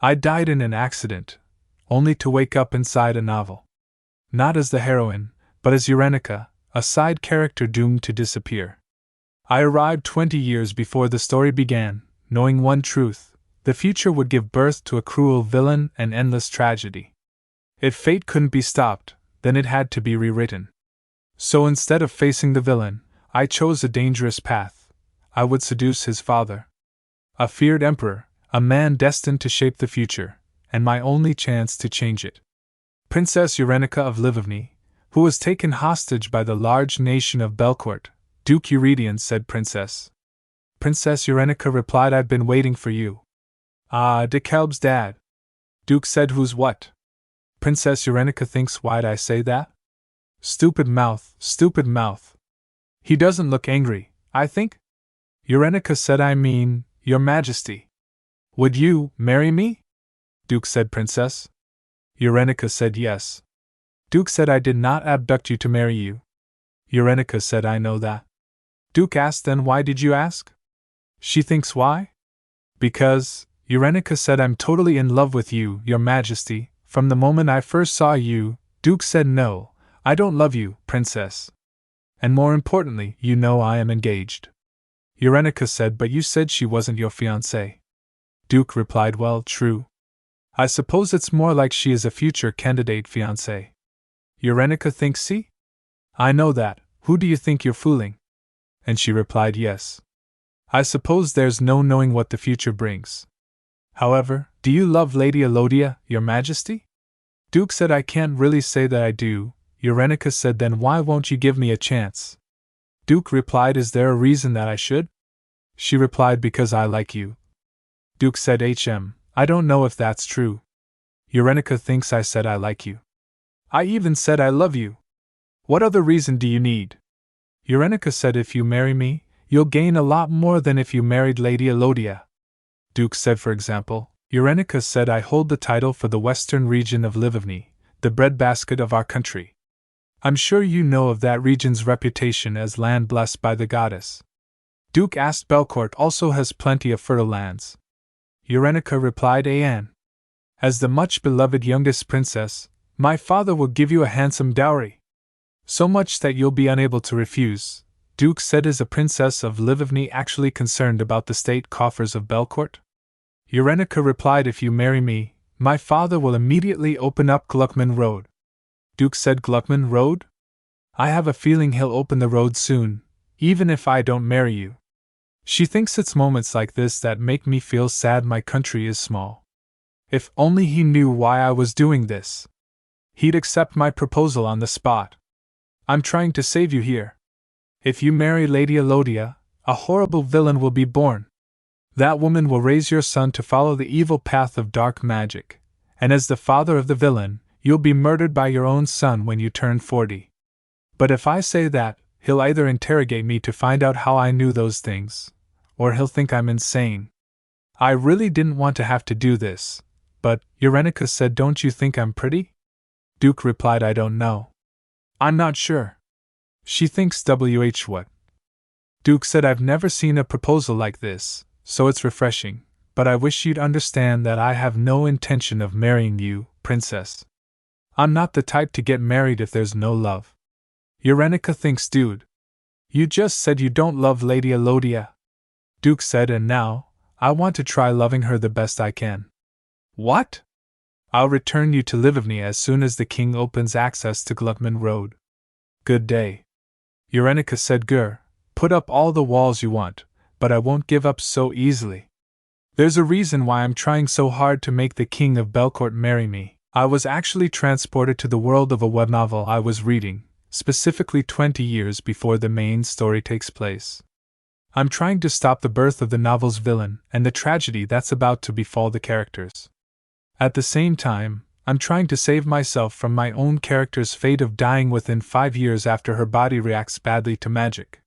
I died in an accident, only to wake up inside a novel. Not as the heroine, but as Yerenica, a side character doomed to disappear. I arrived 20 years before the story began, knowing one truth: the future would give birth to a cruel villain and endless tragedy. If fate couldn't be stopped, then it had to be rewritten. So instead of facing the villain, I chose a dangerous path. I would seduce his father. A feared emperor, a man destined to shape the future, and my only chance to change it. Princess Yerenica of Livovny, who was taken hostage by the large nation of Belcourt, Duke Eurydion said. Princess Yerenica replied, I've been waiting for you. Ah, de Kelb's dad. Duke said, who's what? Princess Yerenica thinks, why'd I say that? Stupid mouth, stupid mouth. He doesn't look angry, I think? Yerenica said, I mean, Your Majesty. Would you marry me? Duke said. Princess? Yerenica said yes. Duke said, I did not abduct you to marry you. Yerenica said, I know that. Duke asked, then why did you ask? She thinks why? Because, Yerenica said, I'm totally in love with you, Your Majesty, from the moment I first saw you. Duke said, no, I don't love you, Princess. And more importantly, you know I am engaged. Yerenica said, but you said she wasn't your fiancée. Duke replied, well, true. I suppose it's more like she is a future candidate fiancée. Yerenica thinks, see? I know that, who do you think you're fooling? And she replied, yes. I suppose there's no knowing what the future brings. However, do you love Lady Elodia, Your Majesty? Duke said, I can't really say that I do. Yerenica said, then why won't you give me a chance? Duke replied, is there a reason that I should? She replied, because I like you. Duke said, I don't know if that's true. Yerenica thinks I said I like you. I even said I love you. What other reason do you need? Yerenica said, if you marry me, you'll gain a lot more than if you married Lady Elodia. Duke said, for example. Yerenica said, I hold the title for the western region of Livovny, the breadbasket of our country. I'm sure you know of that region's reputation as land blessed by the goddess. Duke asked, Belcourt also has plenty of fertile lands. Yerenica replied, Anne. As the much-beloved youngest princess, my father will give you a handsome dowry. So much that you'll be unable to refuse. Duke said, is a princess of Livovny actually concerned about the state coffers of Belcourt? Yerenica replied, if you marry me, my father will immediately open up Gluckman Road. Duke said, Gluckman Road? I have a feeling he'll open the road soon, even if I don't marry you. She thinks it's moments like this that make me feel sad my country is small. If only he knew why I was doing this. He'd accept my proposal on the spot. I'm trying to save you here. If you marry Lady Elodia, a horrible villain will be born. That woman will raise your son to follow the evil path of dark magic, and as the father of the villain, you'll be murdered by your own son when you turn 40. But if I say that, he'll either interrogate me to find out how I knew those things, or he'll think I'm insane. I really didn't want to have to do this, but, Yerenica said, don't you think I'm pretty? Duke replied, I don't know. I'm not sure. She thinks what? Duke said, I've never seen a proposal like this, so it's refreshing, but I wish you'd understand that I have no intention of marrying you, Princess. I'm not the type to get married if there's no love. Yerenica thinks, dude. You just said you don't love Lady Elodia. Duke said, and now, I want to try loving her the best I can. What? I'll return you to Livovny as soon as the king opens access to Gluckman Road. Good day. Yerenica said, Gur, put up all the walls you want, but I won't give up so easily. There's a reason why I'm trying so hard to make the king of Belcourt marry me. I was actually transported to the world of a web novel I was reading, specifically 20 years before the main story takes place. I'm trying to stop the birth of the novel's villain and the tragedy that's about to befall the characters. At the same time, I'm trying to save myself from my own character's fate of dying within 5 years after her body reacts badly to magic.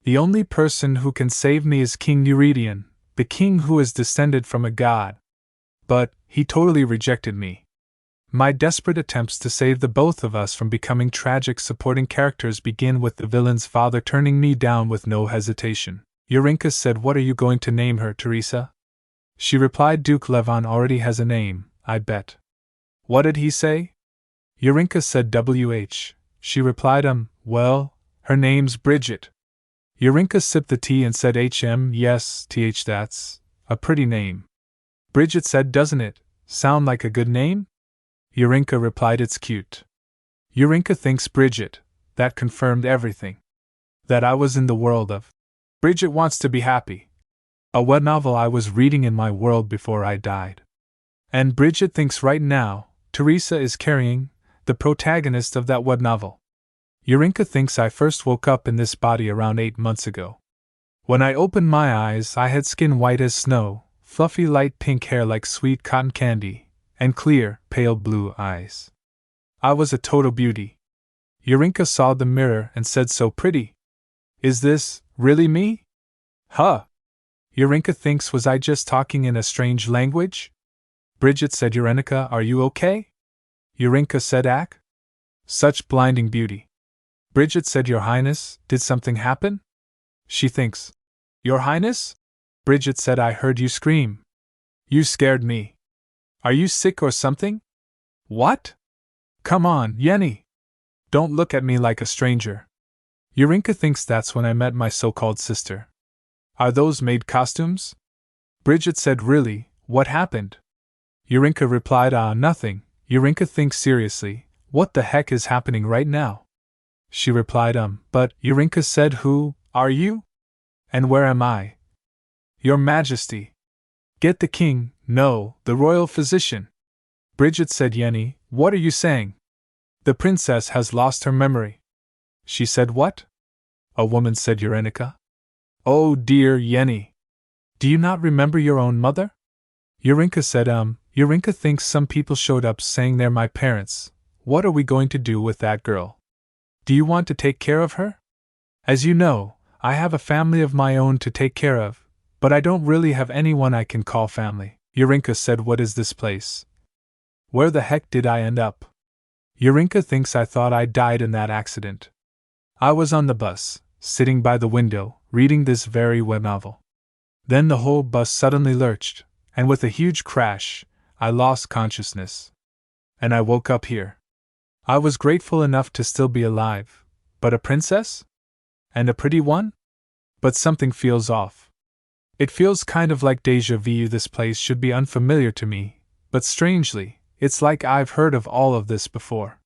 The only person who can save me is King Eurydion, the king who is descended from a god. But, he totally rejected me. My desperate attempts to save the both of us from becoming tragic supporting characters begin with the villain's father turning me down with no hesitation. Yerenica said, What are you going to name her, Teresa? She replied, Duke Levon already has a name, I bet. What did he say? Yerenica said WH. She replied, well, her name's Bridget. Yerenica sipped the tea and said yes, that's a pretty name. Bridget said, doesn't it sound like a good name? Yerenica replied, it's cute. Yerenica thinks Bridget, that confirmed everything. That I was in the world of. Bridget wants to be happy. A web novel I was reading in my world before I died. And Bridget thinks right now, Teresa is carrying the protagonist of that web novel. Yerenica thinks I first woke up in this body around 8 months ago. When I opened my eyes, I had skin white as snow, fluffy light pink hair like sweet cotton candy, and clear, pale blue eyes. I was a total beauty. Yerenica saw the mirror and said, so pretty. Is this really me? Huh. Yerenica thinks, was I just talking in a strange language? Bridget said, Yerenica, are you okay? Yerenica said, Ack? Such blinding beauty. Bridget said, Your Highness, did something happen? She thinks. Your Highness? Bridget said, I heard you scream. You scared me. Are you sick or something? What? Come on, Yenny. Don't look at me like a stranger. Yerenica thinks that's when I met my so-called sister. Are those maid costumes? Bridget said, Really, what happened? Yerenica replied, Nothing. Yerenica thinks seriously, what the heck is happening right now? She replied, But, Yerenica said, Who are you? And where am I? Your Majesty. Get the king, no, the royal physician. Bridget said, Yenny, what are you saying? The princess has lost her memory. She said, What? A woman said, Yerenica. Oh dear, Yenny. Do you not remember your own mother? Yerenica said, Yerenica thinks some people showed up saying they're my parents. What are we going to do with that girl? Do you want to take care of her? As you know, I have a family of my own to take care of, but I don't really have anyone I can call family. Yerenica said, What is this place? Where the heck did I end up? Yerenica thinks I thought I died in that accident. I was on the bus, sitting by the window, reading this very web novel. Then the whole bus suddenly lurched, and with a huge crash, I lost consciousness. And I woke up here. I was grateful enough to still be alive, but a princess? And a pretty one? But something feels off. It feels kind of like déjà vu. This place should be unfamiliar to me, but strangely, it's like I've heard of all of this before.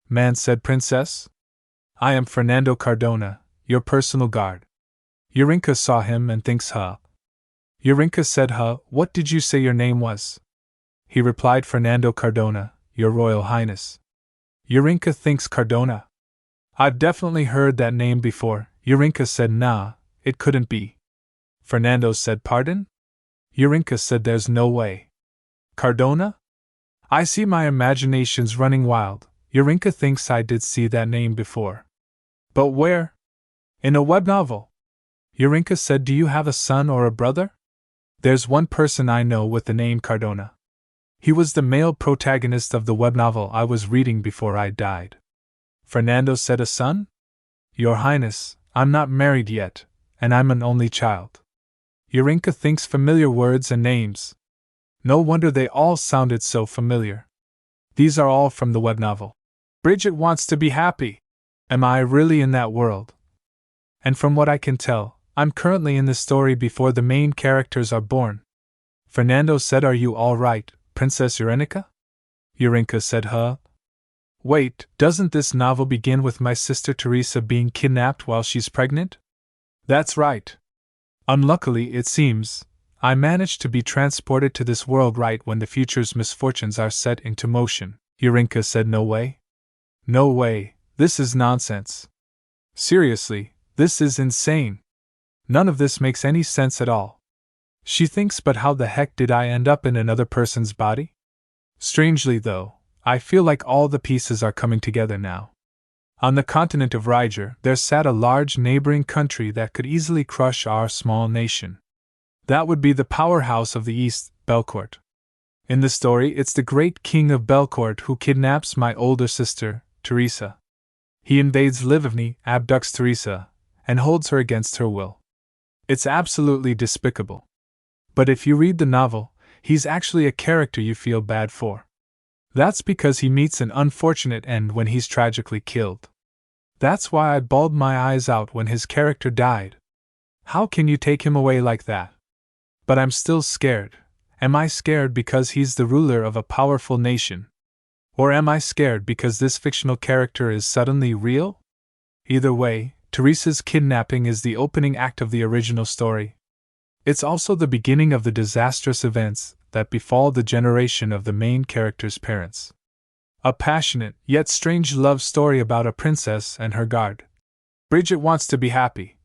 Man said, Princess? I am Fernando Cardona, your personal guard. Yerenica saw him and thinks, Huh. Yerenica said, Huh, what did you say your name was? He replied, Fernando Cardona, your Royal Highness. Yerenica thinks, Cardona? I've definitely heard that name before. Yerenica said, Nah, it couldn't be. Fernando said, Pardon? Yerenica said, There's no way. Cardona? I see my imagination's running wild. Yerenica thinks I did see that name before. But where? In a web novel. Yerenica said, Do you have a son or a brother? There's one person I know with the name Cardona. He was the male protagonist of the web novel I was reading before I died. Fernando said, A son? Your Highness, I'm not married yet, and I'm an only child. Yerenica thinks familiar words and names. No wonder they all sounded so familiar. These are all from the web novel. Bridget wants to be happy. Am I really in that world? And from what I can tell, I'm currently in the story before the main characters are born. Fernando said, Are you all right, Princess Yerenica? Yerenica said, Huh? Wait, doesn't this novel begin with my sister Teresa being kidnapped while she's pregnant? That's right. Unluckily, it seems, I managed to be transported to this world right when the future's misfortunes are set into motion. Yerenica said, No way. No way, this is nonsense. Seriously, this is insane. None of this makes any sense at all. She thinks, but how the heck did I end up in another person's body? Strangely though, I feel like all the pieces are coming together now. On the continent of Riger, there sat a large neighboring country that could easily crush our small nation. That would be the powerhouse of the East, Belcourt. In the story, it's the great king of Belcourt who kidnaps my older sister, Teresa. He invades Livigny, abducts Teresa, and holds her against her will. It's absolutely despicable. But if you read the novel, he's actually a character you feel bad for. That's because he meets an unfortunate end when he's tragically killed. That's why I bawled my eyes out when his character died. How can you take him away like that? But I'm still scared. Am I scared because he's the ruler of a powerful nation? Or am I scared because this fictional character is suddenly real? Either way, Teresa's kidnapping is the opening act of the original story. It's also the beginning of the disastrous events that befall the generation of the main character's parents. A passionate, yet strange love story about a princess and her guard. Bridget wants to be happy.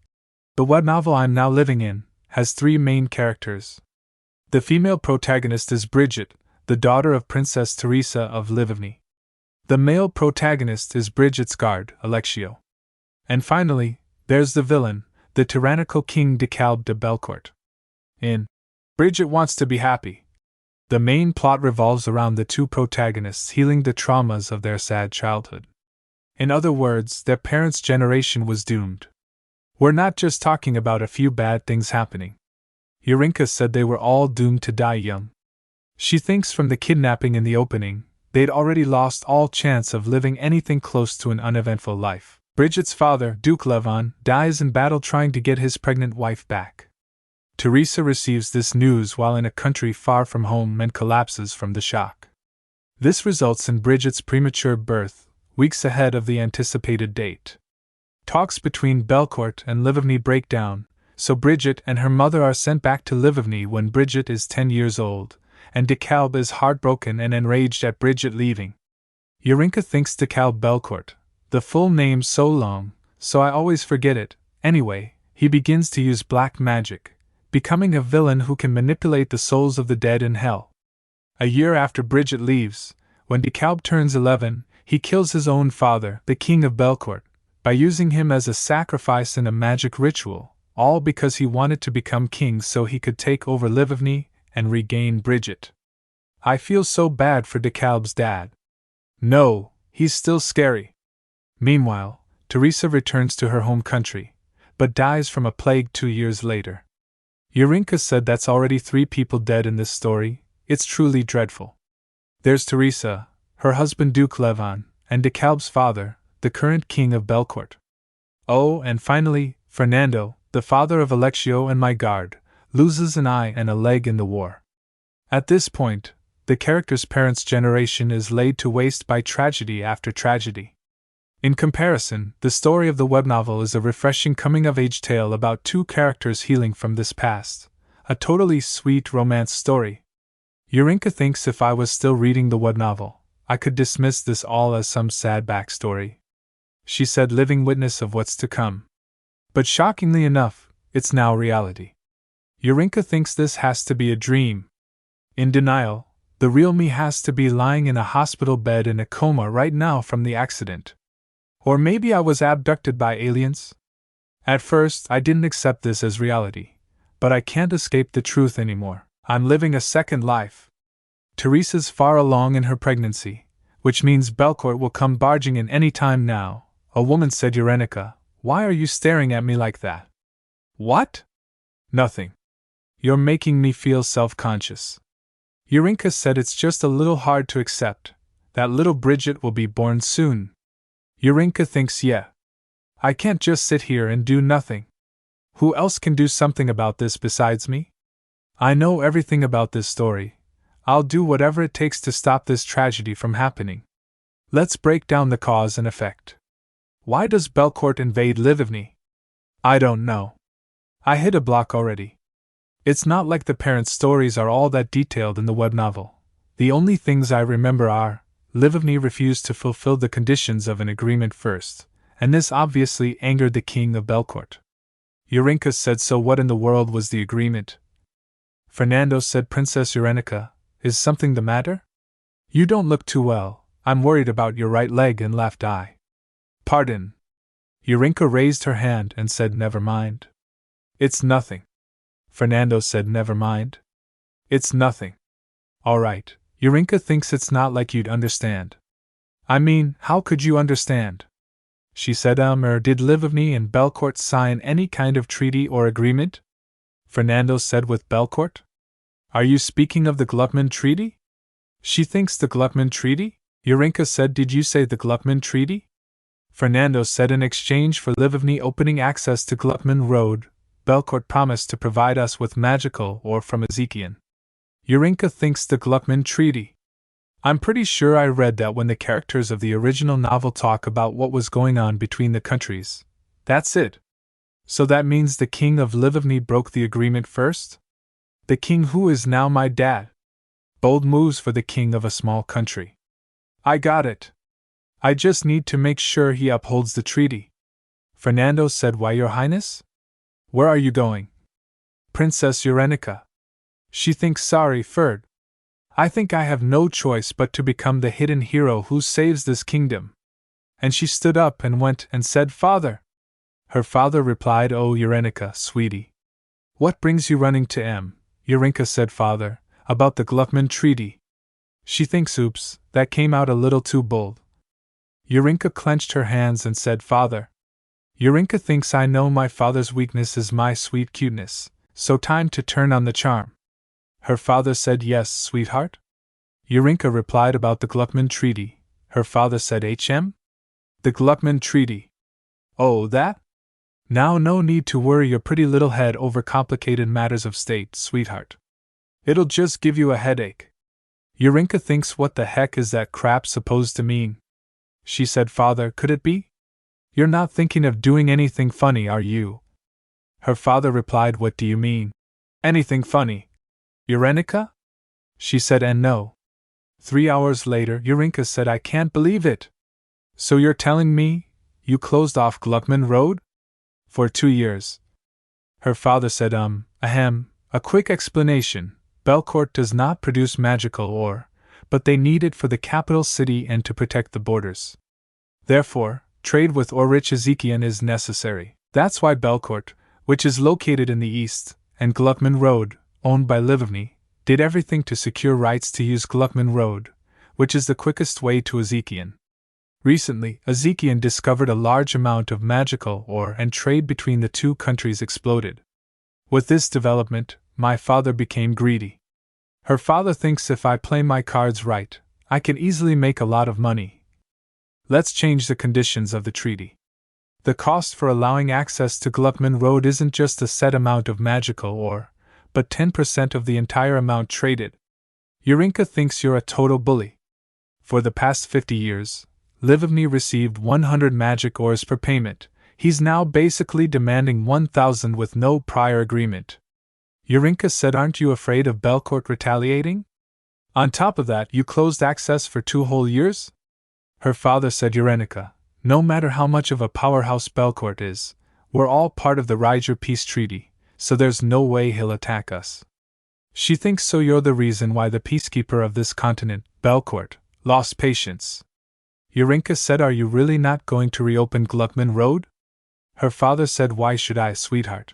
The web novel I'm now living in has 3 main characters. The female protagonist is Bridget, the daughter of Princess Teresa of Livigny. The male protagonist is Bridget's guard, Alexio. And finally, there's the villain, the tyrannical King DeKalb de Belcourt. In Bridget Wants to Be Happy, the main plot revolves around the 2 protagonists healing the traumas of their sad childhood. In other words, their parents' generation was doomed. We're not just talking about a few bad things happening. Yerenica said they were all doomed to die young. She thinks from the kidnapping in the opening, they'd already lost all chance of living anything close to an uneventful life. Bridget's father, Duke Levon, dies in battle trying to get his pregnant wife back. Teresa receives this news while in a country far from home and collapses from the shock. This results in Bridget's premature birth, weeks ahead of the anticipated date. Talks between Belcourt and Livigny break down, so Bridget and her mother are sent back to Livigny when Bridget is 10 years old, and DeKalb is heartbroken and enraged at Bridget leaving. Yerenica thinks DeKalb Belcourt, the full name so long, so I always forget it. Anyway, he begins to use black magic, becoming a villain who can manipulate the souls of the dead in hell. A year after Bridget leaves, when DeKalb turns 11, he kills his own father, the King of Belcourt, by using him as a sacrifice in a magic ritual, all because he wanted to become king so he could take over Livigny and regain Bridget. I feel so bad for DeKalb's dad. No, he's still scary. Meanwhile, Teresa returns to her home country, but dies from a plague 2 years later. Yerenica said that's already 3 people dead in this story. It's truly dreadful. There's Teresa, her husband Duke Levon, and DeKalb's father, the current king of Belcourt. Oh, and finally, Fernando, the father of Alexio and my guard, loses an eye and a leg in the war. At this point, the character's parents' generation is laid to waste by tragedy after tragedy. In comparison, the story of the web novel is a refreshing coming-of-age tale about 2 characters healing from this past, a totally sweet romance story. Yerenica thinks if I was still reading the web novel, I could dismiss this all as some sad backstory. She said living witness of what's to come. But shockingly enough, it's now reality. Yerenica thinks this has to be a dream. In denial, the real me has to be lying in a hospital bed in a coma right now from the accident. Or maybe I was abducted by aliens? At first, I didn't accept this as reality, but I can't escape the truth anymore. I'm living a second life. Teresa's far along in her pregnancy, which means Belcourt will come barging in any time now. A woman said, Yerenica, why are you staring at me like that? What? Nothing. You're making me feel self-conscious. Yerenica said it's just a little hard to accept. That little Bridget will be born soon. Yerenica thinks, yeah. I can't just sit here and do nothing. Who else can do something about this besides me? I know everything about this story. I'll do whatever it takes to stop this tragedy from happening. Let's break down the cause and effect. Why does Belcourt invade Livigny? I don't know. I hit a block already. It's not like the parents' stories are all that detailed in the web novel. The only things I remember are, Livigny refused to fulfill the conditions of an agreement first, and this obviously angered the King of Belcourt. Yerenica said, so what in the world was the agreement? Fernando said, Princess Yerenica, is something the matter? You don't look too well. I'm worried about your right leg and left eye. Pardon. Yerenica raised her hand and said, never mind. It's nothing. Fernando said, never mind. It's nothing. All right. Yerenica thinks it's not like you'd understand. I mean, how could you understand? She said, did Livigny and Belcourt sign any kind of treaty or agreement? Fernando said, with Belcourt? Are you speaking of the Gluckman Treaty? She thinks the Gluckman Treaty? Yerenica said, did you say the Gluckman Treaty? Fernando said, in exchange for Livovny opening access to Gluckman Road, Belcourt promised to provide us with magical ore from Ezekiel. Yerenica thinks the Gluckman Treaty. I'm pretty sure I read that when the characters of the original novel talk about what was going on between the countries. That's it. So that means the king of Livovny broke the agreement first? The king who is now my dad. Bold moves for the king of a small country. I got it. I just need to make sure he upholds the treaty. Fernando said, why, Your Highness? Where are you going? Princess Yerenica. She thinks, sorry, Ferd. I think I have no choice but to become the hidden hero who saves this kingdom. And she stood up and went and said, Father. Her father replied, oh, Yerenica, sweetie. What brings you running to M? Yerenica said, Father, about the Gluckman Treaty. She thinks, oops, that came out a little too bold. Yerenica clenched her hands and said, Father. Yerenica thinks I know my father's weakness is my sweet cuteness, so time to turn on the charm. Her father said, yes, sweetheart. Yerenica replied, about the Gluckman Treaty. Her father said, HM? The Gluckman Treaty. Oh, that? Now no need to worry your pretty little head over complicated matters of state, sweetheart. It'll just give you a headache. Yerenica thinks, what the heck is that crap supposed to mean? She said, Father, could it be? You're not thinking of doing anything funny, are you? Her father replied, what do you mean? Anything funny? Yerenica? She said, and no. 3 hours later, Yerenica said, I can't believe it. So you're telling me you closed off Gluckman Road? For 2 years. Her father said, a quick explanation. Belcourt does not produce magical ore, but they need it for the capital city and to protect the borders. Therefore, trade with ore-rich Ezekiel is necessary. That's why Belcourt, which is located in the east, and Gluckman Road, owned by Livovny, did everything to secure rights to use Gluckman Road, which is the quickest way to Ezekiel. Recently, Ezekiel discovered a large amount of magical ore and trade between the two countries exploded. With this development, my father became greedy. Her father thinks if I play my cards right, I can easily make a lot of money. Let's change the conditions of the treaty. The cost for allowing access to Gluckman Road isn't just a set amount of magical ore, but 10% of the entire amount traded. Yerenica thinks you're a total bully. For the past 50 years, Livovny received 100 magic ores per payment. He's now basically demanding 1,000 with no prior agreement. Yerenica said, aren't you afraid of Belcourt retaliating? On top of that, you closed access for 2 whole years? Her father said, Yerenica, no matter how much of a powerhouse Belcourt is, we're all part of the Ryger Peace Treaty, so there's no way he'll attack us. She thinks so you're the reason why the peacekeeper of this continent, Belcourt, lost patience. Yerenica said, are you really not going to reopen Gluckman Road? Her father said, why should I, sweetheart?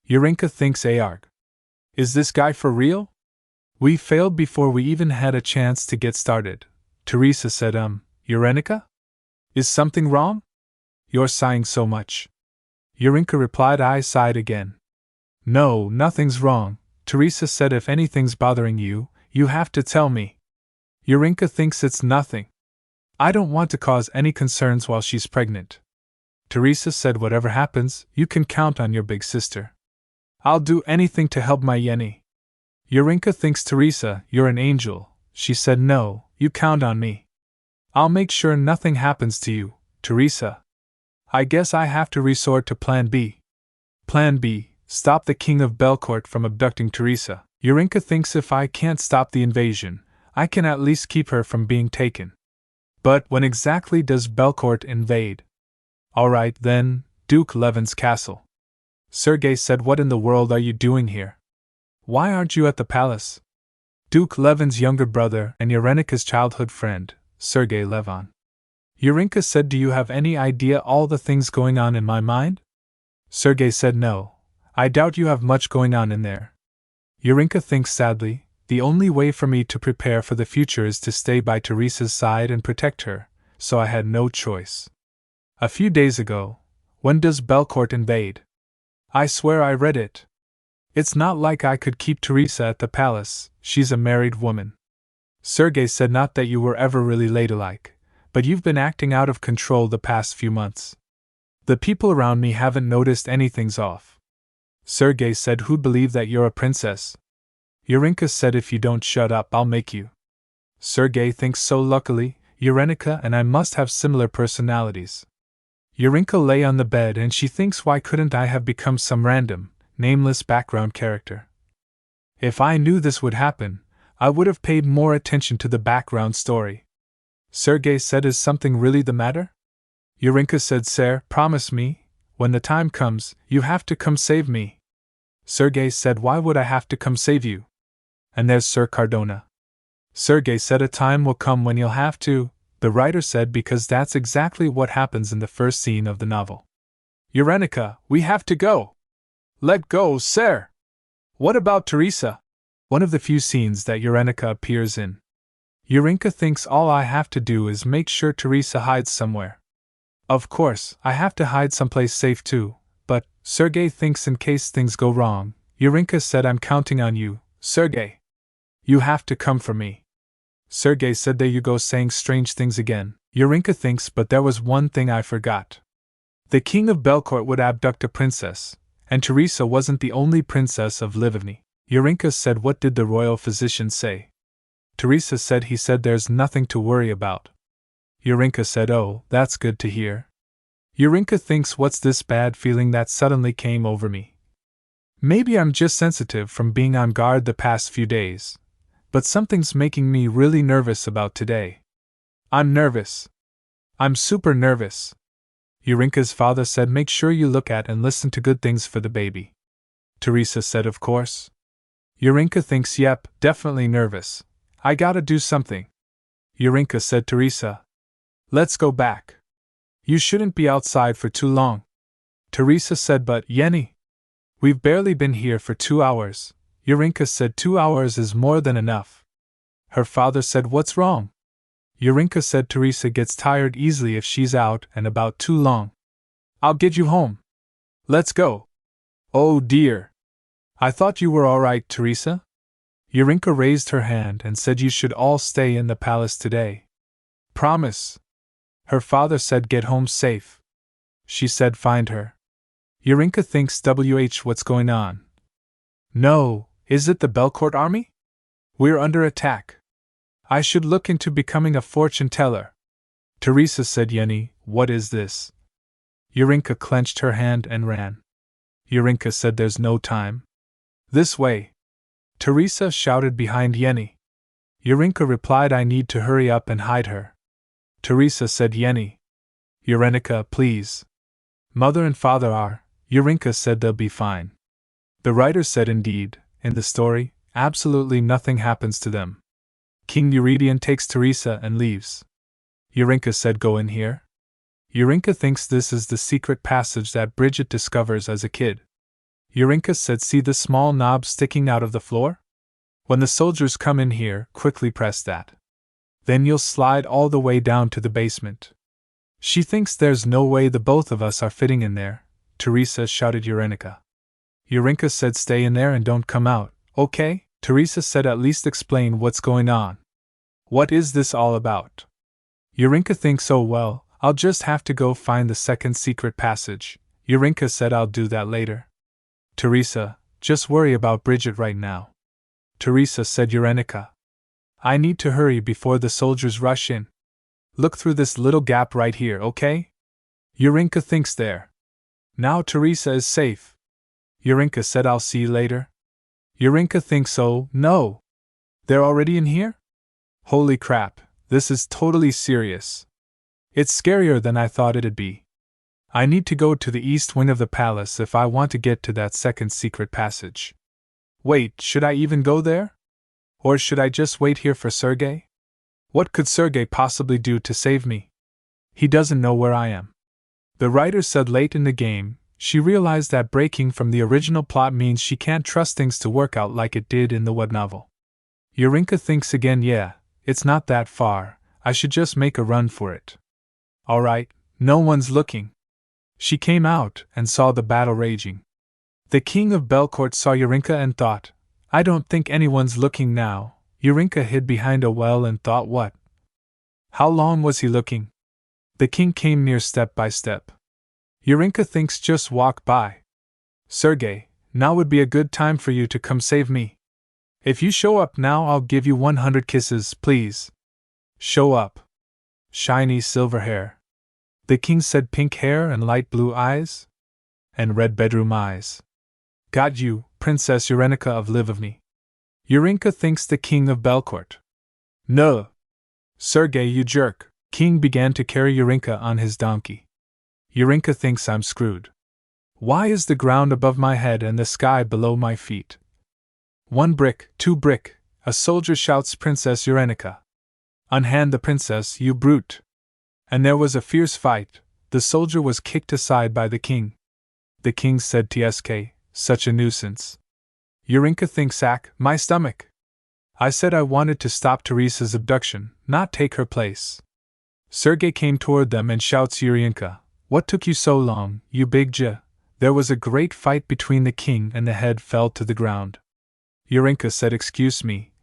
Yerenica thinks, Arg. Is this guy for real? We failed before we even had a chance to get started. Teresa said, Yerenica? Is something wrong? You're sighing so much. Yerenica replied, I sighed again. No, nothing's wrong. Teresa said, if anything's bothering you, you have to tell me. Yerenica thinks it's nothing. I don't want to cause any concerns while she's pregnant. Teresa said, whatever happens, you can count on your big sister. I'll do anything to help my Yenny. Yerenica thinks, Teresa, you're an angel. She said, no, you count on me. I'll make sure nothing happens to you, Teresa. I guess I have to resort to Plan B. Plan B, stop the King of Belcourt from abducting Teresa. Yerenica thinks if I can't stop the invasion, I can at least keep her from being taken. But when exactly does Belcourt invade? Alright then, Duke Levin's castle. Sergei said, what in the world are you doing here? Why aren't you at the palace? Duke Levin's younger brother and Yerenica's childhood friend, Sergei Levin. Yerenica said, do you have any idea all the things going on in my mind? Sergei said, no, I doubt you have much going on in there. Yerenica thinks sadly, the only way for me to prepare for the future is to stay by Teresa's side and protect her, so I had no choice. A few days ago, when does Belcourt invade? I swear I read it. It's not like I could keep Teresa at the palace, she's a married woman. Sergei said, not that you were ever really ladylike, but you've been acting out of control the past few months. The people around me haven't noticed anything's off. Sergei said, who'd believe that you're a princess? Yerenica said, if you don't shut up, I'll make you. Sergei thinks so. Luckily, Yerenica and I must have similar personalities. Yerenica lay on the bed and she thinks, why couldn't I have become some random, nameless background character? If I knew this would happen, I would have paid more attention to the background story. Sergei said, is something really the matter? Yerenica said, Sir, promise me, when the time comes, you have to come save me. Sergei said, why would I have to come save you? And there's Sir Cardona. Sergei said, a time will come when you'll have to, the writer said, because that's exactly what happens in the first scene of the novel. Yerenica, we have to go. Let go, sir. What about Teresa? One of the few scenes that Yerenica appears in. Yerenica thinks all I have to do is make sure Teresa hides somewhere. Of course, I have to hide someplace safe too, but Sergei thinks in case things go wrong. Yerenica said, I'm counting on you, Sergei. You have to come for me. Sergei said, there you go, saying strange things again. Yerenica thinks, but there was one thing I forgot. The king of Belcourt would abduct a princess, and Teresa wasn't the only princess of Livigny. Yerenica said, what did the royal physician say? Teresa said, he said there's nothing to worry about. Yerenica said, oh, that's good to hear. Yerenica thinks, what's this bad feeling that suddenly came over me? Maybe I'm just sensitive from being on guard the past few days, but something's making me really nervous about today. I'm nervous. I'm super nervous. Yerenica''s father said, make sure you look at and listen to good things for the baby. Teresa said, of course. Yerenica thinks, yep, definitely nervous. I gotta do something. Yerenica said, Teresa, let's go back. You shouldn't be outside for too long. Teresa said, but, Yenny, we've barely been here for 2 hours. Yerenica said, 2 hours is more than enough. Her father said, what's wrong? Yerenica said, Teresa gets tired easily if she's out and about too long. I'll get you home. Let's go. Oh dear. I thought you were all right, Teresa. Yerenica raised her hand and said, you should all stay in the palace today. Promise. Her father said, get home safe. She said, find her. Yerenica thinks, what's going on? No, is it the Belcourt army? We're under attack. I should look into becoming a fortune teller. Teresa said, Yenny, what is this? Yerenica clenched her hand and ran. Yerenica said, there's no time. This way. Teresa shouted behind Yenny. Yerenica replied, I need to hurry up and hide her. Teresa said, Yenny. Yerenica, please. Mother and father are. Yerenica said, they'll be fine. The writer said, indeed, in the story, absolutely nothing happens to them. King Eurydion takes Teresa and leaves. Yerenica said, go in here. Yerenica thinks this is the secret passage that Bridget discovers as a kid. Yerenica said, see the small knob sticking out of the floor? When the soldiers come in here, quickly press that. Then you'll slide all the way down to the basement. She thinks there's no way the both of us are fitting in there. Teresa shouted Yerenica. Yerenica said, stay in there and don't come out, okay? Teresa said, at least explain what's going on. What is this all about? Yerenica thinks, oh well, I'll just have to go find the second secret passage. Yerenica said, I'll do that later. Teresa, just worry about Bridget right now. Teresa said, Yerenica, I need to hurry before the soldiers rush in. Look through this little gap right here, okay? Yerenica thinks there. Now Teresa is safe. Yerenica said, I'll see you later. Yerenica thinks, oh, no. They're already in here? Holy crap, this is totally serious. It's scarier than I thought it'd be. I need to go to the east wing of the palace if I want to get to that second secret passage. Wait, should I even go there? Or should I just wait here for Sergei? What could Sergei possibly do to save me? He doesn't know where I am. The writer said late in the game, she realized that breaking from the original plot means she can't trust things to work out like it did in the web novel. Yerenica thinks again, yeah, it's not that far, I should just make a run for it. Alright, no one's looking. She came out and saw the battle raging. The king of Belcourt saw Yerenica and thought, I don't think anyone's looking now. Yerenica hid behind a well and thought what? How long was he looking? The king came near step by step. Yerenica thinks just walk by. Sergei, now would be a good time for you to come save me. If you show up now, I'll give you 100 kisses, please. Show up. Shiny silver hair. The king said pink hair and light blue eyes? And red bedroom eyes. Got you, Princess Yerenica of Livovny. Yerenica thinks the king of Belcourt. No. Sergei, you jerk. King began to carry Yerenica on his donkey. Yerenica thinks I'm screwed. Why is the ground above my head and the sky below my feet? 1 brick, 2 brick, a soldier shouts Princess Yerenica. Unhand the princess, you brute. And there was a fierce fight. The soldier was kicked aside by the king. The king said TSK, such a nuisance. Yerenica thinks my stomach. I said I wanted to stop Teresa's abduction, not take her place. Sergei came toward them and shouts Yerenica, what took you so long, you big J? There was a great fight between the king and the head fell to the ground. Yerenica said excuse me.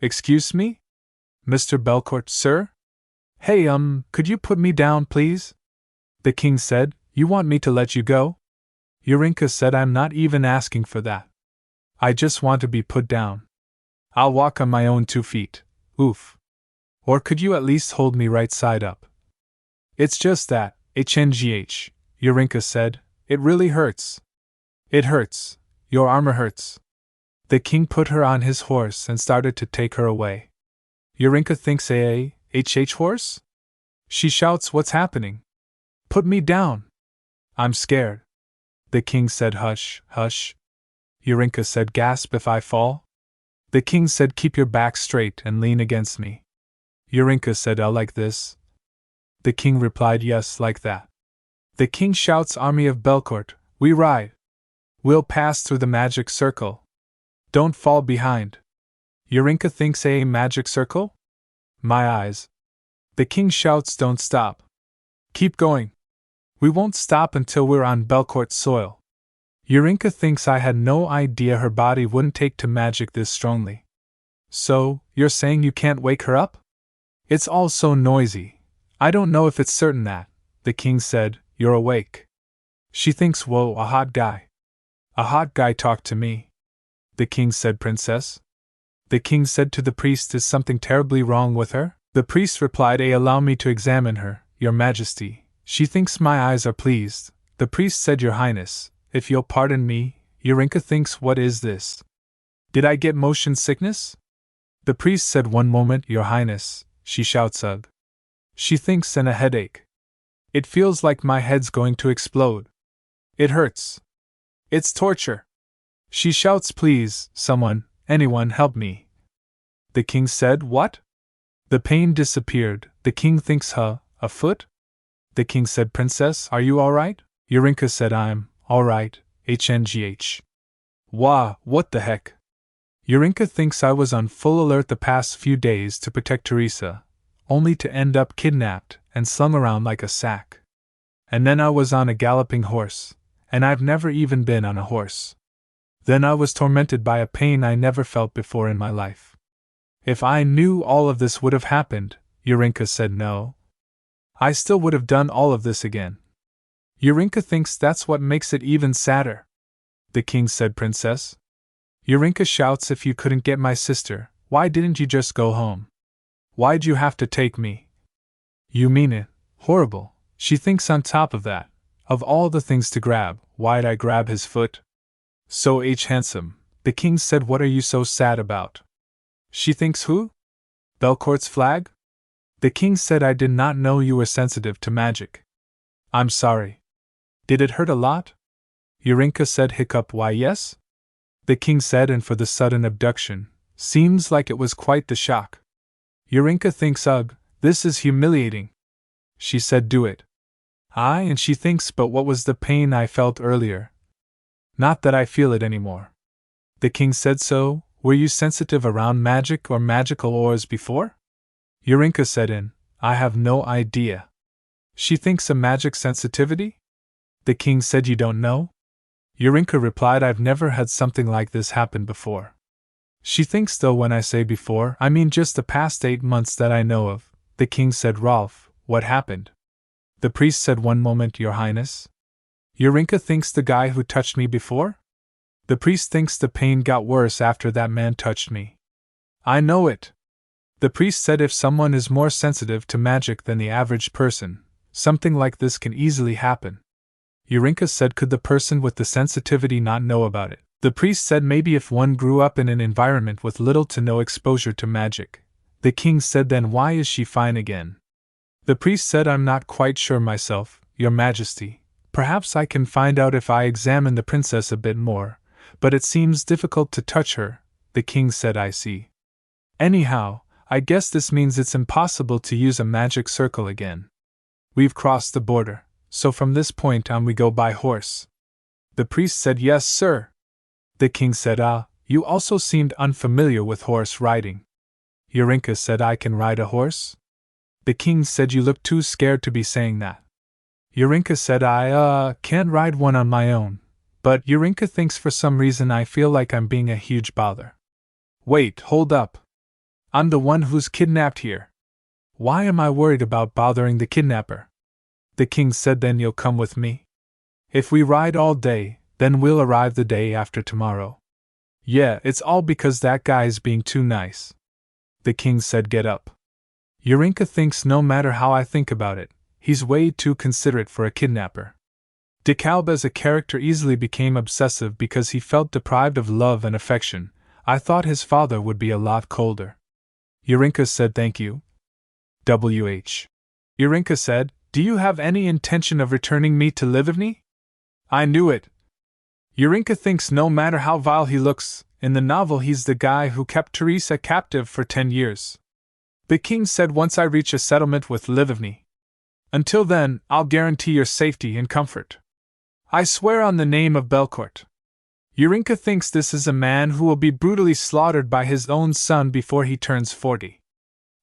Excuse me? Mr. Belcourt, sir? Hey, could you put me down, please? The king said, you want me to let you go? Yerenica said I'm not even asking for that. I just want to be put down. I'll walk on my own 2 feet. Oof. Or could you at least hold me right side up? It's just that, HNGH, Yerenica said, it really hurts. It hurts. Your armor hurts. The king put her on his horse and started to take her away. Yerenica thinks HH horse? She shouts what's happening? Put me down. I'm scared. The king said hush, hush. Yerenica said gasp if I fall? The king said keep your back straight and lean against me. Yerenica said like this. The king replied yes like that. The king shouts Army of Belcourt, we ride. We'll pass through the magic circle. Don't fall behind. Yerenica thinks a magic circle? My eyes. The king shouts don't stop. Keep going. We won't stop until we're on Belcourt soil. Yerenica thinks I had no idea her body wouldn't take to magic this strongly. So, you're saying you can't wake her up? It's all so noisy. I don't know if it's certain that, the king said, you're awake. She thinks whoa, a hot guy. A hot guy talked to me. The king said princess. The king said to the priest is something terribly wrong with her? The priest replied allow me to examine her, your majesty. She thinks my eyes are pleased. The priest said your highness, if you'll pardon me, Yerenica thinks what is this? Did I get motion sickness? The priest said 1 moment, your highness, she shouts ugh. She thinks and a headache. It feels like my head's going to explode. It hurts. It's torture. She shouts please, someone, anyone help me. The king said what? The pain disappeared. The king thinks a foot? The king said princess, are you alright? Yerenica said I'm alright, HNGH. Wah, what the heck? Yerenica thinks I was on full alert the past few days to protect Teresa, only to end up kidnapped and slung around like a sack. And then I was on a galloping horse, and I've never even been on a horse. Then I was tormented by a pain I never felt before in my life. If I knew all of this would have happened, Yerenica said no. I still would have done all of this again. Yerenica thinks that's what makes it even sadder. The king said princess. Yerenica shouts if you couldn't get my sister, why didn't you just go home? Why'd you have to take me? You mean it, horrible. She thinks on top of that, of all the things to grab, why'd I grab his foot? So handsome, the king said what are you so sad about? She thinks who? Belcourt's flag? The king said I did not know you were sensitive to magic. I'm sorry. Did it hurt a lot? Yerenica said hiccup why yes? The king said and for the sudden abduction, seems like it was quite the shock. Yerenica thinks ugh, this is humiliating. She said do it. Aye and she thinks but what was the pain I felt earlier? Not that I feel it anymore. The king said so, were you sensitive around magic or magical ores before? Yerenica said I have no idea. She thinks a magic sensitivity? The king said you don't know? Yerenica replied, I've never had something like this happen before. She thinks though when I say before, I mean just the past 8 months that I know of. The king said, Rolf, what happened? The priest said, one moment, Your Highness. Yerenica thinks the guy who touched me before? The priest thinks the pain got worse after that man touched me. I know it. The priest said if someone is more sensitive to magic than the average person, something like this can easily happen. Yerenica said, could the person with the sensitivity not know about it? The priest said maybe if one grew up in an environment with little to no exposure to magic. The king said, then why is she fine again? The priest said, I'm not quite sure myself, Your Majesty. Perhaps I can find out if I examine the princess a bit more, but it seems difficult to touch her. The king said, I see. Anyhow, I guess this means it's impossible to use a magic circle again. We've crossed the border, so from this point on we go by horse. The priest said, yes, sir. The king said, you also seemed unfamiliar with horse riding. Yerenica said, I can ride a horse? The king said, you look too scared to be saying that. Yerenica said, I can't ride one on my own, but Yerenica thinks for some reason I feel like I'm being a huge bother. Wait, hold up. I'm the one who's kidnapped here. Why am I worried about bothering the kidnapper? The king said, then you'll come with me? If we ride all day, then we'll arrive the day after tomorrow. Yeah, it's all because that guy's being too nice. The king said, get up. Yerenica thinks no matter how I think about it, he's way too considerate for a kidnapper. DeKalb as a character easily became obsessive because he felt deprived of love and affection. I thought his father would be a lot colder. Yerenica said, thank you. W.H. Yerenica said, do you have any intention of returning me to Livigny? I knew it. Yerenica thinks no matter how vile he looks, in the novel he's the guy who kept Teresa captive for 10 years. The king said, once I reach a settlement with Livigny. Until then, I'll guarantee your safety and comfort. I swear on the name of Belcourt. Yerenica thinks this is a man who will be brutally slaughtered by his own son before he turns 40.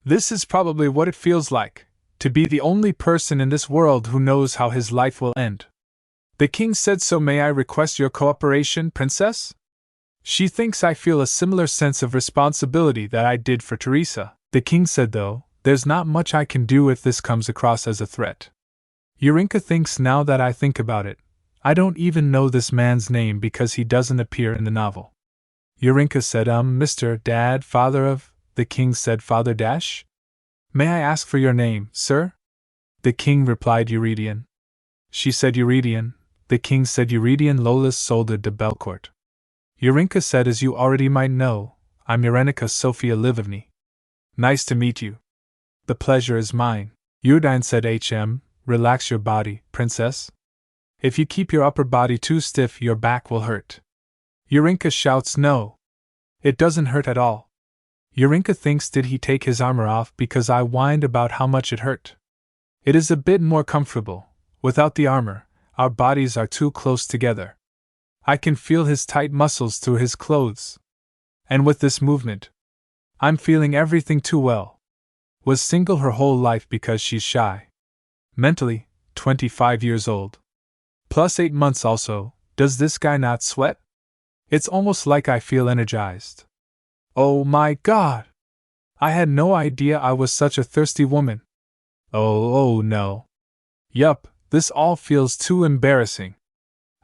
This is probably what it feels like, to be the only person in this world who knows how his life will end. The king said, so may I request your cooperation, princess? She thinks I feel a similar sense of responsibility that I did for Teresa. The king said, though, there's not much I can do if this comes across as a threat. Yerenica thinks now that I think about it, I don't even know this man's name because he doesn't appear in the novel. Yerenica said, Mr. Dad, father of... The king said, Father Dash? May I ask for your name, sir? The king replied, Eurydion. She said, Eurydion. The king said, Eurydion Lolas Solda de Belcourt. Yerenica said, as you already might know, I'm Yerenica Sophia Livigny. Nice to meet you. The pleasure is mine. Eurydion said, relax your body, princess. If you keep your upper body too stiff, your back will hurt. Yerenica shouts, no. It doesn't hurt at all. Yerenica thinks, did he take his armor off because I whined about how much it hurt? It is a bit more comfortable. Without the armor, our bodies are too close together. I can feel his tight muscles through his clothes. And with this movement, I'm feeling everything too well. Was single her whole life because she's shy. Mentally, 25 years old. Plus 8 months also, does this guy not sweat? It's almost like I feel energized. Oh my God! I had no idea I was such a thirsty woman. Oh no. Yup, this all feels too embarrassing.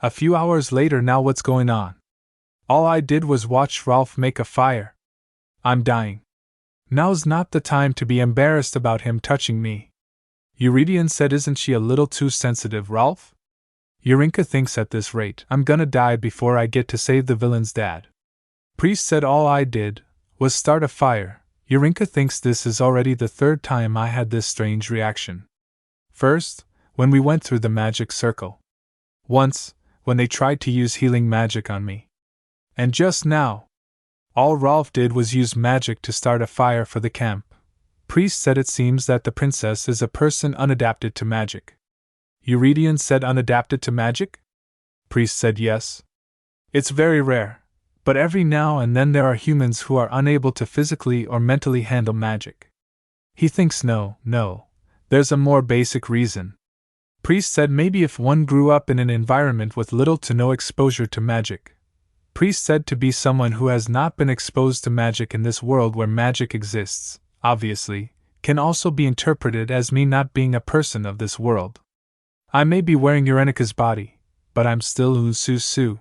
A few hours later, now what's going on? All I did was watch Rolf make a fire. I'm dying. Now's not the time to be embarrassed about him touching me. Eurydion said, isn't she a little too sensitive, Rolf? Yerenica thinks at this rate, I'm gonna die before I get to save the villain's dad. Priest said, all I did was start a fire. Yerenica thinks this is already the 3rd time I had this strange reaction. First, when we went through the magic circle. Once, when they tried to use healing magic on me. And just now. All Rolf did was use magic to start a fire for the camp. Priest said, it seems that the princess is a person unadapted to magic. Eurydion said, unadapted to magic? Priest said, yes. It's very rare, but every now and then there are humans who are unable to physically or mentally handle magic. He thinks no, there's a more basic reason. Priest said maybe if one grew up in an environment with little to no exposure to magic. Priest said to be someone who has not been exposed to magic in this world where magic exists, obviously, can also be interpreted as me not being a person of this world. I may be wearing Yerenica's body, but I'm still Ususu.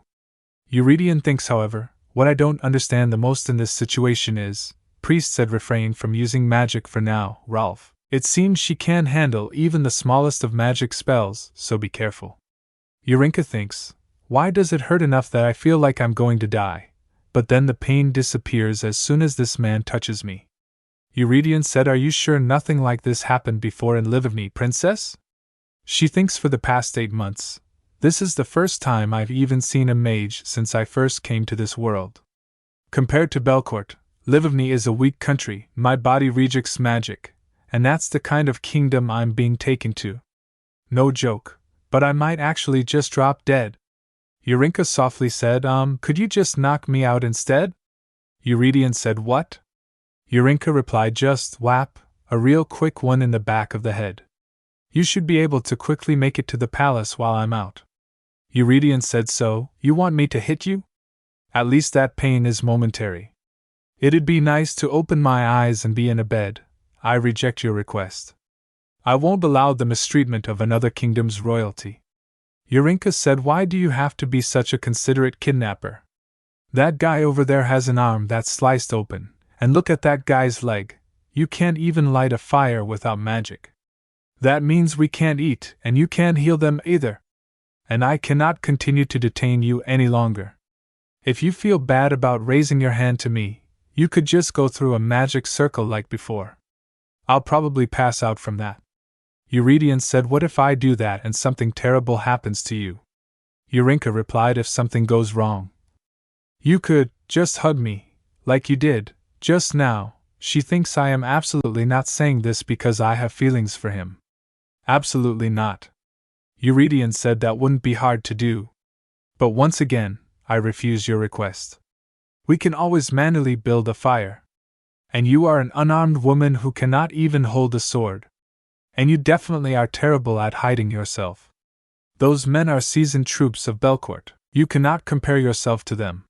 Eurydion thinks, however, what I don't understand the most in this situation is, Priest said refraining from using magic for now, Ralph. It seems she can handle even the smallest of magic spells, so be careful. Yerenica thinks, why does it hurt enough that I feel like I'm going to die? But then the pain disappears as soon as this man touches me. Eurydion said, are you sure nothing like this happened before in Livigny, princess? She thinks for the past 8 months. This is the first time I've even seen a mage since I first came to this world. Compared to Belcourt, Livigny is a weak country, my body rejects magic, and that's the kind of kingdom I'm being taken to. No joke, but I might actually just drop dead. Yerenica softly said, could you just knock me out instead? Eurydion said, what? Yerenica replied, just whap, a real quick one in the back of the head. You should be able to quickly make it to the palace while I'm out. Eurydion said, so, you want me to hit you? At least that pain is momentary. It'd be nice to open my eyes and be in a bed. I reject your request. I won't allow the mistreatment of another kingdom's royalty. Yerenica said, why do you have to be such a considerate kidnapper? That guy over there has an arm that's sliced open, and look at that guy's leg. You can't even light a fire without magic. That means we can't eat, and you can't heal them either. And I cannot continue to detain you any longer. If you feel bad about raising your hand to me, you could just go through a magic circle like before. I'll probably pass out from that. Eurydion said, what if I do that and something terrible happens to you? Yerenica replied, if something goes wrong. You could just hug me, like you did, just now. She thinks I am absolutely not saying this because I have feelings for him. Absolutely not. Eurydion said, that wouldn't be hard to do. But once again, I refuse your request. We can always manually build a fire. And you are an unarmed woman who cannot even hold a sword. And you definitely are terrible at hiding yourself. Those men are seasoned troops of Belcourt. You cannot compare yourself to them.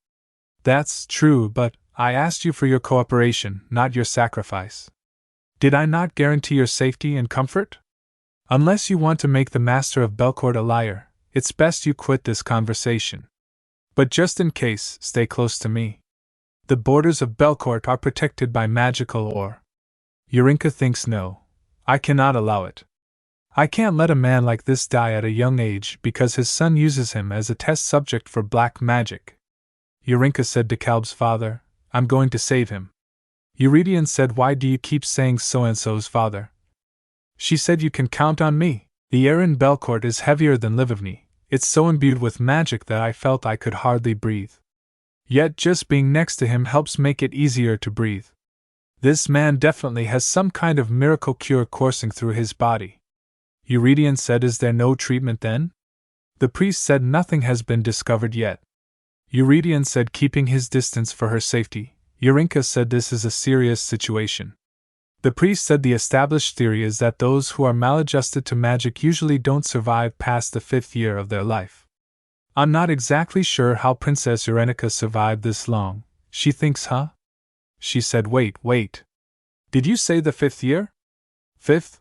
That's true, but I asked you for your cooperation, not your sacrifice. Did I not guarantee your safety and comfort? Unless you want to make the master of Belcourt a liar, it's best you quit this conversation. But just in case, stay close to me. The borders of Belcourt are protected by magical ore. Yerenica thinks, no, I cannot allow it. I can't let a man like this die at a young age because his son uses him as a test subject for black magic. Yerenica said to Kalb's father, I'm going to save him. Eurydion said, why do you keep saying so-and-so's father? She said, you can count on me. The air in Belcourt is heavier than Livigny. It's so imbued with magic that I felt I could hardly breathe. Yet just being next to him helps make it easier to breathe. This man definitely has some kind of miracle cure coursing through his body. Eurydion said, is there no treatment then? The priest said, nothing has been discovered yet. Eurydion said, keeping his distance for her safety. Yerenica said, this is a serious situation. The priest said, the established theory is that those who are maladjusted to magic usually don't survive past the 5th year of their life. I'm not exactly sure how Princess Yerenica survived this long. She thinks, huh? She said, wait. Did you say the 5th year? 5th?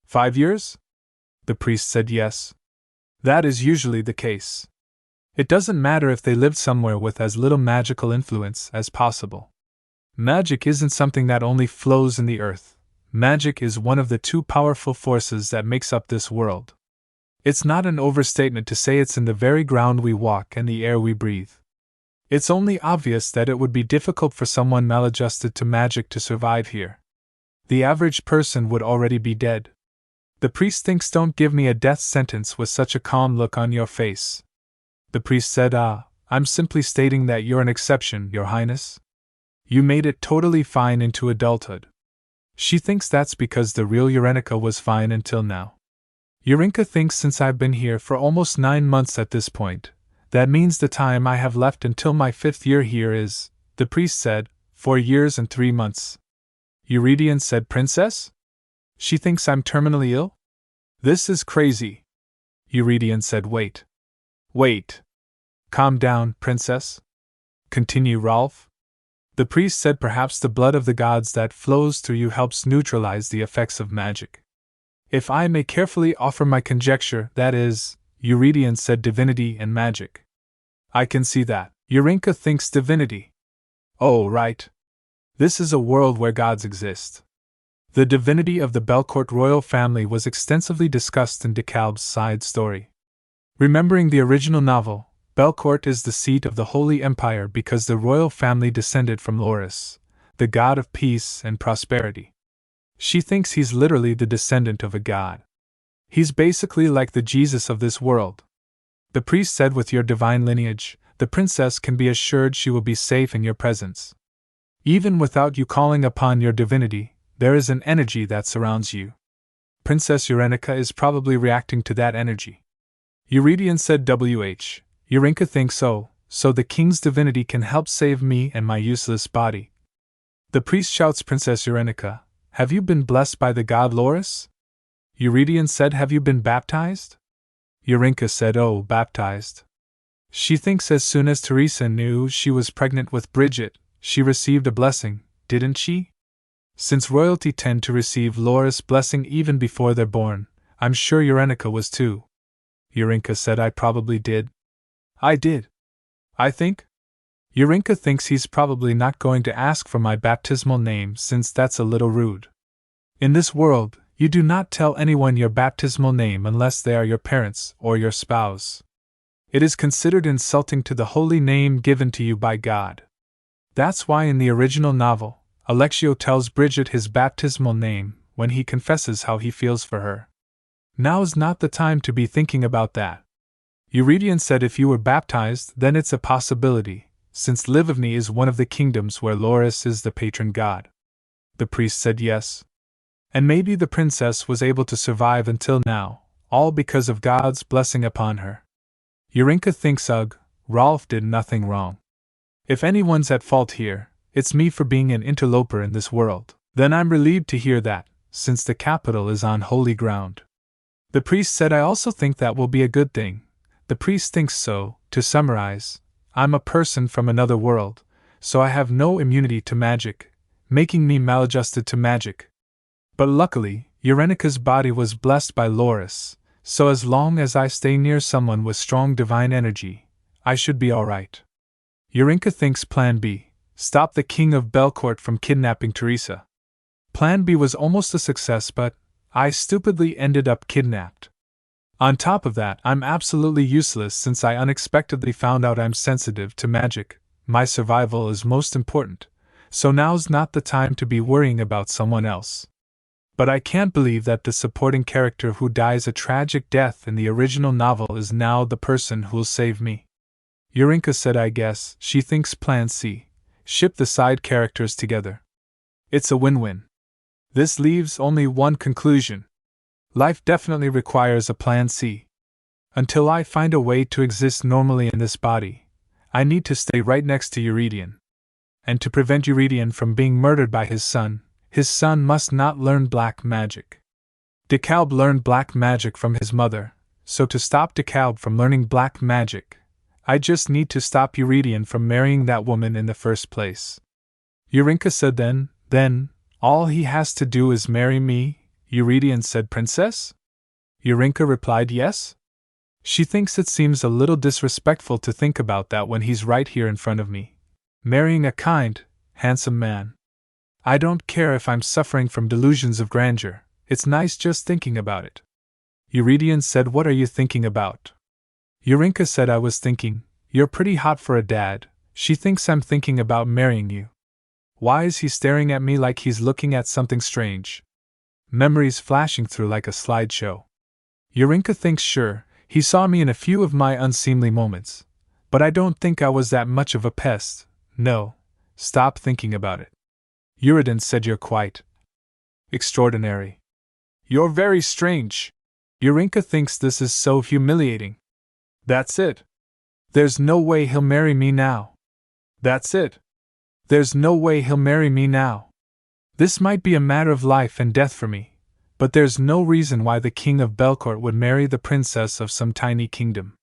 5 years? The priest said, yes. That is usually the case. It doesn't matter if they lived somewhere with as little magical influence as possible. Magic isn't something that only flows in the earth. Magic is one of the 2 powerful forces that makes up this world. It's not an overstatement to say it's in the very ground we walk and the air we breathe. It's only obvious that it would be difficult for someone maladjusted to magic to survive here. The average person would already be dead. The priest thinks, don't give me a death sentence with such a calm look on your face. The priest said, I'm simply stating that you're an exception, Your Highness. You made it totally fine into adulthood. She thinks that's because the real Yerenica was fine until now. Yerenica thinks, since I've been here for almost 9 months at this point, that means the time I have left until my 5th year here is, the priest said, 4 years and 3 months. Eurydion said, Princess? She thinks I'm terminally ill? This is crazy. Eurydion said, Wait. Wait. Calm down, princess. Continue, Rolf. The priest said, Perhaps the blood of the gods that flows through you helps neutralize the effects of magic. If I may carefully offer my conjecture, that is, Eurydion said, divinity and magic. I can see that. Yerenica thinks divinity. Oh, right. This is a world where gods exist. The divinity of the Belcourt royal family was extensively discussed in DeKalb's side story. Remembering the original novel, Belcourt is the seat of the Holy Empire because the royal family descended from Loris, the god of peace and prosperity. She thinks he's literally the descendant of a god. He's basically like the Jesus of this world. The priest said, With your divine lineage, the princess can be assured she will be safe in your presence. Even without you calling upon your divinity, there is an energy that surrounds you. Princess Yerenica is probably reacting to that energy. Eurydion said, Yerenica thinks so the king's divinity can help save me and my useless body. The priest shouts, Princess Yerenica, have you been blessed by the god Loris? Eurydion said, Have you been baptized? Yerenica said, Oh, baptized. She thinks as soon as Teresa knew she was pregnant with Bridget, she received a blessing, didn't she? Since royalty tend to receive Loris' blessing even before they're born, I'm sure Yerenica was too. Yerenica said, I probably did. I did. I think? Yerenica thinks he's probably not going to ask for my baptismal name since that's a little rude. In this world, you do not tell anyone your baptismal name unless they are your parents or your spouse. It is considered insulting to the holy name given to you by God. That's why in the original novel, Alexio tells Bridget his baptismal name when he confesses how he feels for her. Now's not the time to be thinking about that. Eurydion said, If you were baptized, then it's a possibility, since Livigny is one of the kingdoms where Loris is the patron god. The priest said, Yes. And maybe the princess was able to survive until now, all because of God's blessing upon her. Yerenica thinks, Ugh, Rolf did nothing wrong. If anyone's at fault here, it's me for being an interloper in this world. Then I'm relieved to hear that, since the capital is on holy ground. The priest said, I also think that will be a good thing. The priest thinks so. To summarize, I'm a person from another world, so I have no immunity to magic, making me maladjusted to magic. But luckily, Yerenica's body was blessed by Loris, so as long as I stay near someone with strong divine energy, I should be alright. Yerenica thinks Plan B, stop the king of Belcourt from kidnapping Teresa. Plan B was almost a success, but I stupidly ended up kidnapped. On top of that, I'm absolutely useless since I unexpectedly found out I'm sensitive to magic. My survival is most important, so now's not the time to be worrying about someone else. But I can't believe that the supporting character who dies a tragic death in the original novel is now the person who'll save me. Yerenica said, I guess she thinks Plan C, ship the side characters together. It's a win-win. This leaves only one conclusion. Life definitely requires a Plan C. Until I find a way to exist normally in this body, I need to stay right next to Eurydion. And to prevent Eurydion from being murdered by his son must not learn black magic. DeKalb learned black magic from his mother, so to stop DeKalb from learning black magic, I just need to stop Eurydion from marrying that woman in the first place. Yerenica said, then, all he has to do is marry me. Eurydion said, Princess? Yerenica replied, Yes. She thinks it seems a little disrespectful to think about that when he's right here in front of me, marrying a kind, handsome man. I don't care if I'm suffering from delusions of grandeur, it's nice just thinking about it. Eurydion said, What are you thinking about? Yerenica said, I was thinking, you're pretty hot for a dad. She thinks I'm thinking about marrying you. Why is he staring at me like he's looking at something strange? Memories flashing through like a slideshow. Yerenica thinks, sure, he saw me in a few of my unseemly moments, but I don't think I was that much of a pest. No, stop thinking about it. Eurydion said, You're quite extraordinary. You're very strange. Yerenica thinks this is so humiliating. That's it. There's no way he'll marry me now. That's it. There's no way he'll marry me now. This might be a matter of life and death for me, but there's no reason why the king of Belcourt would marry the princess of some tiny kingdom.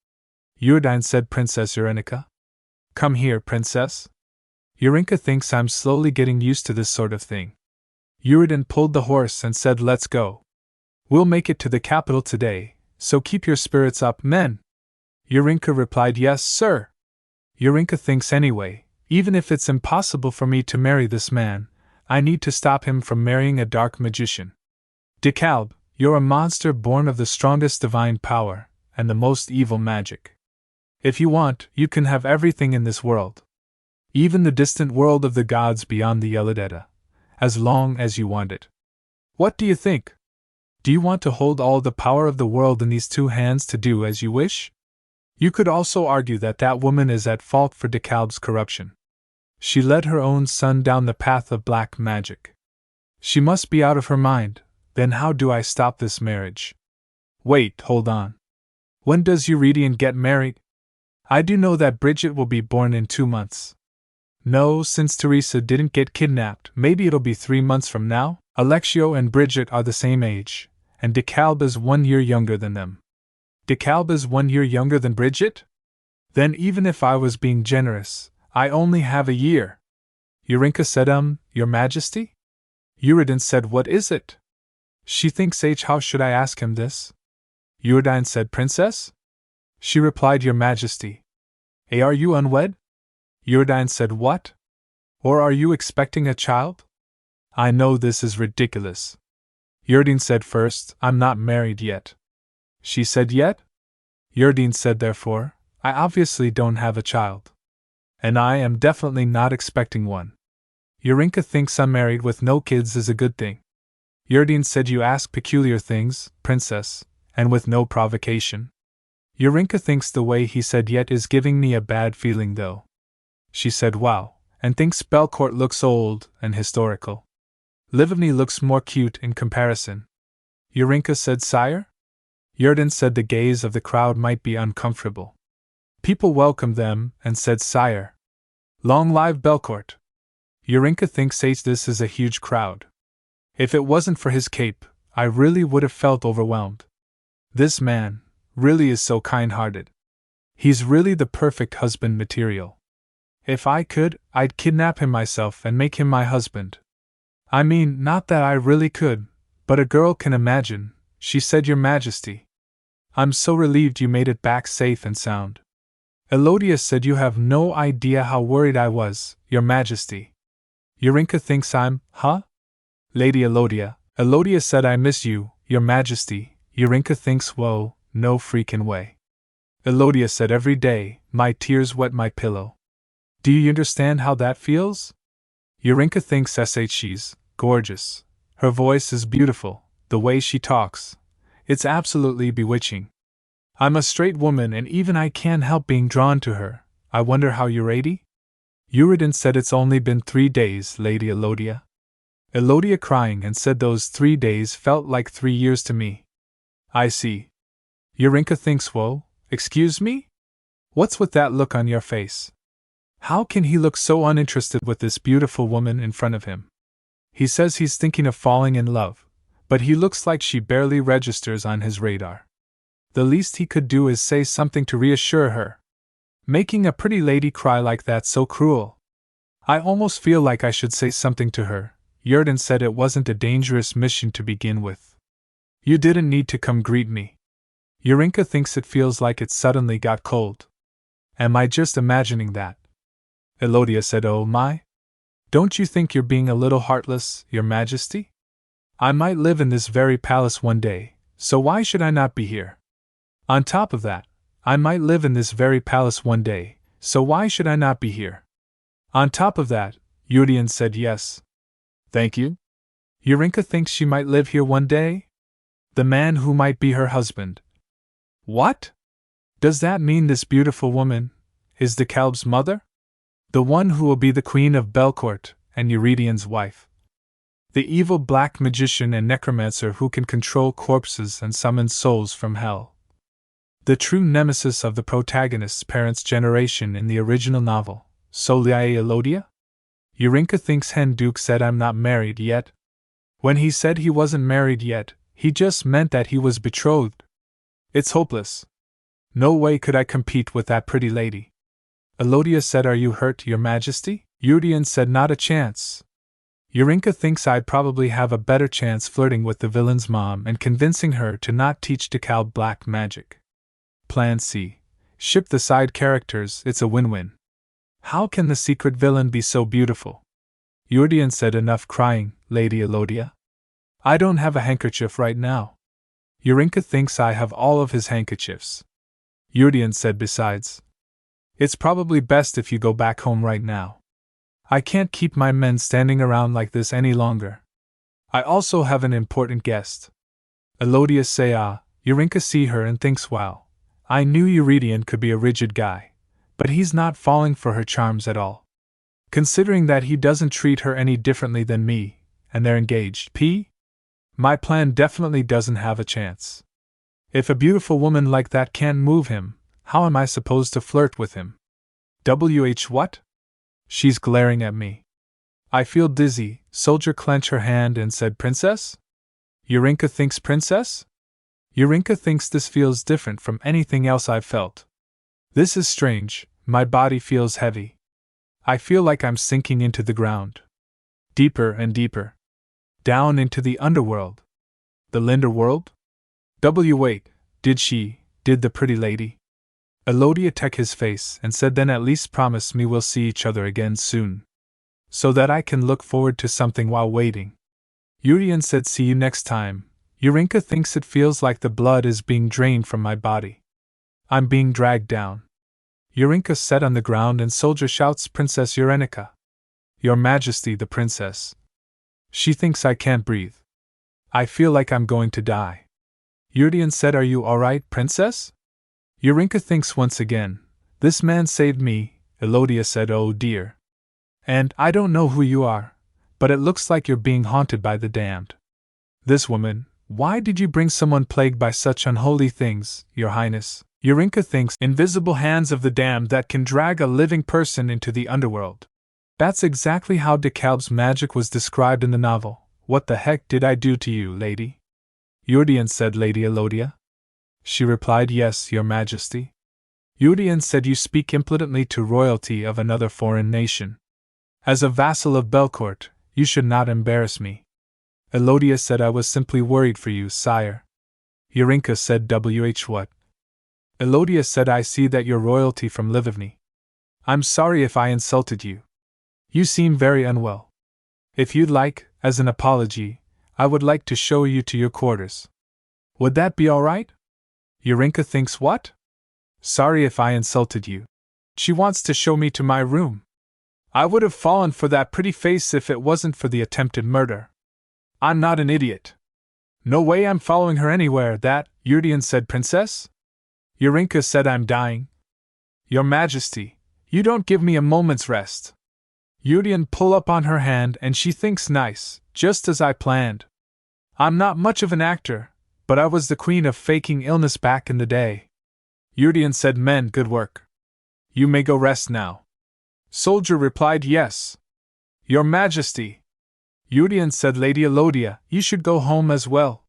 Yereine said, Princess Yerenica. Come here, princess. Yerenica thinks I'm slowly getting used to this sort of thing. Yereine pulled the horse and said, let's go. We'll make it to the capital today, so keep your spirits up, men. Yerenica replied, yes, sir. Yerenica thinks anyway, even if it's impossible for me to marry this man, I need to stop him from marrying a dark magician. DeKalb, you're a monster born of the strongest divine power, and the most evil magic. If you want, you can have everything in this world. Even the distant world of the gods beyond the Yerenica, as long as you want it. What do you think? Do you want to hold all the power of the world in these two hands to do as you wish? You could also argue that that woman is at fault for DeKalb's corruption. She led her own son down the path of black magic. She must be out of her mind. Then how do I stop this marriage? Wait, hold on. When does Yerenica get married? I do know that Bridget will be born in 2 months. No, since Teresa didn't get kidnapped, maybe it'll be 3 months from now. Alexio and Bridget are the same age, and DeKalb is 1 year younger than them. DeKalb is 1 year younger than Bridget? Then even if I was being generous, I only have a year. Yerenica said, Your Majesty? Yereine said, what is it? She thinks how should I ask him this? Yereine said, Princess? She replied, Your Majesty. Are you unwed? Yereine said, what? Or are you expecting a child? I know this is ridiculous. Yereine said, first, I'm not married yet. She said, yet? Yereine said, therefore, I obviously don't have a child. And I am definitely not expecting one. Yerenica thinks unmarried with no kids is a good thing. Yereine said, you ask peculiar things, princess, and with no provocation. Yerenica thinks the way he said yet is giving me a bad feeling though. She said, wow, and thinks Belcourt looks old and historical. Livni looks more cute in comparison. Yerenica said, sire? Yereine said the gaze of the crowd might be uncomfortable. People welcomed them and said, sire. Long live Belcourt. Yerenica thinks this is a huge crowd. If it wasn't for his cape, I really would have felt overwhelmed. This man really is so kind-hearted. He's really the perfect husband material. If I could, I'd kidnap him myself and make him my husband. I mean, not that I really could, but a girl can imagine, she said, Your Majesty. I'm so relieved you made it back safe and sound. Elodia said, you have no idea how worried I was, Your Majesty. Yerenica thinks I'm, huh? Lady Elodia said, I miss you, Your Majesty. Yerenica thinks, whoa, no freaking way. Elodia said, every day, my tears wet my pillow. Do you understand how that feels? Yerenica thinks she's gorgeous. Her voice is beautiful, the way she talks. It's absolutely bewitching. I'm a straight woman and even I can't help being drawn to her. I wonder how you're 80? Yereine said, it's only been 3 days, Lady Elodia. Elodia crying and said those 3 days felt like 3 years to me. I see. Yerenica thinks, whoa, excuse me? What's with that look on your face? How can he look so uninterested with this beautiful woman in front of him? He says he's thinking of falling in love, but he looks like she barely registers on his radar. The least he could do is say something to reassure her. Making a pretty lady cry like that's so cruel. I almost feel like I should say something to her. Yereine said it wasn't a dangerous mission to begin with. You didn't need to come greet me. Yerenica thinks it feels like it suddenly got cold. Am I just imagining that? Elodia said, oh my? Don't you think you're being a little heartless, Your Majesty? I might live in this very palace one day, so why should I not be here? On top of that, I might live in this very palace one day, so why should I not be here? On top of that, Yereine said, yes. Thank you. Yerenica thinks she might live here one day? The man who might be her husband. What? Does that mean this beautiful woman is DeKalb's mother? The one who will be the queen of Belcourt and Yerenica's wife. The evil black magician and necromancer who can control corpses and summon souls from hell. The true nemesis of the protagonist's parents' generation in the original novel, Soliae Elodia? Yerenica thinks Hen Duke said I'm not married yet. When he said he wasn't married yet, he just meant that he was betrothed. It's hopeless. No way could I compete with that pretty lady. Elodia said, Are you hurt, Your Majesty? Yerenica said, Not a chance. Yerenica thinks I'd probably have a better chance flirting with the villain's mom and convincing her to not teach DeKalb black magic. Plan C. Ship the side characters, it's a win-win. How can the secret villain be so beautiful? Yerenica said, Enough crying, Lady Elodia. I don't have a handkerchief right now. Yerenica thinks I have all of his handkerchiefs. Yerenica said, Besides, it's probably best if you go back home right now. I can't keep my men standing around like this any longer. I also have an important guest. Elodia say, Yerenica see her and thinks, Wow, I knew Yerenica could be a rigid guy, but he's not falling for her charms at all. Considering that he doesn't treat her any differently than me, and they're engaged. My plan definitely doesn't have a chance. If a beautiful woman like that can't move him, how am I supposed to flirt with him? What? She's glaring at me. I feel dizzy. Soldier clenched her hand and said, Princess? Yerenica thinks princess? Yerenica thinks this feels different from anything else I've felt. This is strange, my body feels heavy. I feel like I'm sinking into the ground. Deeper and deeper. Down into the underworld. The Linder world? Wait, did the pretty lady? Elodia took his face and said, Then at least promise me we'll see each other again soon. So that I can look forward to something while waiting. Yerenica said, See you next time. Yerenica thinks it feels like the blood is being drained from my body. I'm being dragged down. Yerenica sat on the ground and Soldier shouts, Princess Yerenica. Your Majesty, the princess. She thinks I can't breathe. I feel like I'm going to die. Yerenica said, Are you alright, princess? Yerenica thinks once again, This man saved me. Elodia said, Oh dear. And I don't know who you are, but it looks like you're being haunted by the damned. This woman, why did you bring someone plagued by such unholy things, Your Highness? Yerenica thinks, Invisible hands of the damned that can drag a living person into the underworld. That's exactly how DeKalb's magic was described in the novel. What the heck did I do to you, lady? Yerenica said, Lady Elodia? She replied, Yes, Your Majesty. Yerenica said, You speak impudently to royalty of another foreign nation. As a vassal of Belcourt, you should not embarrass me. Elodia said, I was simply worried for you, sire. Yerenica said, What? Elodia said, I see that you're royalty from Livigny. I'm sorry if I insulted you. You seem very unwell. If you'd like, as an apology, I would like to show you to your quarters. Would that be all right? Yerenica thinks, What? Sorry if I insulted you. She wants to show me to my room. I would have fallen for that pretty face if it wasn't for the attempted murder. I'm not an idiot. No way I'm following her anywhere. That, Yerenica said, Princess? Yerenica said, I'm dying. Your Majesty, you don't give me a moment's rest. Yerenica pulled up on her hand and she thinks nice, just as I planned. I'm not much of an actor, but I was the queen of faking illness back in the day. Yerenica said, Men, good work. You may go rest now. Soldier replied, Yes. Your Majesty. Yerenica said, Lady Elodia, you should go home as well.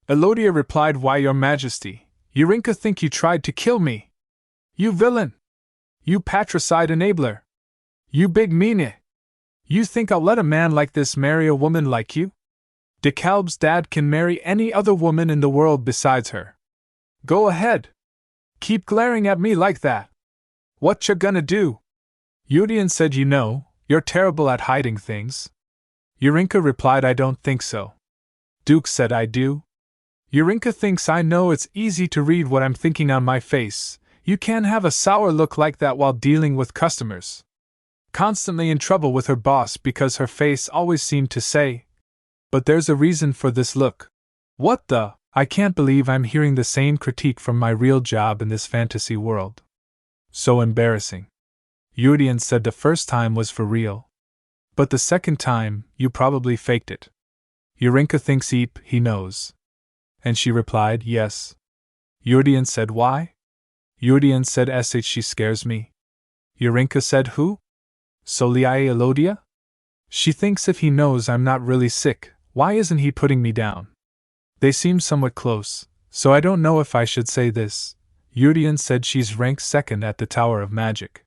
Elodia replied, Why, Your Majesty? Yerenica think you tried to kill me. You villain! You patricide enabler! You big meanie! You think I'll let a man like this marry a woman like you? DeKalb's dad can marry any other woman in the world besides her. Go ahead. Keep glaring at me like that. What you gonna do? Yerenica said, You know, you're terrible at hiding things. Yerenica replied, I don't think so. Duke said, I do. Yerenica thinks I know it's easy to read what I'm thinking on my face. You can't have a sour look like that while dealing with customers. Constantly in trouble with her boss because her face always seemed to say, But there's a reason for this look. What the? I can't believe I'm hearing the same critique from my real job in this fantasy world. So embarrassing. Yerenica said the first time was for real. But the second time, you probably faked it. Yerenica thinks he knows. And she replied, Yes. Yerenica said, Why? Yerenica said, She scares me. Yerenica said, Who? Soliae Elodia? She thinks if he knows I'm not really sick, why isn't he putting me down? They seem somewhat close, so I don't know if I should say this. Yerenica said she's ranked second at the Tower of Magic.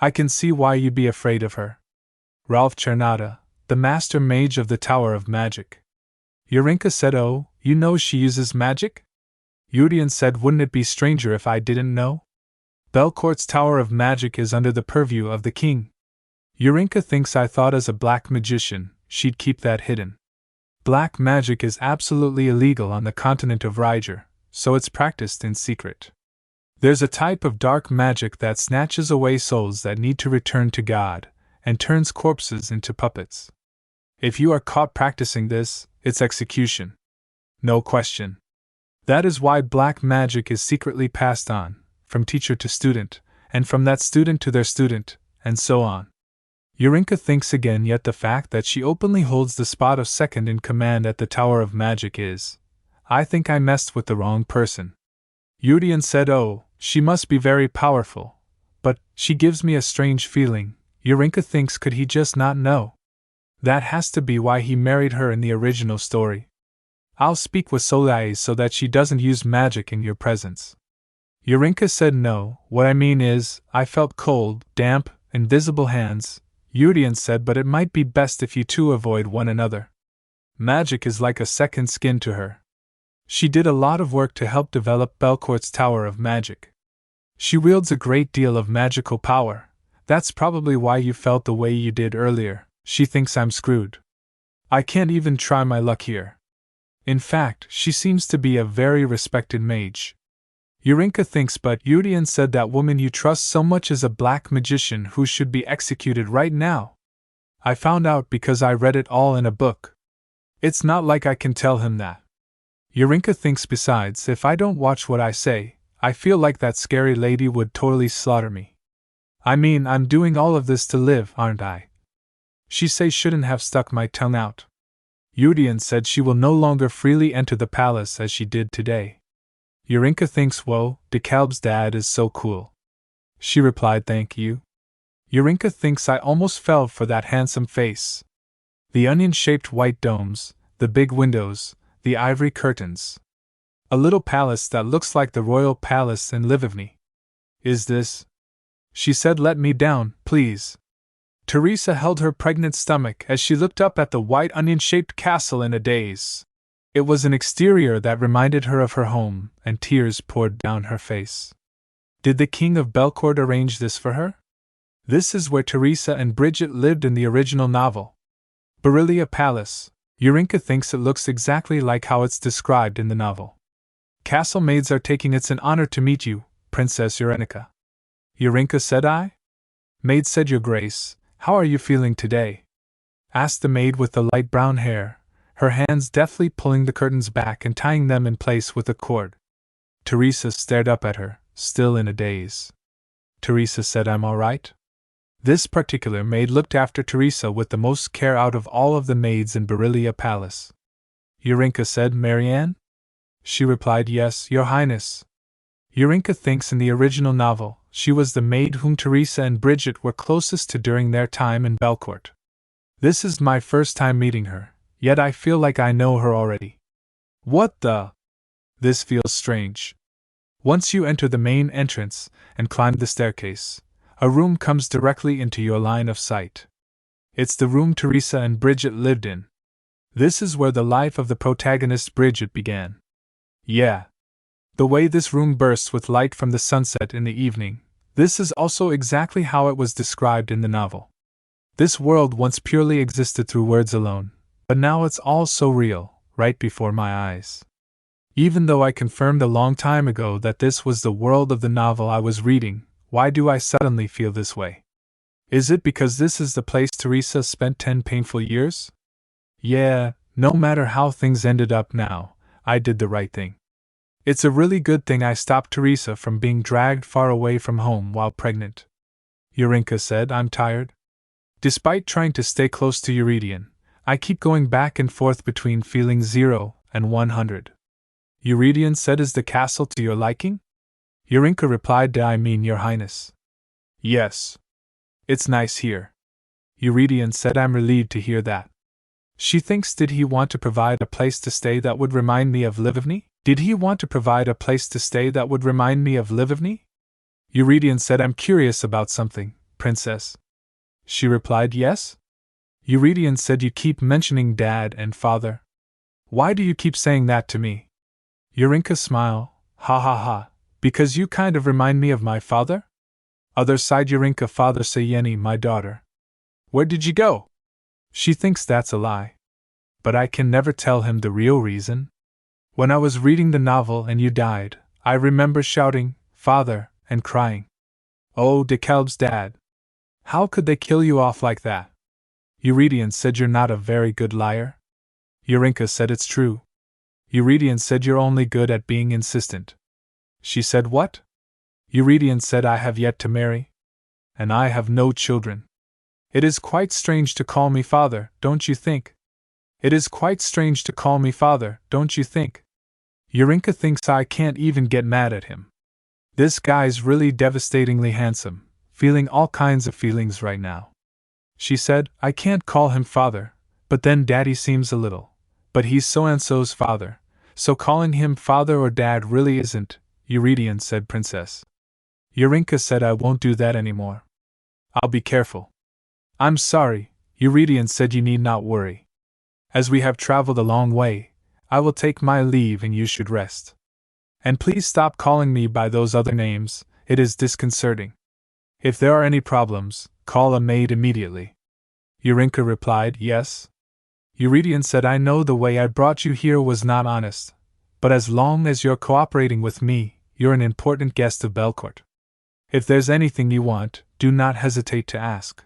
I can see why you'd be afraid of her. Ralph Chernata, the master mage of the Tower of Magic. Yerenica said, oh, you know she uses magic? Yerenica said, wouldn't it be stranger if I didn't know? Belcourt's Tower of Magic is under the purview of the king. Yerenica thinks I thought as a black magician, she'd keep that hidden. Black magic is absolutely illegal on the continent of Ryger, so it's practiced in secret. There's a type of dark magic that snatches away souls that need to return to God, and turns corpses into puppets. If you are caught practicing this, it's execution. No question. That is why black magic is secretly passed on, from teacher to student, and from that student to their student, and so on. Yerenica thinks again, yet the fact that she openly holds the spot of second in command at the Tower of Magic is, I think I messed with the wrong person. Yerenica said, oh, she must be very powerful, but she gives me a strange feeling. Yerenica thinks, could he just not know? That has to be why he married her in the original story. I'll speak with Soleil so that she doesn't use magic in your presence. Yerenica said, no, what I mean is, I felt cold, damp, invisible hands. Yerenica said, but it might be best if you two avoid one another. Magic is like a second skin to her. She did a lot of work to help develop Belcourt's Tower of Magic. She wields a great deal of magical power. That's probably why you felt the way you did earlier. She thinks I'm screwed. I can't even try my luck here. In fact, she seems to be a very respected mage. Yerenica thinks, but Yerenica said that woman you trust so much is a black magician who should be executed right now. I found out because I read it all in a book. It's not like I can tell him that. Yerenica thinks, besides, if I don't watch what I say, I feel like that scary lady would totally slaughter me. I mean, I'm doing all of this to live, aren't I? She says shouldn't have stuck my tongue out. Yerenica said she will no longer freely enter the palace as she did today. Yerenica thinks, whoa, DeKalb's dad is so cool. She replied, thank you. Yerenica thinks I almost fell for that handsome face. The onion-shaped white domes, the big windows, the ivory curtains. A little palace that looks like the royal palace in Livivny. Is this? She said, let me down, please. Teresa held her pregnant stomach as she looked up at the white onion-shaped castle in a daze. It was an exterior that reminded her of her home, and tears poured down her face. Did the King of Belcourt arrange this for her? This is where Teresa and Bridget lived in the original novel. Beryllia Palace. Yerenica thinks it looks exactly like how it's described in the novel. Castle maids are taking it's an honor to meet you, Princess Yerenica. Yerenica said, I? Maid said, Your Grace, how are you feeling today? Asked the maid with the light brown hair, her hands deftly pulling the curtains back and tying them in place with a cord. Teresa stared up at her, still in a daze. Teresa said, I'm all right. This particular maid looked after Teresa with the most care out of all of the maids in Beryllia Palace. Yerenica said, Marianne? She replied, Yes, Your Highness. Yerenica thinks in the original novel, she was the maid whom Teresa and Bridget were closest to during their time in Belcourt. This is my first time meeting her, yet I feel like I know her already. What the? This feels strange. Once you enter the main entrance and climb the staircase, a room comes directly into your line of sight. It's the room Teresa and Bridget lived in. This is where the life of the protagonist Bridget began. Yeah. The way this room bursts with light from the sunset in the evening, this is also exactly how it was described in the novel. This world once purely existed through words alone, but now it's all so real, right before my eyes. Even though I confirmed a long time ago that this was the world of the novel I was reading, why do I suddenly feel this way? Is it because this is the place Teresa spent 10 painful years? Yeah, no matter how things ended up now, I did the right thing. It's a really good thing I stopped Teresa from being dragged far away from home while pregnant. Yerenica said, I'm tired. Despite trying to stay close to Yerenica, I keep going back and forth between feeling 0 and 100. Yerenica said, Is the castle to your liking? Yerenica replied, I mean, Your Highness. Yes. It's nice here. Yerenica said, I'm relieved to hear that. She thinks, did he want to provide a place to stay that would remind me of Livivny? Did he want to provide a place to stay that would remind me of Livivny? Eurydion said, I'm curious about something, princess. She replied, yes? Eurydion said, you keep mentioning dad and father. Why do you keep saying that to me? Yerenica smiled, ha ha ha, because you kind of remind me of my father? Other side Yerenica, father say Yenny, my daughter. Where did you go? She thinks that's a lie. But I can never tell him the real reason. When I was reading the novel and you died, I remember shouting, father, and crying. Oh, de Kalb's dad. How could they kill you off like that? Eurydion said, you're not a very good liar. Yerenica said, it's true. Eurydion said, you're only good at being insistent. She said, what? Eurydion said, I have yet to marry. And I have no children. It is quite strange to call me father, don't you think? It is quite strange to call me father, don't you think? Yerenica thinks I can't even get mad at him. This guy's really devastatingly handsome, feeling all kinds of feelings right now. She said, I can't call him father, but then daddy seems a little. But he's so-and-so's father, so calling him father or dad really isn't, Eurydion said, princess. Yerenica said, I won't do that anymore. I'll be careful. I'm sorry, Eurydion said, you need not worry. As we have traveled a long way, I will take my leave and you should rest. And please stop calling me by those other names, it is disconcerting. If there are any problems, call a maid immediately. Yerenica replied, yes. Eurydion said, I know the way I brought you here was not honest, but as long as you're cooperating with me, you're an important guest of Belcourt. If there's anything you want, do not hesitate to ask.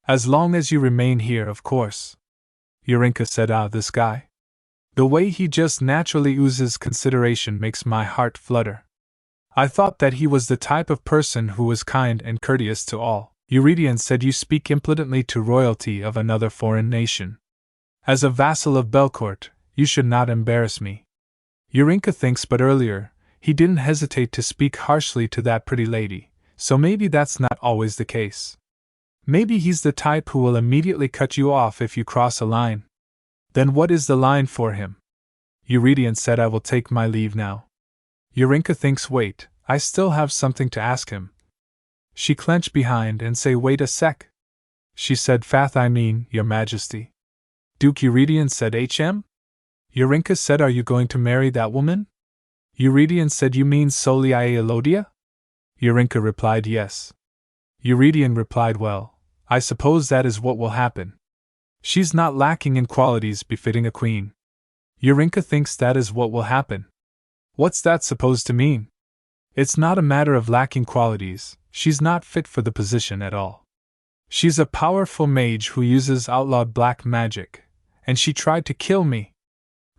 As long as you remain here, of course. Yerenica said, this guy. The way he just naturally oozes consideration makes my heart flutter. I thought that he was the type of person who was kind and courteous to all. Eurydion said, you speak impudently to royalty of another foreign nation. As a vassal of Belcourt, you should not embarrass me. Yerenica thinks, but earlier, he didn't hesitate to speak harshly to that pretty lady, so maybe that's not always the case. Maybe he's the type who will immediately cut you off if you cross a line. Then what is the line for him? Eurydion said, I will take my leave now. Yerenica thinks, wait, I still have something to ask him. She clenched behind and say, wait a sec. She said, Fath, I mean, your majesty. Duke Eurydion said, HM? Yerenica said, are you going to marry that woman? Eurydion said, you mean Soliae Elodia? Yerenica replied, yes. Eurydion replied, well, I suppose that is what will happen. She's not lacking in qualities befitting a queen. Yerenica thinks that is what will happen. What's that supposed to mean? It's not a matter of lacking qualities, she's not fit for the position at all. She's a powerful mage who uses outlawed black magic, and she tried to kill me.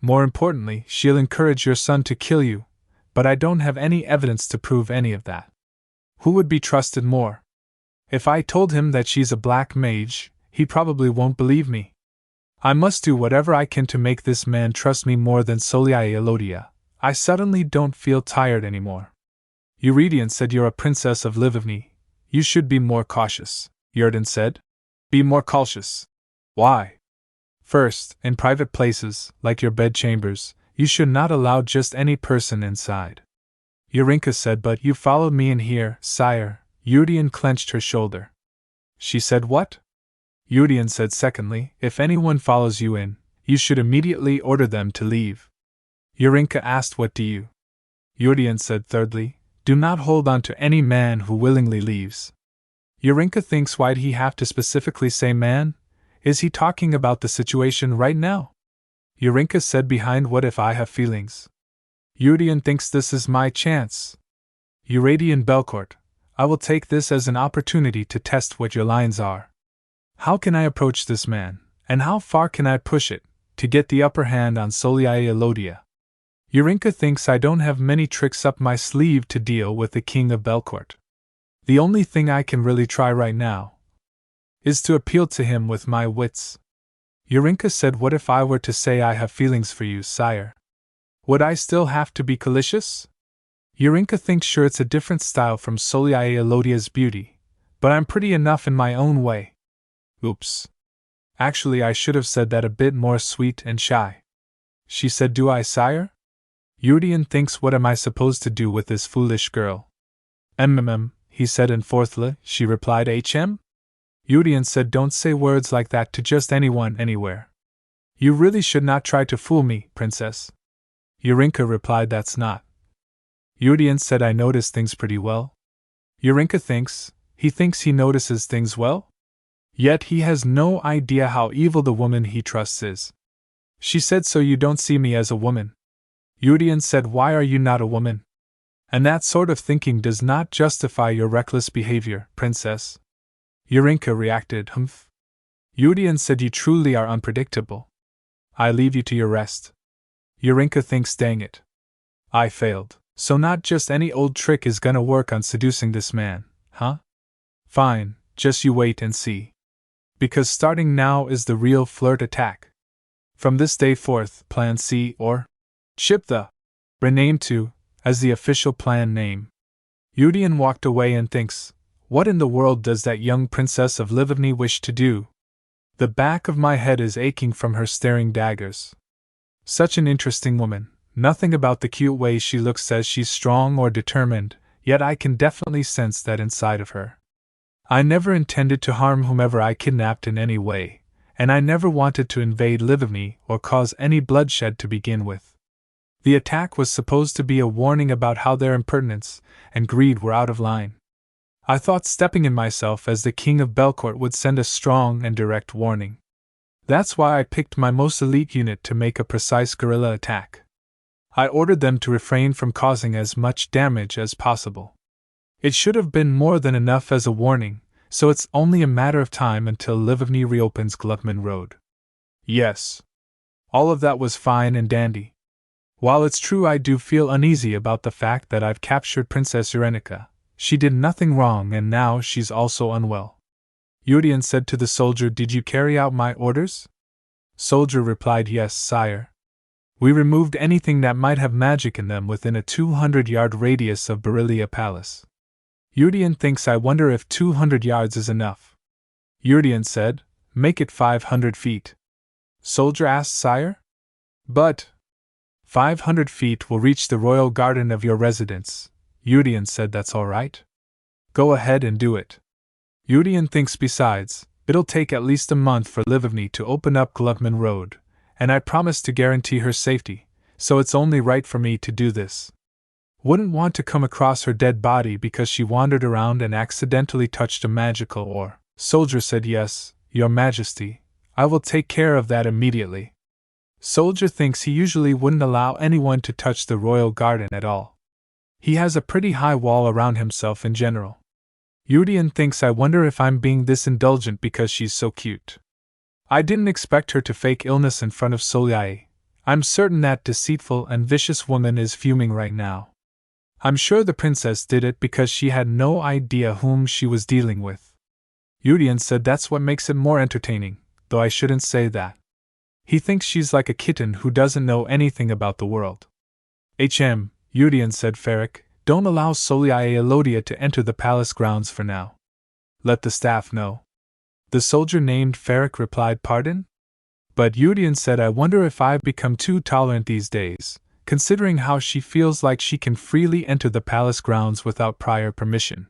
More importantly, she'll encourage your son to kill you, but I don't have any evidence to prove any of that. Who would be trusted more? If I told him that she's a black mage, he probably won't believe me. I must do whatever I can to make this man trust me more than Soliae Elodia. I suddenly don't feel tired anymore. Eurydion said, you're a princess of Livivny. You should be more cautious. Yerden said. Be more cautious. Why? First, in private places, like your bedchambers, you should not allow just any person inside. Yerenica said, but you followed me in here, sire. Eurydion clenched her shoulder. She said, what? Eurydion said, secondly, if anyone follows you in, you should immediately order them to leave. Yerenica asked, what do you? Eurydion said, thirdly, do not hold on to any man who willingly leaves. Yerenica thinks, why'd he have to specifically say man? Is he talking about the situation right now? Yerenica said, behind what if I have feelings? Eurydion thinks this is my chance. Eurydion Belcourt, I will take this as an opportunity to test what your lines are. How can I approach this man, and how far can I push it, to get the upper hand on Soliae Elodia? Yerenica thinks I don't have many tricks up my sleeve to deal with the king of Belcourt. The only thing I can really try right now is to appeal to him with my wits. Yerenica said, what if I were to say I have feelings for you, sire? Would I still have to be malicious? Yerenica thinks, sure, it's a different style from Soliae Elodia's beauty, but I'm pretty enough in my own way. Oops. Actually, I should have said that a bit more sweet and shy. She said, "Do I, sire?" Yerenica thinks, what am I supposed to do with this foolish girl? He said, and fourthly, she replied, "Hm?" Yerenica said, "Don't say words like that to just anyone, anywhere. You really should not try to fool me, princess." Yerenica replied, "That's not." Yerenica said, "I notice things pretty well." Yerenica thinks he notices things well? Yet he has no idea how evil the woman he trusts is. She said, "So you don't see me as a woman?" Yerenica said, "Why are you not a woman? And that sort of thinking does not justify your reckless behavior, princess." Yerenica reacted, "Humph." Yerenica said, "You truly are unpredictable. I leave you to your rest." Yerenica thinks, dang it. I failed. So not just any old trick is gonna work on seducing this man, huh? Fine, just you wait and see. Because starting now is the real flirt attack. From this day forth, Plan C, or Chip the renamed to, as the official plan name. Yerenica walked away and thinks, what in the world does that young princess of Livni wish to do? The back of my head is aching from her staring daggers. Such an interesting woman. Nothing about the cute way she looks says she's strong or determined, yet I can definitely sense that inside of her. I never intended to harm whomever I kidnapped in any way, and I never wanted to invade Livni or cause any bloodshed to begin with. The attack was supposed to be a warning about how their impertinence and greed were out of line. I thought stepping in myself as the king of Belcourt would send a strong and direct warning. That's why I picked my most elite unit to make a precise guerrilla attack. I ordered them to refrain from causing as much damage as possible. It should have been more than enough as a warning, so it's only a matter of time until Livni reopens Gluckman Road. Yes. All of that was fine and dandy. While it's true I do feel uneasy about the fact that I've captured Princess Yerenica, she did nothing wrong and now she's also unwell. Yerenica said to the soldier, "Did you carry out my orders?" Soldier replied, "Yes, sire. We removed anything that might have magic in them within a 200-yard radius of Beryllia Palace." Yerenica thinks, I wonder if 200 yards is enough. Yerenica said, "Make it 500 feet. Soldier asked, "Sire?" "But 500 feet will reach the royal garden of your residence." Yerenica said, "That's all right. Go ahead and do it." Yerenica thinks, besides, it'll take at least a month for Livni to open up Gluckman Road, and I promised to guarantee her safety, so it's only right for me to do this. Wouldn't want to come across her dead body because she wandered around and accidentally touched a magical ore. Soldier said, "Yes, Your Majesty, I will take care of that immediately." Soldier thinks he usually wouldn't allow anyone to touch the royal garden at all. He has a pretty high wall around himself in general. Yerenica thinks, I wonder if I'm being this indulgent because she's so cute. I didn't expect her to fake illness in front of Soleil. I'm certain that deceitful and vicious woman is fuming right now. I'm sure the princess did it because she had no idea whom she was dealing with. Yerenica said, that's what makes it more entertaining, though I shouldn't say that. He thinks she's like a kitten who doesn't know anything about the world. Yerenica said, Ferric, don't allow Soleil Elodia to enter the palace grounds for now. Let the staff know. The soldier named Ferric replied, pardon? But Yerenica said, I wonder if I've become too tolerant these days, considering how she feels like she can freely enter the palace grounds without prior permission.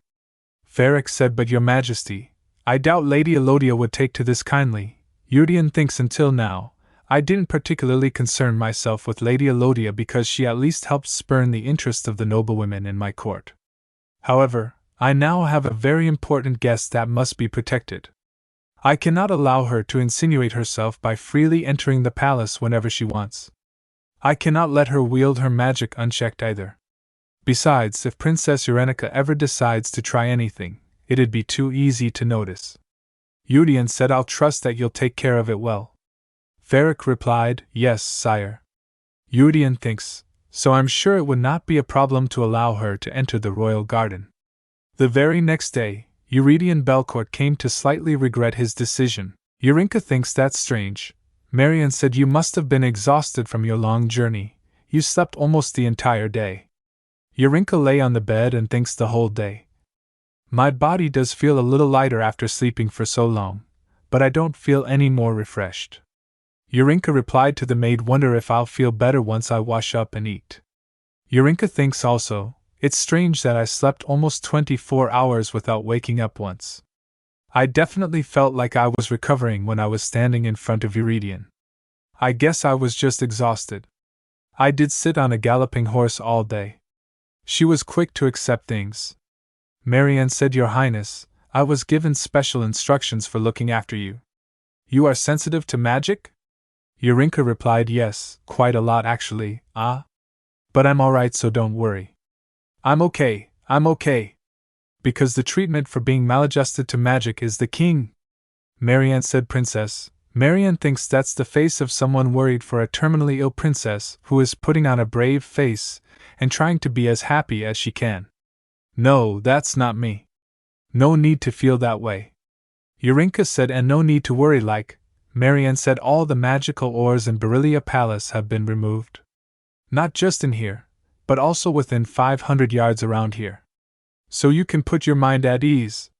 Ferric said, but Your Majesty, I doubt Lady Elodia would take to this kindly. Yerenica thinks until now, I didn't particularly concern myself with Lady Elodia because she at least helped spurn the interest of the noblewomen in my court. However, I now have a very important guest that must be protected. I cannot allow her to insinuate herself by freely entering the palace whenever she wants. I cannot let her wield her magic unchecked either. Besides, if Princess Yerenica ever decides to try anything, it'd be too easy to notice. Yerenica said, I'll trust that you'll take care of it well. Ferric replied, yes, sire. Yerenica thinks, so I'm sure it would not be a problem to allow her to enter the royal garden. The very next day, Yerenica Belcourt came to slightly regret his decision. Yerenica thinks that's strange. Marian said, you must have been exhausted from your long journey. You slept almost the entire day. Yerenica lay on the bed and thinks the whole day. My body does feel a little lighter after sleeping for so long, but I don't feel any more refreshed. Yerenica replied to the maid, wonder if I'll feel better once I wash up and eat. Yerenica thinks also, it's strange that I slept almost 24 hours without waking up once. I definitely felt like I was recovering when I was standing in front of Yerenica. I guess I was just exhausted. I did sit on a galloping horse all day. She was quick to accept things. Marianne said, Your Highness, I was given special instructions for looking after you. You are sensitive to magic? Yerenica replied, Yes, quite a lot actually, But I'm alright, so don't worry. I'm okay. Because the treatment for being maladjusted to magic is the king. Marianne said, Princess. Marianne thinks that's the face of someone worried for a terminally ill princess who is putting on a brave face and trying to be as happy as she can. No, that's not me. No need to feel that way. Yerenica said, and no need to worry Marianne said, all the magical ores in Beryllia Palace have been removed. Not just in here, but also within 500 yards around here. So you can put your mind at ease.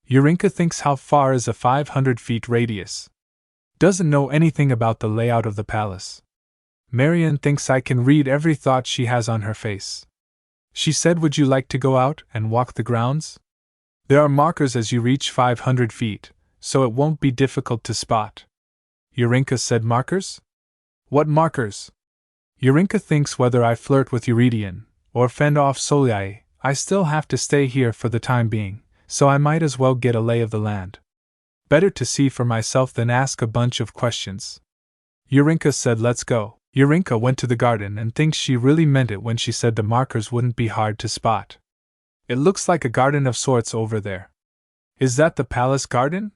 Yerenica thinks, how far is a 500 feet radius? Doesn't know anything about the layout of the palace. Marianne thinks I can read every thought she has on her face. She said, would you like to go out and walk the grounds? There are markers as you reach 500 feet, so it won't be difficult to spot. Yerenica said, markers? What markers? Yerenica thinks whether I flirt with Yerenica or fend off Soliai, I still have to stay here for the time being, so I might as well get a lay of the land. Better to see for myself than ask a bunch of questions. Yerenica said, let's go. Yerenica went to the garden and thinks she really meant it when she said the markers wouldn't be hard to spot. It looks like a garden of sorts over there. Is that the palace garden?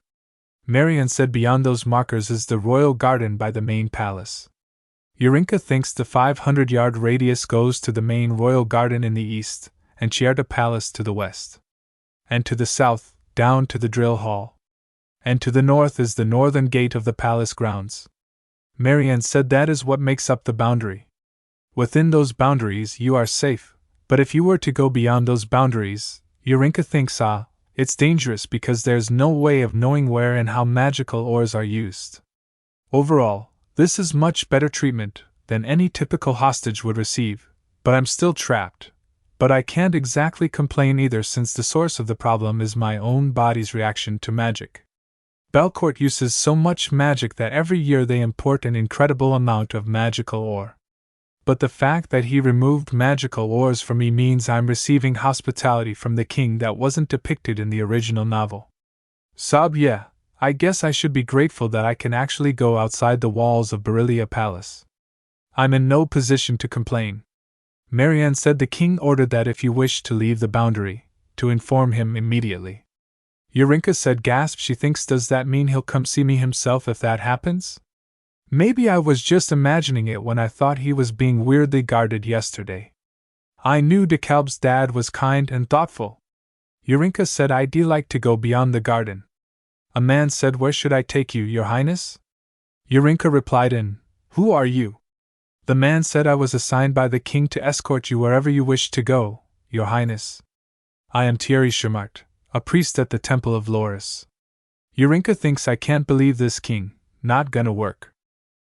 Marianne said, beyond those markers is the royal garden by the main palace. Yerenica thinks the 500-yard radius goes to the main royal garden in the east, and Chiarta Palace to the west. And to the south, down to the drill hall. And to the north is the northern gate of the palace grounds. Marianne said, that is what makes up the boundary. Within those boundaries you are safe, but if you were to go beyond those boundaries, Yerenica thinks, it's dangerous because there's no way of knowing where and how magical ores are used. Overall, this is much better treatment than any typical hostage would receive, but I'm still trapped. But I can't exactly complain either, since the source of the problem is my own body's reaction to magic. Belcourt uses so much magic that every year they import an incredible amount of magical ore. But the fact that he removed magical ores for me means I'm receiving hospitality from the king that wasn't depicted in the original novel. Yeah, I guess I should be grateful that I can actually go outside the walls of Beryllia Palace. I'm in no position to complain. Marianne said, the king ordered that if you wish to leave the boundary, to inform him immediately. Yerenica said, gasp, she thinks, does that mean he'll come see me himself if that happens? Maybe I was just imagining it when I thought he was being weirdly guarded yesterday. I knew DeKalb's dad was kind and thoughtful. Yerenica said, I'd like to go beyond the garden. A man said, where should I take you, Your Highness? Yerenica replied in, who are you? The man said, I was assigned by the king to escort you wherever you wish to go, Your Highness. I am Thierry Chermart, a priest at the Temple of Loris. Yerenica thinks, I can't believe this king, not gonna work.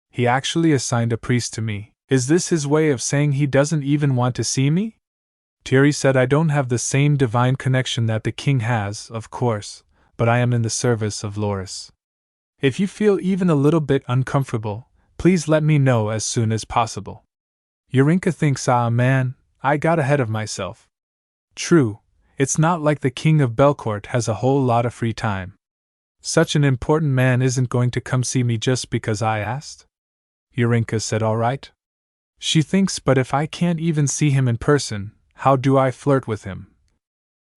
He actually assigned a priest to me. Is this his way of saying he doesn't even want to see me? Thierry said, I don't have the same divine connection that the king has, of course, but I am in the service of Loris. If you feel even a little bit uncomfortable, please let me know as soon as possible. Yerenica thinks, man, I got ahead of myself. True, it's not like the king of Belcourt has a whole lot of free time. Such an important man isn't going to come see me just because I asked. Yerenica said, all right. She thinks, but if I can't even see him in person, how do I flirt with him?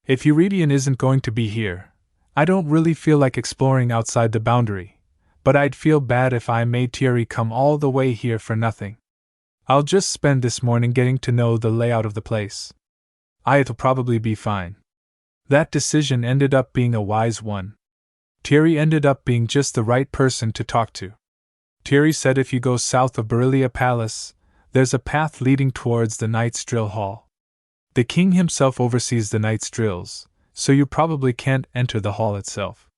If Yerenica isn't going to be here, I don't really feel like exploring outside the boundary, but I'd feel bad if I made Thierry come all the way here for nothing. I'll just spend this morning getting to know the layout of the place. It'll probably be fine. That decision ended up being a wise one. Thierry ended up being just the right person to talk to. Thierry said, if you go south of Beryllia Palace, there's a path leading towards the Knight's Drill Hall. The king himself oversees the Knight's drills, so you probably can't enter the hall itself.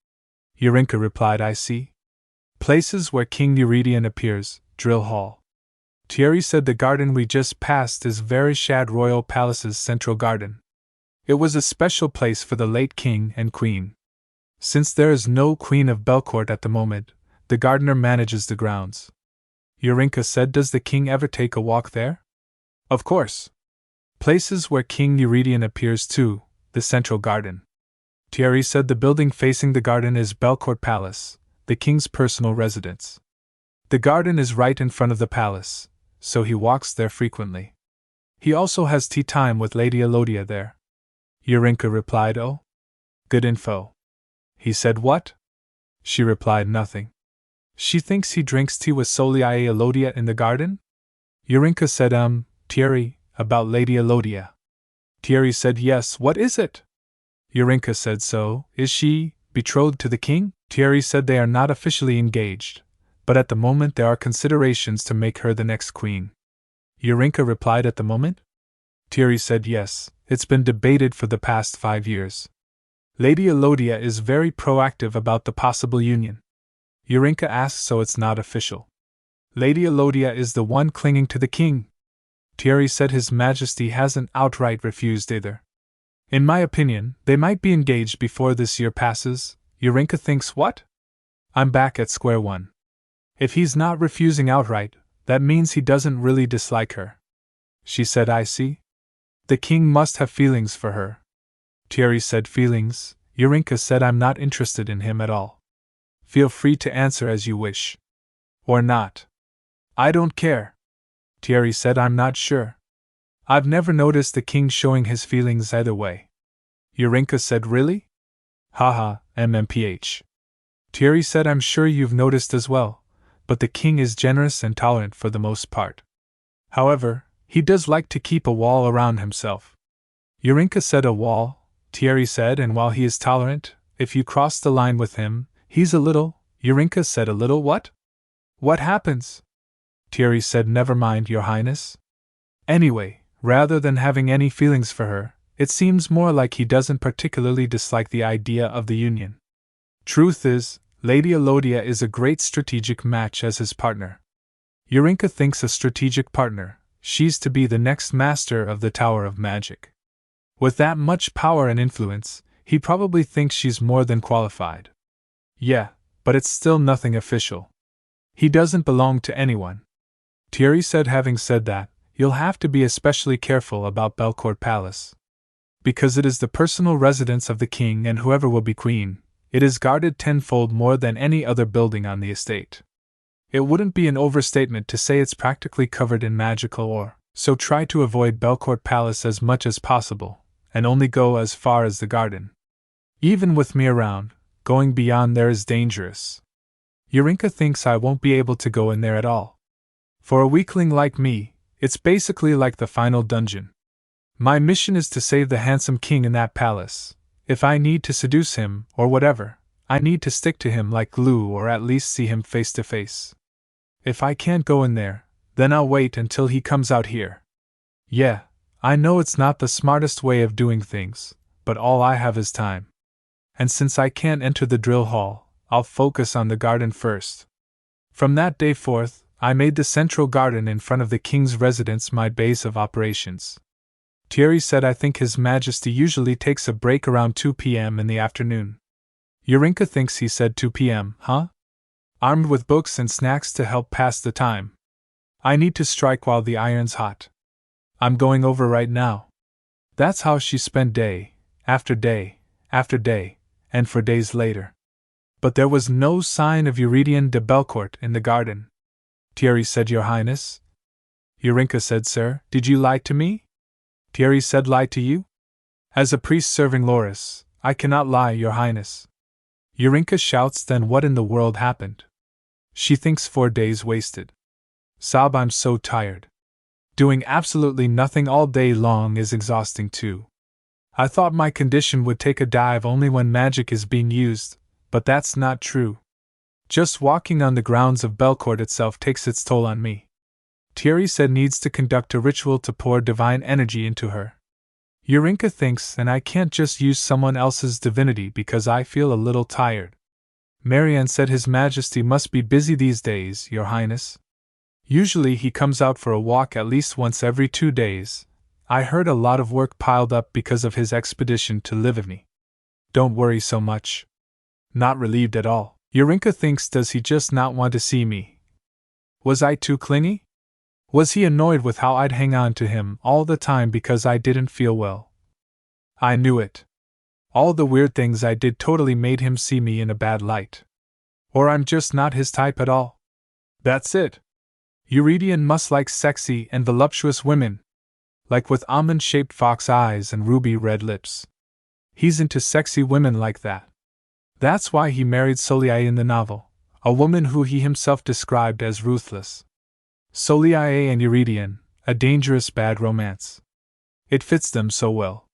Yerenica replied, I see. Places where King Yerenica appears, Drill Hall. Thierry said the garden we just passed is Vereshad Royal Palace's central garden. It was a special place for the late king and queen. Since there is no queen of Belcourt at the moment, the gardener manages the grounds. Yerenica said, does the king ever take a walk there? Of course. Places where King Yerenica appears too, the central garden. Thierry said the building facing the garden is Belcourt Palace, the king's personal residence. The garden is right in front of the palace, so he walks there frequently. He also has tea time with Lady Elodia there. Yerenica replied, oh. Good info. He said what? She replied, nothing. She thinks he drinks tea with Solii Elodia in the garden? Yerenica said, Thierry, about Lady Elodia. Thierry said, yes, what is it? Yerenica said, so, is she betrothed to the king? Thierry said they are not officially engaged, but at the moment there are considerations to make her the next queen. Yerenica replied, at the moment? Thierry said, yes, it's been debated for the past 5 years. Lady Elodia is very proactive about the possible union. Yerenica asked, so it's not official. Lady Elodia is the one clinging to the king. Thierry said His Majesty hasn't outright refused either. In my opinion, they might be engaged before this year passes. Yerenica thinks, what? I'm back at square one. If he's not refusing outright, that means he doesn't really dislike her. She said, I see. The king must have feelings for her. Thierry said, feelings? Yerenica said, I'm not interested in him at all. Feel free to answer as you wish. Or not. I don't care. Thierry said, I'm not sure. I've never noticed the king showing his feelings either way. Yerenica said, really? Haha, MMPH. Thierry said, I'm sure you've noticed as well, but the king is generous and tolerant for the most part. However, he does like to keep a wall around himself. Yerenica said, a wall? Thierry said, and while he is tolerant, if you cross the line with him, he's a little. Yerenica said, a little what? What happens? Thierry said, never mind, Your Highness. Anyway, rather than having any feelings for her, it seems more like he doesn't particularly dislike the idea of the union. Truth is, Lady Elodia is a great strategic match as his partner. Yerenica thinks a strategic partner, she's to be the next master of the Tower of Magic. With that much power and influence, he probably thinks she's more than qualified. Yeah, but it's still nothing official. He doesn't belong to anyone. Thierry said, having said that, you'll have to be especially careful about Belcourt Palace. Because it is the personal residence of the king and whoever will be queen, it is guarded tenfold more than any other building on the estate. It wouldn't be an overstatement to say it's practically covered in magical ore, so try to avoid Belcourt Palace as much as possible, and only go as far as the garden. Even with me around, going beyond there is dangerous. Yerenica thinks I won't be able to go in there at all. For a weakling like me, it's basically like the final dungeon. My mission is to save the handsome king in that palace. If I need to seduce him, or whatever, I need to stick to him like glue or at least see him face to face. If I can't go in there, then I'll wait until he comes out here. Yeah, I know it's not the smartest way of doing things, but all I have is time. And since I can't enter the drill hall, I'll focus on the garden first. From that day forth, I made the central garden in front of the king's residence my base of operations. Thierry said, I think His Majesty usually takes a break around 2 p.m. in the afternoon. Yerenica thinks he said 2 p.m., huh? Armed with books and snacks to help pass the time. I need to strike while the iron's hot. I'm going over right now. That's how she spent day, after day, after day, and for days later. But there was no sign of Yerenica de Belcourt in the garden. Thierry said, Your Highness? Yerenica said, Sir, did you lie to me? Thierry said, Lie to you? As a priest serving Loris, I cannot lie, Your Highness. Yerenica shouts, then what in the world happened? She thinks 4 days wasted. Sob, I'm so tired. Doing absolutely nothing all day long is exhausting too. I thought my condition would take a dive only when magic is being used, but that's not true. Just walking on the grounds of Belcourt itself takes its toll on me. Thierry said needs to conduct a ritual to pour divine energy into her. Yerenica thinks, and I can't just use someone else's divinity because I feel a little tired. Marianne said. His Majesty must be busy these days, Your Highness. Usually he comes out for a walk at least once every 2 days. I heard a lot of work piled up because of his expedition to Livigny. Don't worry so much. Not relieved at all. Yerenica thinks, does he just not want to see me? Was I too clingy? Was he annoyed with how I'd hang on to him all the time because I didn't feel well? I knew it. All the weird things I did totally made him see me in a bad light. Or I'm just not his type at all. That's it. Yerenica must like sexy and voluptuous women. Like with almond-shaped fox eyes and ruby-red lips. He's into sexy women like that. That's why he married Soliae in the novel, a woman who he himself described as ruthless. Soliae and Yerenica, a dangerous bad romance. It fits them so well.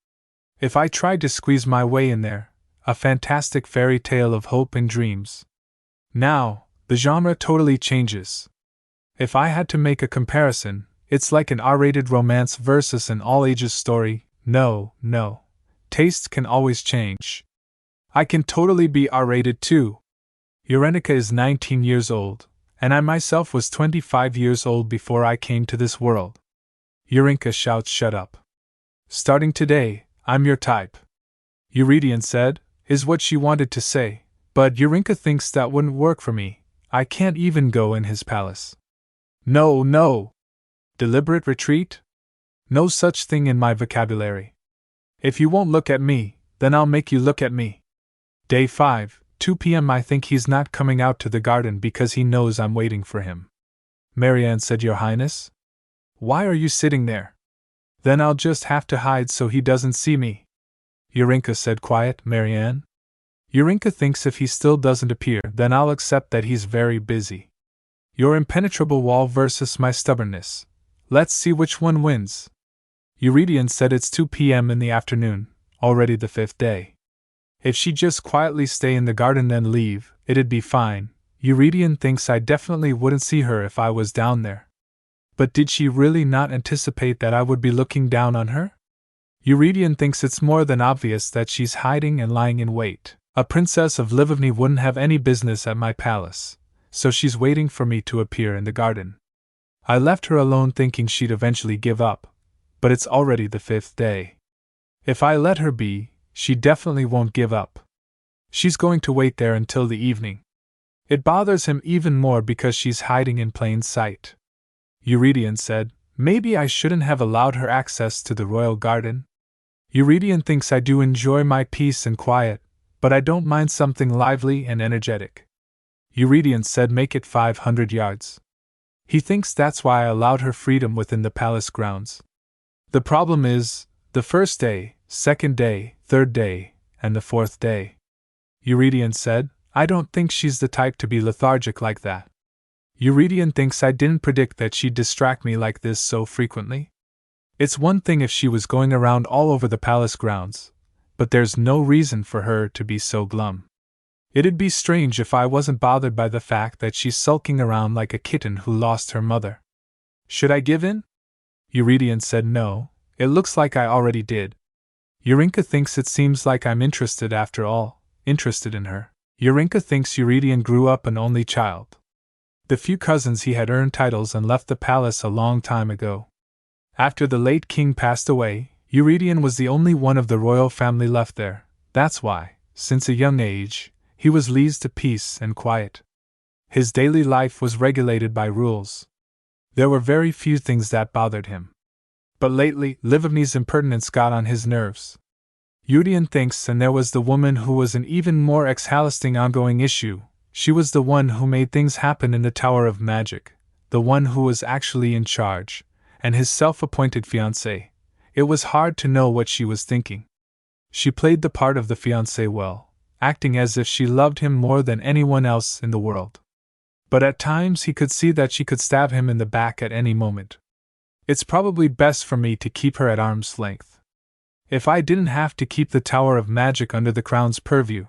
If I tried to squeeze my way in there, a fantastic fairy tale of hope and dreams. Now, the genre totally changes. If I had to make a comparison, it's like an R-rated romance versus an all-ages story. No. Tastes can always change. I can totally be R-rated too. Yerenica is 19 years old, and I myself was 25 years old before I came to this world. Yerenica shouts, shut up. Starting today, I'm your type. Yerenica said, is what she wanted to say, but Yerenica thinks that wouldn't work for me. I can't even go in his palace. No. Deliberate retreat? No such thing in my vocabulary. If you won't look at me, then I'll make you look at me. Day 5, 2 p.m. I think he's not coming out to the garden because he knows I'm waiting for him. Marianne said, Your Highness? Why are you sitting there? Then I'll just have to hide so he doesn't see me. Yerenica said, quiet, Marianne. Yerenica thinks if he still doesn't appear, then I'll accept that he's very busy. Your impenetrable wall versus my stubbornness. Let's see which one wins. Yerenica said, it's 2 p.m. in the afternoon, already the 5th day. If she'd just quietly stay in the garden and leave, it'd be fine. Yerenica thinks I definitely wouldn't see her if I was down there. But did she really not anticipate that I would be looking down on her? Yerenica thinks it's more than obvious that she's hiding and lying in wait. A princess of Livigny wouldn't have any business at my palace, so she's waiting for me to appear in the garden. I left her alone thinking she'd eventually give up, but it's already the 5th day. If I let her be, she definitely won't give up. She's going to wait there until the evening. It bothers him even more because she's hiding in plain sight. Yerenica said, maybe I shouldn't have allowed her access to the royal garden. Yerenica thinks I do enjoy my peace and quiet, but I don't mind something lively and energetic. Yerenica said, make it 500 yards. He thinks that's why I allowed her freedom within the palace grounds. The problem is, the 1st day, 2nd day, 3rd day, and the 4th day. Yerenica said, I don't think she's the type to be lethargic like that. Yerenica thinks I didn't predict that she'd distract me like this so frequently. It's one thing if she was going around all over the palace grounds, but there's no reason for her to be so glum. It'd be strange if I wasn't bothered by the fact that she's sulking around like a kitten who lost her mother. Should I give in? Yerenica said, no, it looks like I already did. Yerenica thinks it seems like I'm interested after all, interested in her. Yerenica thinks Yerenica grew up an only child. The few cousins he had earned titles and left the palace a long time ago. After the late king passed away, Yerenica was the only one of the royal family left there. That's why, since a young age, he was leased to peace and quiet. His daily life was regulated by rules. There were very few things that bothered him. But lately, Livigny's impertinence got on his nerves. Yerenica thinks, and there was the woman who was an even more exhausting ongoing issue. She was the one who made things happen in the Tower of Magic, the one who was actually in charge, and his self-appointed fiancé. It was hard to know what she was thinking. She played the part of the fiancé well, acting as if she loved him more than anyone else in the world. But at times he could see that she could stab him in the back at any moment. It's probably best for me to keep her at arm's length. If I didn't have to keep the Tower of Magic under the Crown's purview,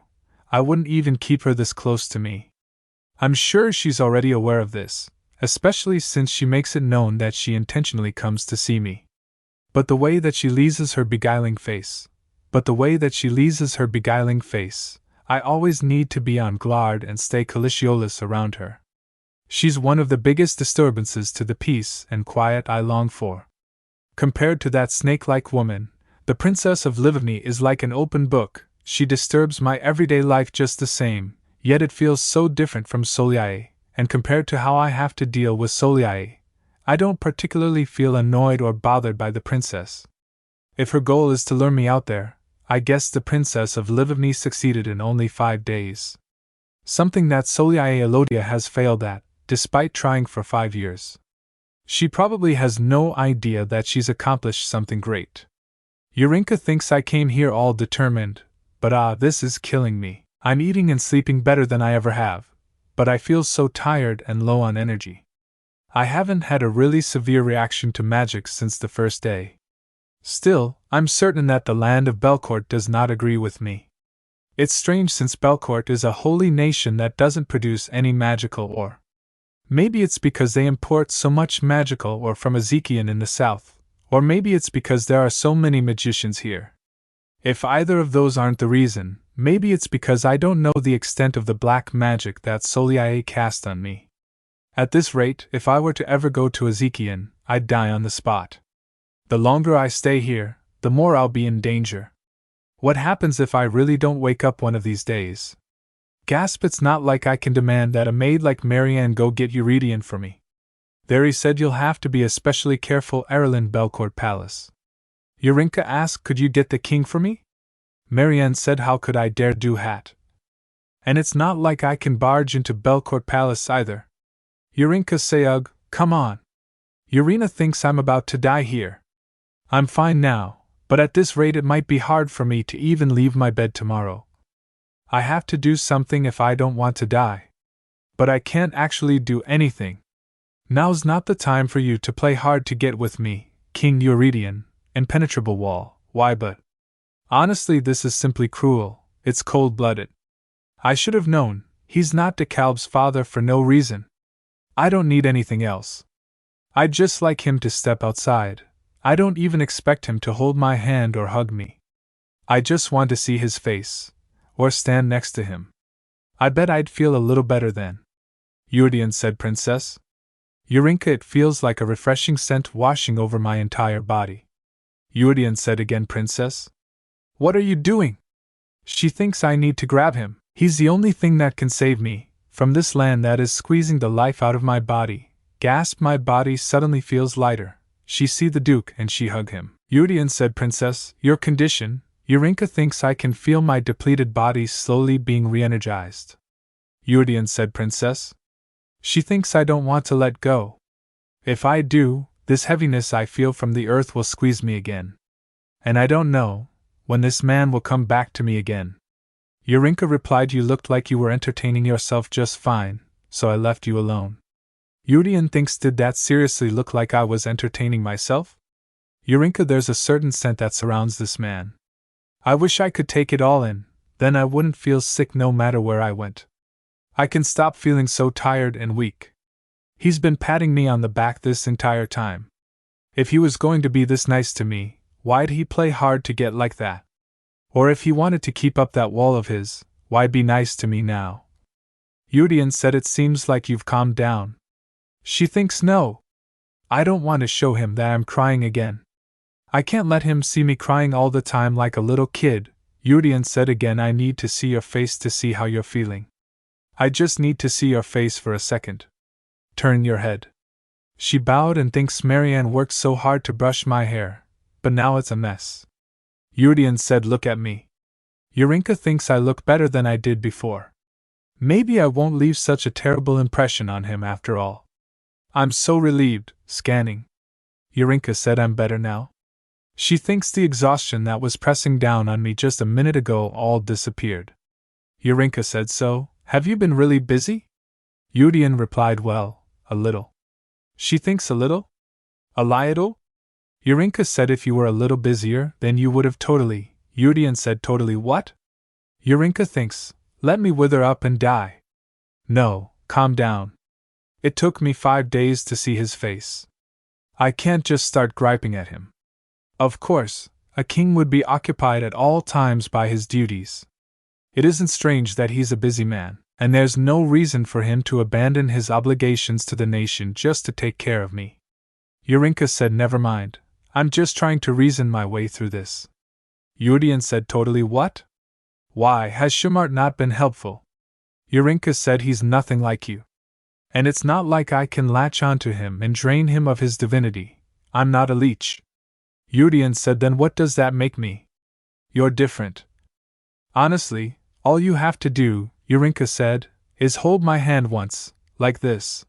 I wouldn't even keep her this close to me. I'm sure she's already aware of this, especially since she makes it known that she intentionally comes to see me. But the way that she leases her beguiling face, I always need to be on guard and stay cautious around her. She's one of the biggest disturbances to the peace and quiet I long for. Compared to that snake-like woman, the Princess of Livni is like an open book. She disturbs my everyday life just the same, yet it feels so different from Soliae, and compared to how I have to deal with Soliae, I don't particularly feel annoyed or bothered by the princess. If her goal is to lure me out there, I guess the Princess of Livni succeeded in only 5 days. Something that Soliae Elodia has failed at, despite trying for 5 years. She probably has no idea that she's accomplished something great. Yerenica thinks I came here all determined, but this is killing me. I'm eating and sleeping better than I ever have, but I feel so tired and low on energy. I haven't had a really severe reaction to magic since the first day. Still, I'm certain that the land of Belcourt does not agree with me. It's strange since Belcourt is a holy nation that doesn't produce any magical ore. Maybe it's because they import so much magical ore from Ezekiel in the south, or maybe it's because there are so many magicians here. If either of those aren't the reason, maybe it's because I don't know the extent of the black magic that Soliae cast on me. At this rate, if I were to ever go to Ezekiel, I'd die on the spot. The longer I stay here, the more I'll be in danger. What happens if I really don't wake up one of these days? Gasp! It's not like I can demand that a maid like Marianne go get Eurydion for me. There he said you'll have to be especially careful, Erlin Belcourt Palace. Yerenica asked, could you get the king for me? Marianne said, how could I dare do that? And it's not like I can barge into Belcourt Palace either. Yerenica say, ugh, come on. Yerenica thinks I'm about to die here. I'm fine now, but at this rate it might be hard for me to even leave my bed tomorrow. I have to do something if I don't want to die. But I can't actually do anything. Now's not the time for you to play hard to get with me, King Eurydion, impenetrable wall. Why but? Honestly, this is simply cruel, it's cold-blooded. I should have known, he's not DeKalb's father for no reason. I don't need anything else. I'd just like him to step outside. I don't even expect him to hold my hand or hug me. I just want to see his face, or stand next to him. I bet I'd feel a little better then. Eurydion said, Princess. Yerenica, it feels like a refreshing scent washing over my entire body. Eurydion said again, Princess. What are you doing? She thinks I need to grab him. He's the only thing that can save me from this land that is squeezing the life out of my body. Gasp! My body suddenly feels lighter. She see the Duke and she hug him. Eurydion said, Princess, your condition. Yerenica thinks I can feel my depleted body slowly being re-energized. Eurydion said, Princess. She thinks I don't want to let go. If I do, this heaviness I feel from the earth will squeeze me again. And I don't know when this man will come back to me again. Yerenica replied, you looked like you were entertaining yourself just fine, so I left you alone. Eurydion thinks, did that seriously look like I was entertaining myself? Yerenica, there's a certain scent that surrounds this man. I wish I could take it all in, then I wouldn't feel sick no matter where I went. I can stop feeling so tired and weak. He's been patting me on the back this entire time. If he was going to be this nice to me, why'd he play hard to get like that? Or if he wanted to keep up that wall of his, why be nice to me now? Eurydion said, it seems like you've calmed down. She thinks no. I don't want to show him that I'm crying again. I can't let him see me crying all the time like a little kid. Eurydion said again, I need to see your face to see how you're feeling. I just need to see your face for a second. Turn your head. She bowed and thinks Marianne worked so hard to brush my hair, but now it's a mess. Eurydion said, look at me. Yerenica thinks I look better than I did before. Maybe I won't leave such a terrible impression on him after all. I'm so relieved, scanning. Yerenica said, I'm better now. She thinks the exhaustion that was pressing down on me just a minute ago all disappeared. Yerenica said, so, have you been really busy? Eurydion replied, well, a little. She thinks a little? A little? Yerenica said, if you were a little busier, then you would have totally. Eurydion said, totally what? Yerenica thinks, let me wither up and die. No, calm down. It took me 5 days to see his face. I can't just start griping at him. Of course, a king would be occupied at all times by his duties. It isn't strange that he's a busy man, and there's no reason for him to abandon his obligations to the nation just to take care of me. Yerenica said, never mind, I'm just trying to reason my way through this. Yerenica said, totally what? Why, has Shimart not been helpful? Yerenica said, he's nothing like you. And it's not like I can latch onto him and drain him of his divinity. I'm not a leech. Yerenica said, then what does that make me? You're different. Honestly, all you have to do, Yerenica said, is hold my hand once, like this.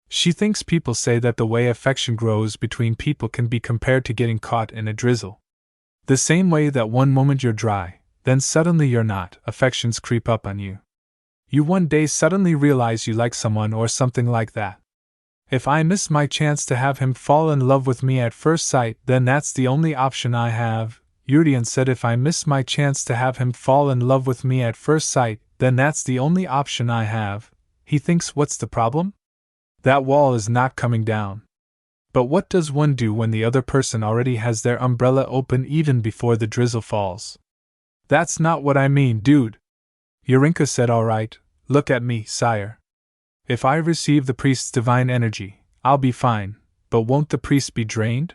She thinks people say that the way affection grows between people can be compared to getting caught in a drizzle. The same way that one moment you're dry, then suddenly you're not, affections creep up on you. You one day suddenly realize you like someone or something like that. If I miss my chance to have him fall in love with me at first sight, then that's the only option I have. Yerenica said, if I miss my chance to have him fall in love with me at first sight, then that's the only option I have. He thinks, what's the problem? That wall is not coming down. But what does one do when the other person already has their umbrella open even before the drizzle falls? That's not what I mean, dude. Yerenica said, all right, look at me, sire. If I receive the priest's divine energy, I'll be fine, but won't the priest be drained?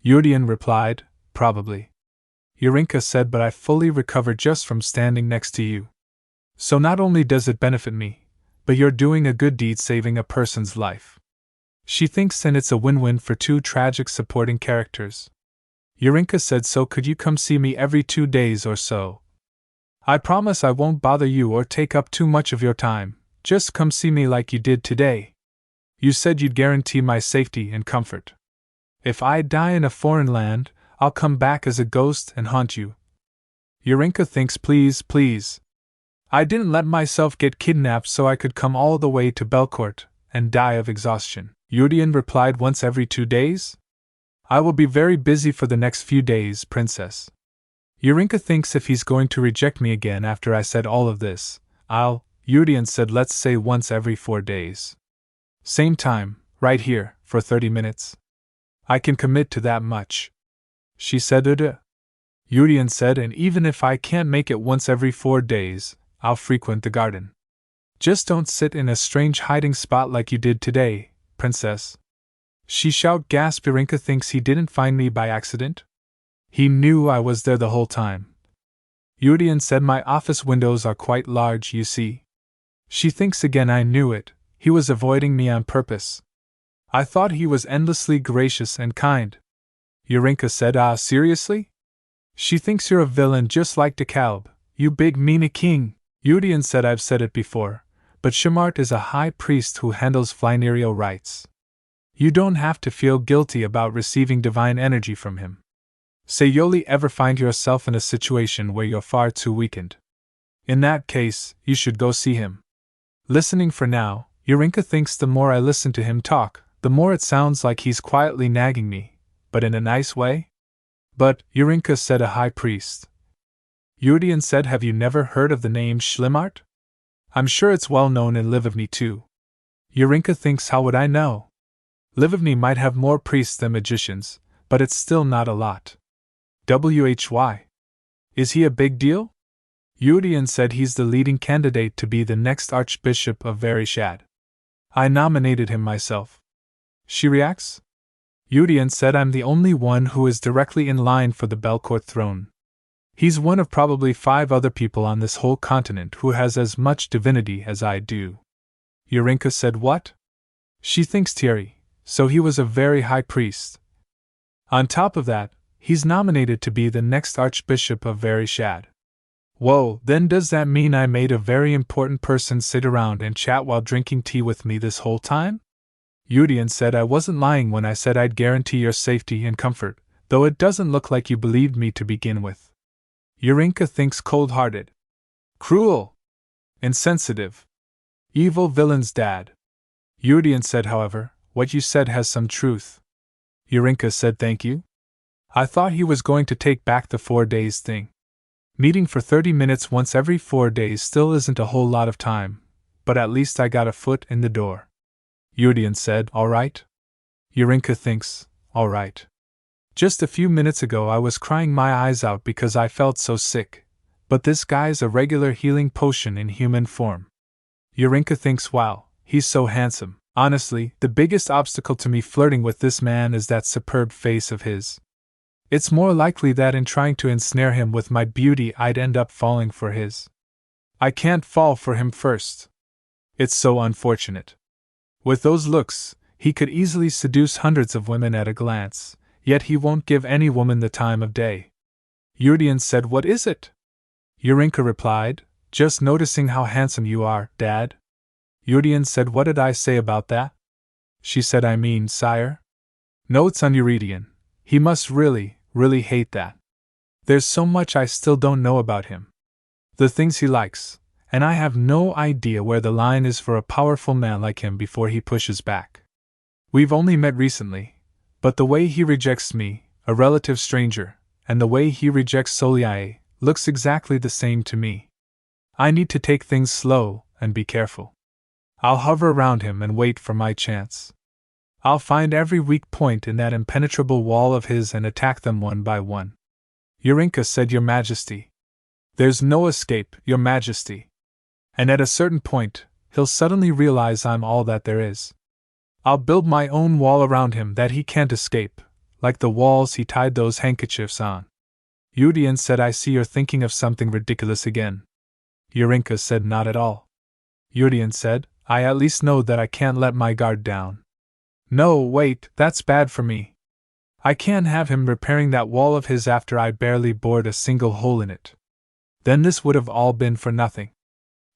Yerenica replied, probably. Yerenica said, but I fully recover just from standing next to you. So not only does it benefit me, but you're doing a good deed saving a person's life. She thinks, and it's a win-win for two tragic supporting characters. Yerenica said, so could you come see me every 2 days or so? I promise I won't bother you or take up too much of your time, just come see me like you did today. You said you'd guarantee my safety and comfort. If I die in a foreign land, I'll come back as a ghost and haunt you. Yerenica thinks, please, please. I didn't let myself get kidnapped so I could come all the way to Belcourt and die of exhaustion. Yerenica replied, once every 2 days? I will be very busy for the next few days, princess. Yerenica thinks, if he's going to reject me again after I said all of this, Yerenica said, let's say once every 4 days. Same time, right here, for 30 minutes. I can commit to that much. She said, Yerenica said, and even if I can't make it once every 4 days, I'll frequent the garden. Just don't sit in a strange hiding spot like you did today, princess. She gasped. Yerenica thinks he didn't find me by accident? He knew I was there the whole time. Yerenica said, my office windows are quite large, you see. She thinks again, I knew it, he was avoiding me on purpose. I thought he was endlessly gracious and kind. Yerenica said, seriously? She thinks you're a villain just like DeKalb, you big meanie king. Yerenica said, I've said it before, but Shimart is a high priest who handles funereal rites. You don't have to feel guilty about receiving divine energy from him. Say you'll ever find yourself in a situation where you're far too weakened. In that case, you should go see him. Listening for now, Yerenica thinks the more I listen to him talk, the more it sounds like he's quietly nagging me, but in a nice way. But, Yerenica said, a high priest. Yerenica said, have you never heard of the name Shlimart? I'm sure it's well known in Livivny too. Yerenica thinks, how would I know? Livivny might have more priests than magicians, but it's still not a lot. Why? Is he a big deal? Yerenica said, he's the leading candidate to be the next Archbishop of Vereshad. I nominated him myself. She reacts? Yerenica said, I'm the only one who is directly in line for the Belcourt throne. He's one of probably 5 other people on this whole continent who has as much divinity as I do. Yerenica said, what? She thinks Thierry, so he was a very high priest. On top of that, he's nominated to be the next Archbishop of Vereshad. Whoa, then does that mean I made a very important person sit around and chat while drinking tea with me this whole time? Yerenica said, I wasn't lying when I said I'd guarantee your safety and comfort, though it doesn't look like you believed me to begin with. Yerenica thinks, cold-hearted. Cruel. Insensitive. Evil villain's dad. Yerenica said, however, what you said has some truth. Yerenica said, thank you. I thought he was going to take back the 4 days thing. Meeting for 30 minutes once every 4 days still isn't a whole lot of time, but at least I got a foot in the door. Yerenica said, all right. Yerenica thinks, all right. Just a few minutes ago I was crying my eyes out because I felt so sick, But this guy's a regular healing potion in human form. Yerenica thinks, wow, he's so handsome. Honestly, the biggest obstacle to me flirting with this man is that superb face of his. It's more likely that in trying to ensnare him with my beauty I'd end up falling for his. I can't fall for him first. It's so unfortunate. With those looks, he could easily seduce hundreds of women at a glance, yet he won't give any woman the time of day. Yerenica said, what is it? Yerenica replied, just noticing how handsome you are, Dad. Yerenica said, what did I say about that? She said, I mean, sire. Notes on Yerenica. He must really hate that. There's so much I still don't know about him. The things he likes, and I have no idea where the line is for a powerful man like him before he pushes back. We've only met recently, but the way he rejects me, a relative stranger, and the way he rejects Soliae, looks exactly the same to me. I need to take things slow and be careful. I'll hover around him and wait for my chance. I'll find every weak point in that impenetrable wall of his and attack them one by one. Yerenica said, Your Majesty. There's no escape, Your Majesty. And at a certain point, he'll suddenly realize I'm all that there is. I'll build my own wall around him that he can't escape, like the walls he tied those handkerchiefs on. Yerenica said, I see you're thinking of something ridiculous again. Yerenica said, Not at all. Yerenica said, I at least know that I can't let my guard down. No, wait, that's bad for me. I can't have him repairing that wall of his after I barely bored a single hole in it. Then this would have all been for nothing.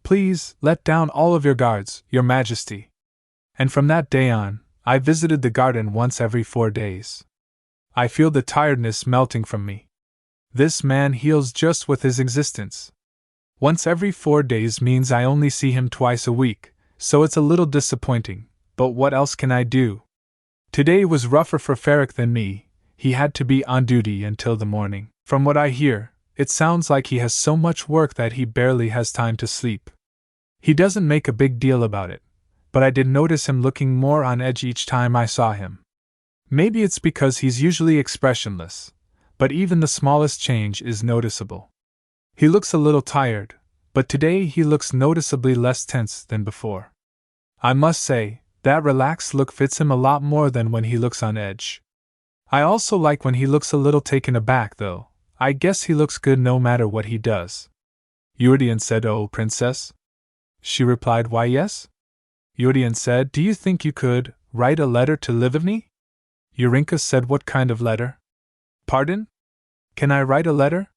Please, let down all of your guards, Your Majesty. And from that day on, I visited the garden once every 4 days. I feel the tiredness melting from me. This man heals just with his existence. Once every 4 days means I only see him twice a week, so it's a little disappointing, but what else can I do? Today was rougher for Ferric than me. He had to be on duty until the morning. From what I hear, it sounds like he has so much work that he barely has time to sleep. He doesn't make a big deal about it, but I did notice him looking more on edge each time I saw him. Maybe it's because he's usually expressionless, but even the smallest change is noticeable. He looks a little tired, but today he looks noticeably less tense than before. I must say, that relaxed look fits him a lot more than when he looks on edge. I also like when he looks a little taken aback, though. I guess he looks good no matter what he does. Yerenica said, Oh, Princess? She replied, Why, yes? Yerenica said, Do you think you could write a letter to Livni? Yerenica said, What kind of letter? Pardon? Can I write a letter?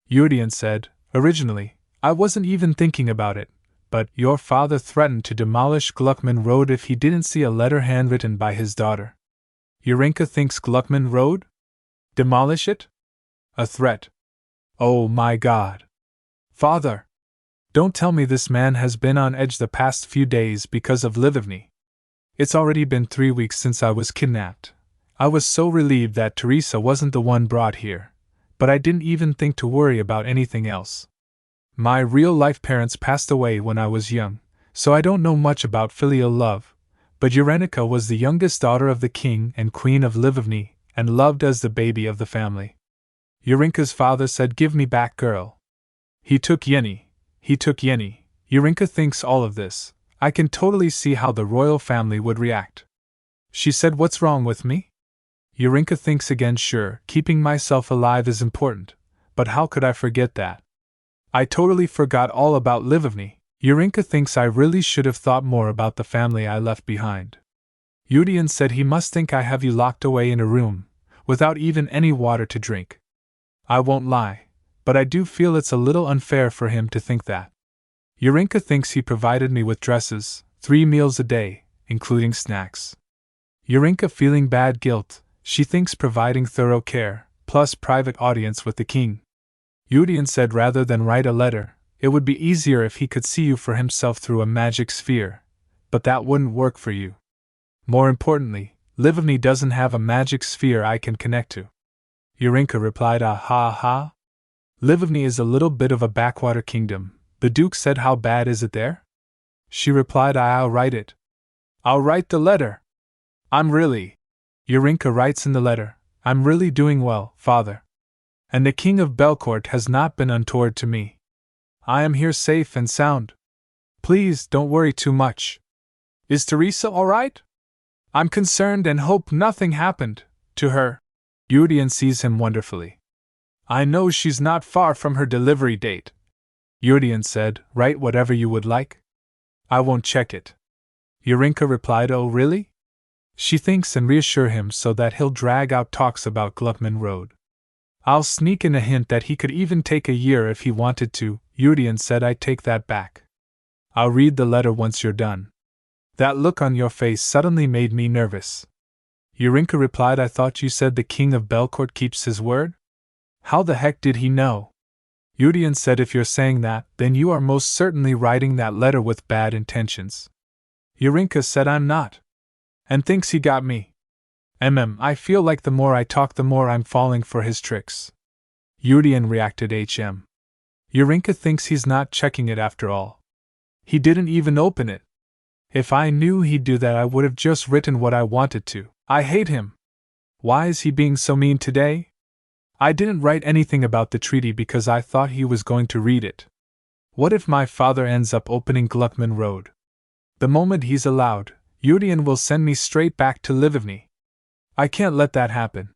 Yerenica said, Originally, I wasn't even thinking about it, but your father threatened to demolish Gluckman Road if he didn't see a letter handwritten by his daughter. Yerenica thinks Gluckman Road? Demolish it? A threat. Oh my God. Father! Don't tell me this man has been on edge the past few days because of Livni. It's already been 3 weeks since I was kidnapped. I was so relieved that Teresa wasn't the one brought here, but I didn't even think to worry about anything else. My real-life parents passed away when I was young, so I don't know much about filial love, but Yerenica was the youngest daughter of the king and queen of Livni, and loved as the baby of the family. Yerenica's father said, Give me back girl. He took Yenny. Yerenica thinks all of this. I can totally see how the royal family would react. She said, What's wrong with me? Yerenica thinks again, Sure, keeping myself alive is important, but how could I forget that? I totally forgot all about Livni. Yerenica thinks I really should have thought more about the family I left behind. Yerenica said, He must think I have you locked away in a room, without even any water to drink. I won't lie, but I do feel it's a little unfair for him to think that. Yerenica thinks he provided me with dresses, 3 meals a day, including snacks. Yerenica feeling bad guilt, she thinks providing thorough care, plus private audience with the king. Yerenica said rather than write a letter, it would be easier if he could see you for himself through a magic sphere, but that wouldn't work for you. More importantly, Livni doesn't have a magic sphere I can connect to. Yerenica replied, Ah ha ha. Livni is a little bit of a backwater kingdom. The Duke said, How bad is it there? She replied, I'll write it. I'll write the letter. Yerenica writes in the letter, I'm really doing well, father. And the king of Belcourt has not been untoward to me. I am here safe and sound. Please don't worry too much. Is Teresa all right? I'm concerned and hope nothing happened to her. Yudian sees him wonderfully. I know she's not far from her delivery date. Yudian said, write whatever you would like. I won't check it. Yerenica replied, oh really? She thinks and reassure him so that he'll drag out talks about Gluckman Road. I'll sneak in a hint that he could even take a year if he wanted to. Yudian said, I take that back. I'll read the letter once you're done. That look on your face suddenly made me nervous. Yerenica replied, I thought you said the king of Belcourt keeps his word? How the heck did he know? Yudian said, if you're saying that, then you are most certainly writing that letter with bad intentions. Yerenica said, I'm not. And thinks he got me. I feel like the more I talk the more I'm falling for his tricks. Yudian reacted, Yerenica thinks he's not checking it after all. He didn't even open it. If I knew he'd do that I would have just written what I wanted to. I hate him. Why is he being so mean today? I didn't write anything about the treaty because I thought he was going to read it. What if my father ends up opening Gluckman Road? The moment he's allowed, Yudian will send me straight back to Livigny. I can't let that happen.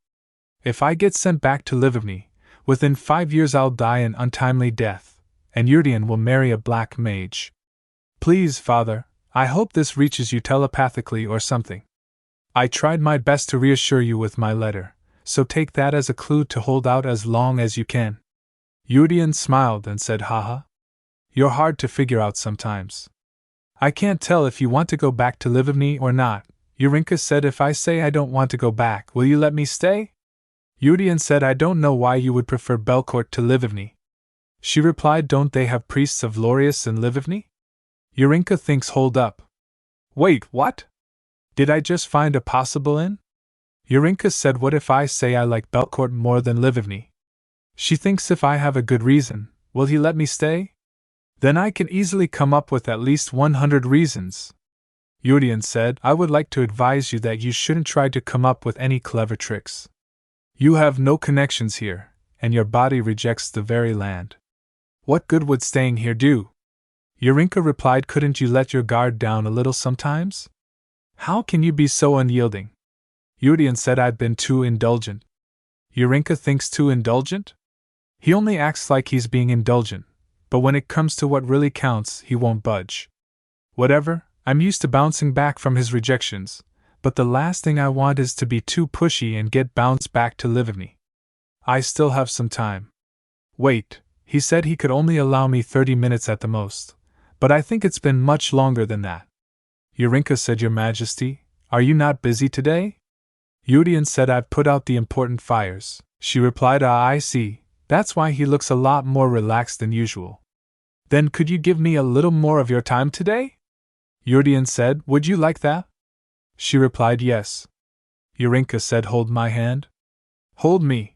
If I get sent back to Livigny, within 5 years I'll die an untimely death, and Yudian will marry a black mage. Please, father, I hope this reaches you telepathically or something. I tried my best to reassure you with my letter, so take that as a clue to hold out as long as you can. Yudian smiled and said, haha. You're hard to figure out sometimes. I can't tell if you want to go back to Livigny or not. Yerenica said, if I say I don't want to go back, will you let me stay? Yudian said, I don't know why you would prefer Belcourt to Livigny. She replied, don't they have priests of Lorius in Livigny? Yerenica thinks, hold up. Wait, what? Did I just find a possible in? Yerenica said, what if I say I like Belcourt more than Livigny? She thinks, if I have a good reason, will he let me stay? Then I can easily come up with at least 100 reasons. Yudian said, I would like to advise you that you shouldn't try to come up with any clever tricks. You have no connections here, and your body rejects the very land. What good would staying here do? Yerenica replied, couldn't you let your guard down a little sometimes? How can you be so unyielding? Yudian said, I've been too indulgent. Yerenica thinks, too indulgent? He only acts like he's being indulgent, but when it comes to what really counts, he won't budge. Whatever, I'm used to bouncing back from his rejections, but the last thing I want is to be too pushy and get bounced back to Livigny. I still have some time. Wait, he said he could only allow me 30 minutes at the most, but I think it's been much longer than that. Yerenica said, Your Majesty, are you not busy today? Yudian said, I've put out the important fires. She replied, I see, that's why he looks a lot more relaxed than usual. Then could you give me a little more of your time today? Yudian said, would you like that? She replied, yes. Yerenica said, hold my hand. Hold me.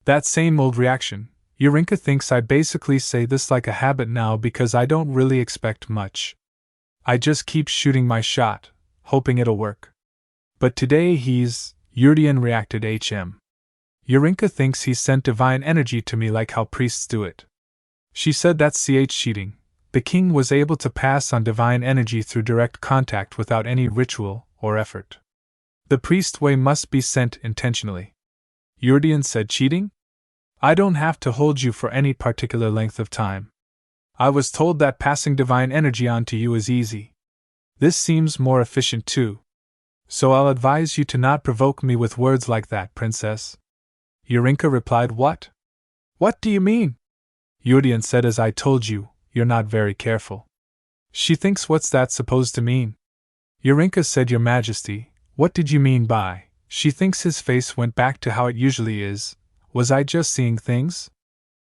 That same old reaction. Yerenica thinks I basically say this like a habit now because I don't really expect much. I just keep shooting my shot, hoping it'll work. But today Yudian reacted. Yerenica thinks he sent divine energy to me like how priests do it. She said that's cheating. The king was able to pass on divine energy through direct contact without any ritual or effort. The priest way must be sent intentionally. Yudian said, cheating? I don't have to hold you for any particular length of time. I was told that passing divine energy on to you is easy. This seems more efficient too. So I'll advise you to not provoke me with words like that, princess. Yerenica replied, what? What do you mean? Yudian said, as I told you, you're not very careful. She thinks, what's that supposed to mean? Yerenica said, Your Majesty, what did you mean by? She thinks his face went back to how it usually is. Was I just seeing things?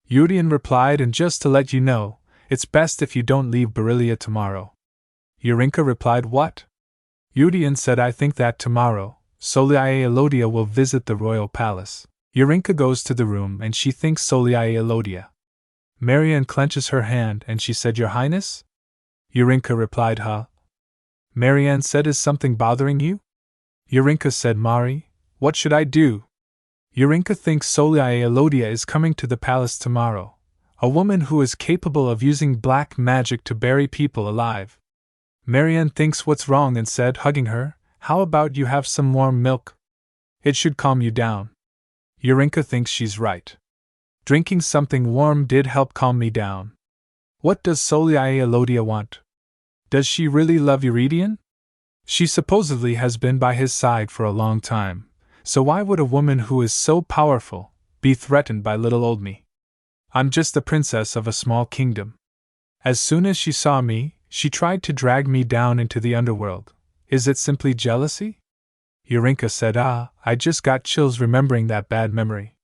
Yudian replied, and just to let you know, it's best if you don't leave Beryllia tomorrow. Yerenica replied, what? Yudian said, I think that tomorrow, Soliae Elodia will visit the royal palace. Yerenica goes to the room and she thinks Soliae Elodia. Marianne clenches her hand and she said, Your Highness? Yerenica replied, huh? Marianne said, is something bothering you? Yerenica said, Mari, what should I do? Yerenica thinks Soliae Elodia is coming to the palace tomorrow. A woman who is capable of using black magic to bury people alive. Marianne thinks what's wrong and said, hugging her, "How about you have some warm milk? It should calm you down." Yerenica thinks she's right. Drinking something warm did help calm me down. What does Soliae Elodia want? Does she really love Eurydion? She supposedly has been by his side for a long time, so why would a woman who is so powerful be threatened by little old me? I'm just the princess of a small kingdom. As soon as she saw me, she tried to drag me down into the underworld. Is it simply jealousy? Yerenica said, I just got chills remembering that bad memory.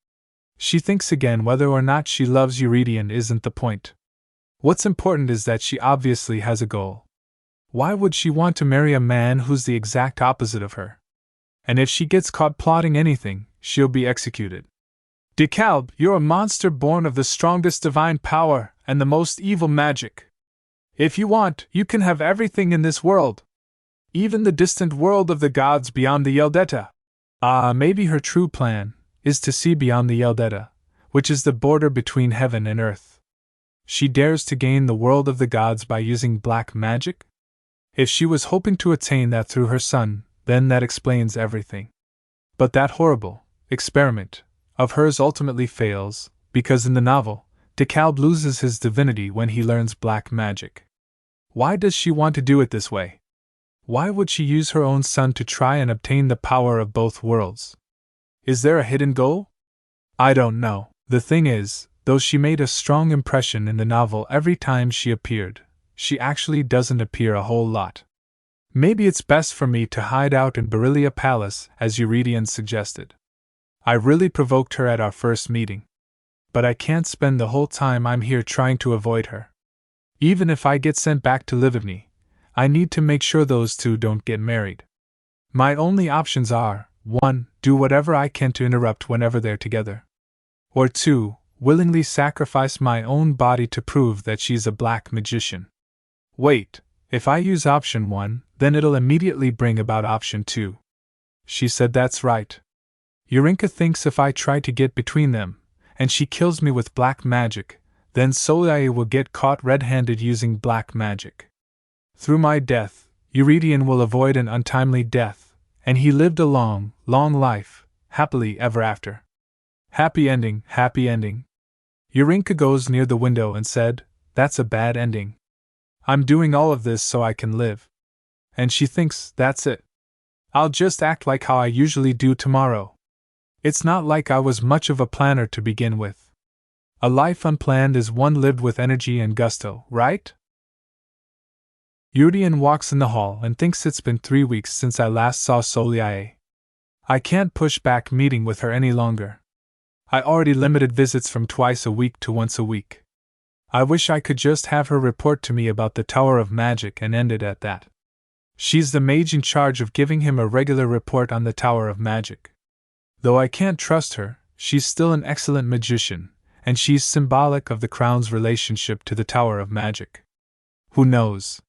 She thinks again whether or not she loves Eurydion isn't the point. What's important is that she obviously has a goal. Why would she want to marry a man who's the exact opposite of her? And if she gets caught plotting anything, she'll be executed. DeKalb, you're a monster born of the strongest divine power and the most evil magic. If you want, you can have everything in this world. Even the distant world of the gods beyond the Yeldeta. Maybe her true plan is to see beyond the Yeldeta, which is the border between heaven and earth. She dares to gain the world of the gods by using black magic? If she was hoping to attain that through her son, then that explains everything. But that horrible experiment of hers ultimately fails, because in the novel, DeKalb loses his divinity when he learns black magic. Why does she want to do it this way? Why would she use her own son to try and obtain the power of both worlds? Is there a hidden goal? I don't know. The thing is, though she made a strong impression in the novel every time she appeared, she actually doesn't appear a whole lot. Maybe it's best for me to hide out in Berylia Palace, as Eurydion suggested. I really provoked her at our first meeting. But I can't spend the whole time I'm here trying to avoid her. Even if I get sent back to Livigny, I need to make sure those two don't get married. My only options are, 1. Do whatever I can to interrupt whenever they're together. Or 2. Willingly sacrifice my own body to prove that she's a black magician. Wait, if I use option 1, then it'll immediately bring about option 2. She said that's right. Yerenica thinks if I try to get between them, and she kills me with black magic, then Soliae will get caught red-handed using black magic. Through my death, Eurydion will avoid an untimely death, and he lived a long, long life, happily ever after. Happy ending, happy ending. Yerenica goes near the window and said, that's a bad ending. I'm doing all of this so I can live. And she thinks, that's it. I'll just act like how I usually do tomorrow. It's not like I was much of a planner to begin with. A life unplanned is one lived with energy and gusto, right? Eurydion walks in the hall and thinks it's been 3 weeks since I last saw Soliae. I can't push back meeting with her any longer. I already limited visits from twice a week to once a week. I wish I could just have her report to me about the Tower of Magic and end it at that. She's the mage in charge of giving him a regular report on the Tower of Magic. Though I can't trust her, she's still an excellent magician, and she's symbolic of the Crown's relationship to the Tower of Magic. Who knows?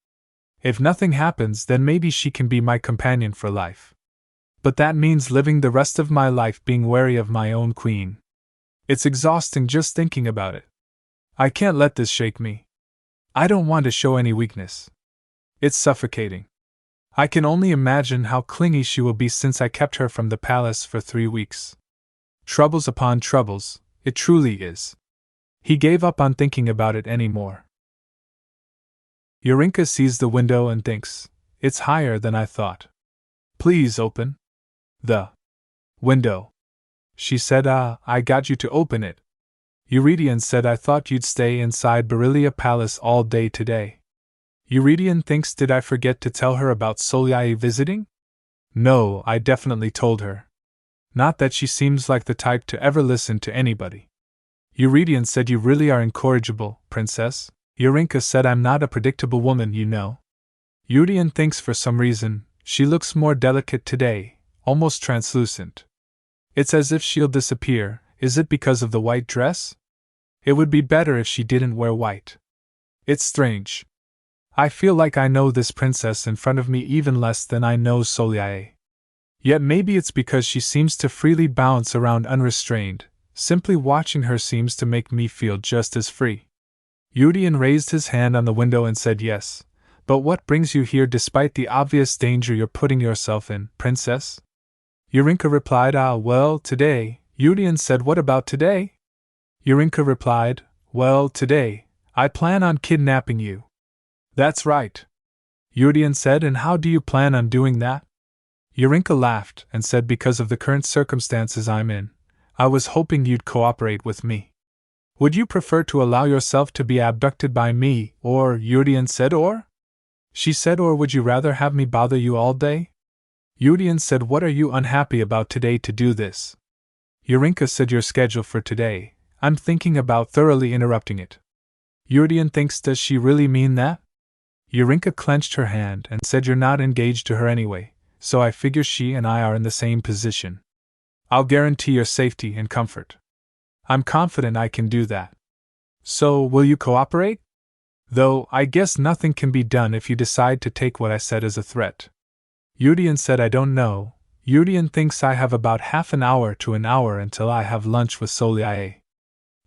If nothing happens, then maybe she can be my companion for life. But that means living the rest of my life being wary of my own queen. It's exhausting just thinking about it. I can't let this shake me. I don't want to show any weakness. It's suffocating. I can only imagine how clingy she will be since I kept her from the palace for 3 weeks. Troubles upon troubles, it truly is. He gave up on thinking about it anymore. Yerenica sees the window and thinks, it's higher than I thought. Please open the window. She said, I got you to open it. Eurydion said, I thought you'd stay inside Berylia Palace all day today. Eurydion thinks, did I forget to tell her about Soliae visiting? No, I definitely told her. Not that she seems like the type to ever listen to anybody. Eurydion said, you really are incorrigible, princess. Yerenica said, I'm not a predictable woman, you know. Eurydion thinks for some reason, she looks more delicate today, almost translucent. It's as if she'll disappear. Is it because of the white dress? It would be better if she didn't wear white. It's strange. I feel like I know this princess in front of me even less than I know Soliae. Yet maybe it's because she seems to freely bounce around unrestrained, Simply watching her seems to make me feel just as free. Yudian raised his hand on the window and said yes. But what brings you here despite the obvious danger you're putting yourself in, princess? Yerenica replied, well, today. Yudian said, what about today? Yerenica replied, well, today, I plan on kidnapping you. That's right. Yudian said, and how do you plan on doing that? Yerenica laughed and said, because of the current circumstances I'm in, I was hoping you'd cooperate with me. Would you prefer to allow yourself to be abducted by me, or, Yudian said, or? She said, or would you rather have me bother you all day? Yudian said, what are you unhappy about today to do this? Yerenica said, your schedule for today. I'm thinking about thoroughly interrupting it. Yudian thinks, does she really mean that? Yerenica clenched her hand and said, you're not engaged to her anyway, so I figure she and I are in the same position. I'll guarantee your safety and comfort. I'm confident I can do that. So, will you cooperate? Though, I guess nothing can be done if you decide to take what I said as a threat. Yudian said, I don't know. Yudian thinks I have about half an hour to an hour until I have lunch with Soliae.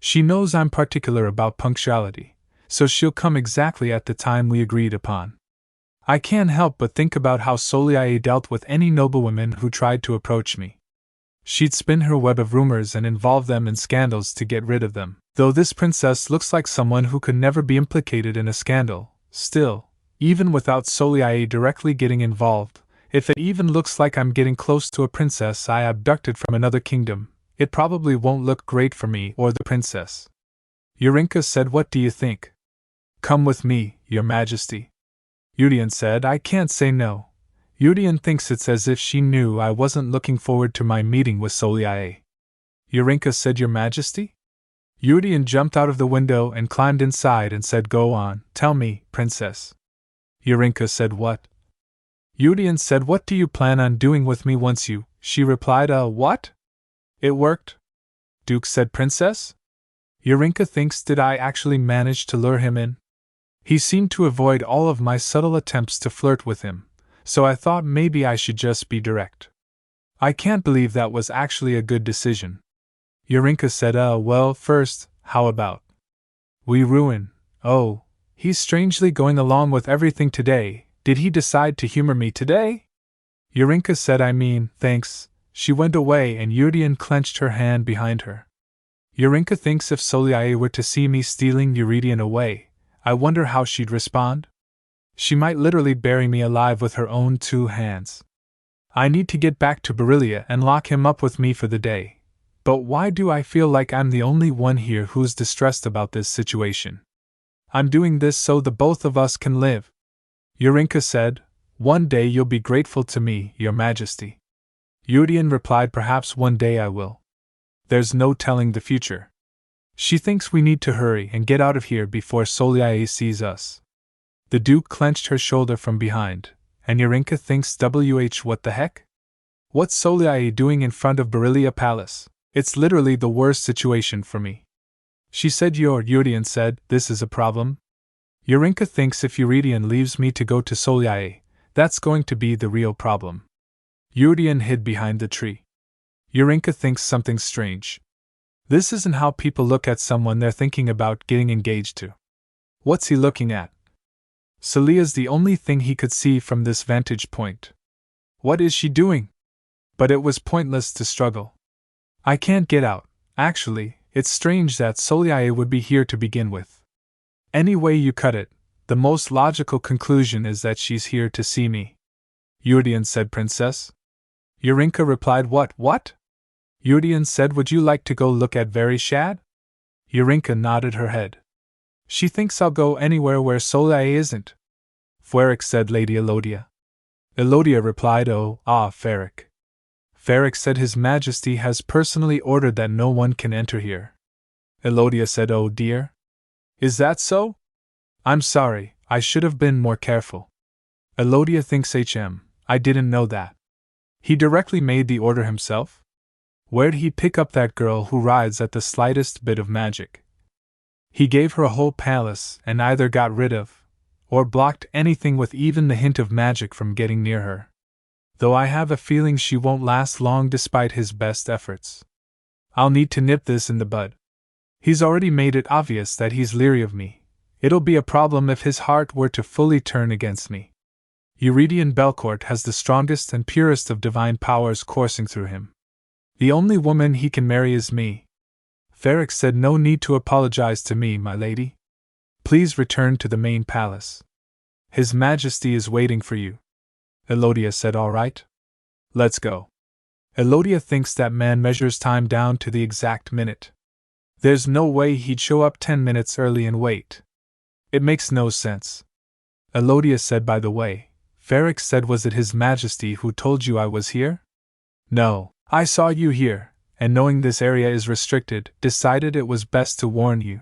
She knows I'm particular about punctuality, so she'll come exactly at the time we agreed upon. I can't help but think about how Soliae dealt with any noblewomen who tried to approach me. She'd spin her web of rumors and involve them in scandals to get rid of them. Though this princess looks like someone who could never be implicated in a scandal, still, even without Soliae directly getting involved, if it even looks like I'm getting close to a princess I abducted from another kingdom, it probably won't look great for me or the princess. Yerenica said, what do you think? Come with me, your majesty. Yudian said, I can't say no. Yudian thinks it's as if she knew I wasn't looking forward to my meeting with Soliae. Yerenica said, your majesty? Yudian jumped out of the window and climbed inside and said, go on, tell me, princess. Yerenica said, what? Yudian said, what do you plan on doing with me once you? She replied, what? It worked? Duke said, princess? Yerenica thinks, did I actually manage to lure him in? He seemed to avoid all of my subtle attempts to flirt with him, so I thought maybe I should just be direct. I can't believe that was actually a good decision. Yerenica said, well, first, how about we ruin? Oh, he's strangely going along with everything today. Did he decide to humor me today? Yerenica said, I mean, thanks. She went away and Yudian clenched her hand behind her. Yerenica thinks if Soliae were to see me stealing Eurydian away, I wonder how she'd respond? She might literally bury me alive with her own 2 hands. I need to get back to Beryllia and lock him up with me for the day. But why do I feel like I'm the only one here who's distressed about this situation? I'm doing this so the both of us can live. Yerenica said, one day you'll be grateful to me, your majesty. Yudian replied, perhaps one day I will. There's no telling the future. She thinks we need to hurry and get out of here before Soliae sees us. The Duke clenched her shoulder from behind, and Yerenica thinks, what the heck? What's Soliae doing in front of Beryllia Palace? It's literally the worst situation for me. She said, Yudian said, this is a problem? Yerenica thinks if Eurydian leaves me to go to Soliae, that's going to be the real problem. Yudian hid behind the tree. Yerenica thinks something strange. This isn't how people look at someone they're thinking about getting engaged to. What's he looking at? Celia's the only thing he could see from this vantage point. What is she doing? But it was pointless to struggle. I can't get out. Actually, it's strange that Soliae would be here to begin with. Any way you cut it, the most logical conclusion is that she's here to see me. Yudian said, princess? Yerenica replied, what? Yudian said, would you like to go look at Verishad? Yerenica nodded her head. She thinks I'll go anywhere where Soliae isn't. Ferik said, Lady Elodia. Elodia replied, Ferik. Ferik said, His Majesty has personally ordered that no one can enter here. Elodia said, oh dear. Is that so? I'm sorry, I should have been more careful. Elodia thinks I didn't know that. He directly made the order himself? Where'd he pick up that girl who rides at the slightest bit of magic? He gave her a whole palace and either got rid of, or blocked anything with even the hint of magic from getting near her. Though I have a feeling she won't last long despite his best efforts. I'll need to nip this in the bud. He's already made it obvious that he's leery of me. It'll be a problem if his heart were to fully turn against me. Eurydion Belcourt has the strongest and purest of divine powers coursing through him. The only woman he can marry is me. Ferrex said, no need to apologize to me, my lady. Please return to the main palace. His Majesty is waiting for you. Elodia said, all right. Let's go. Elodia thinks that man measures time down to the exact minute. There's no way he'd show up 10 minutes early and wait. It makes no sense. Elodia said, by the way, Ferrex said, was it His Majesty who told you I was here? No, I saw you here, and knowing this area is restricted, decided it was best to warn you.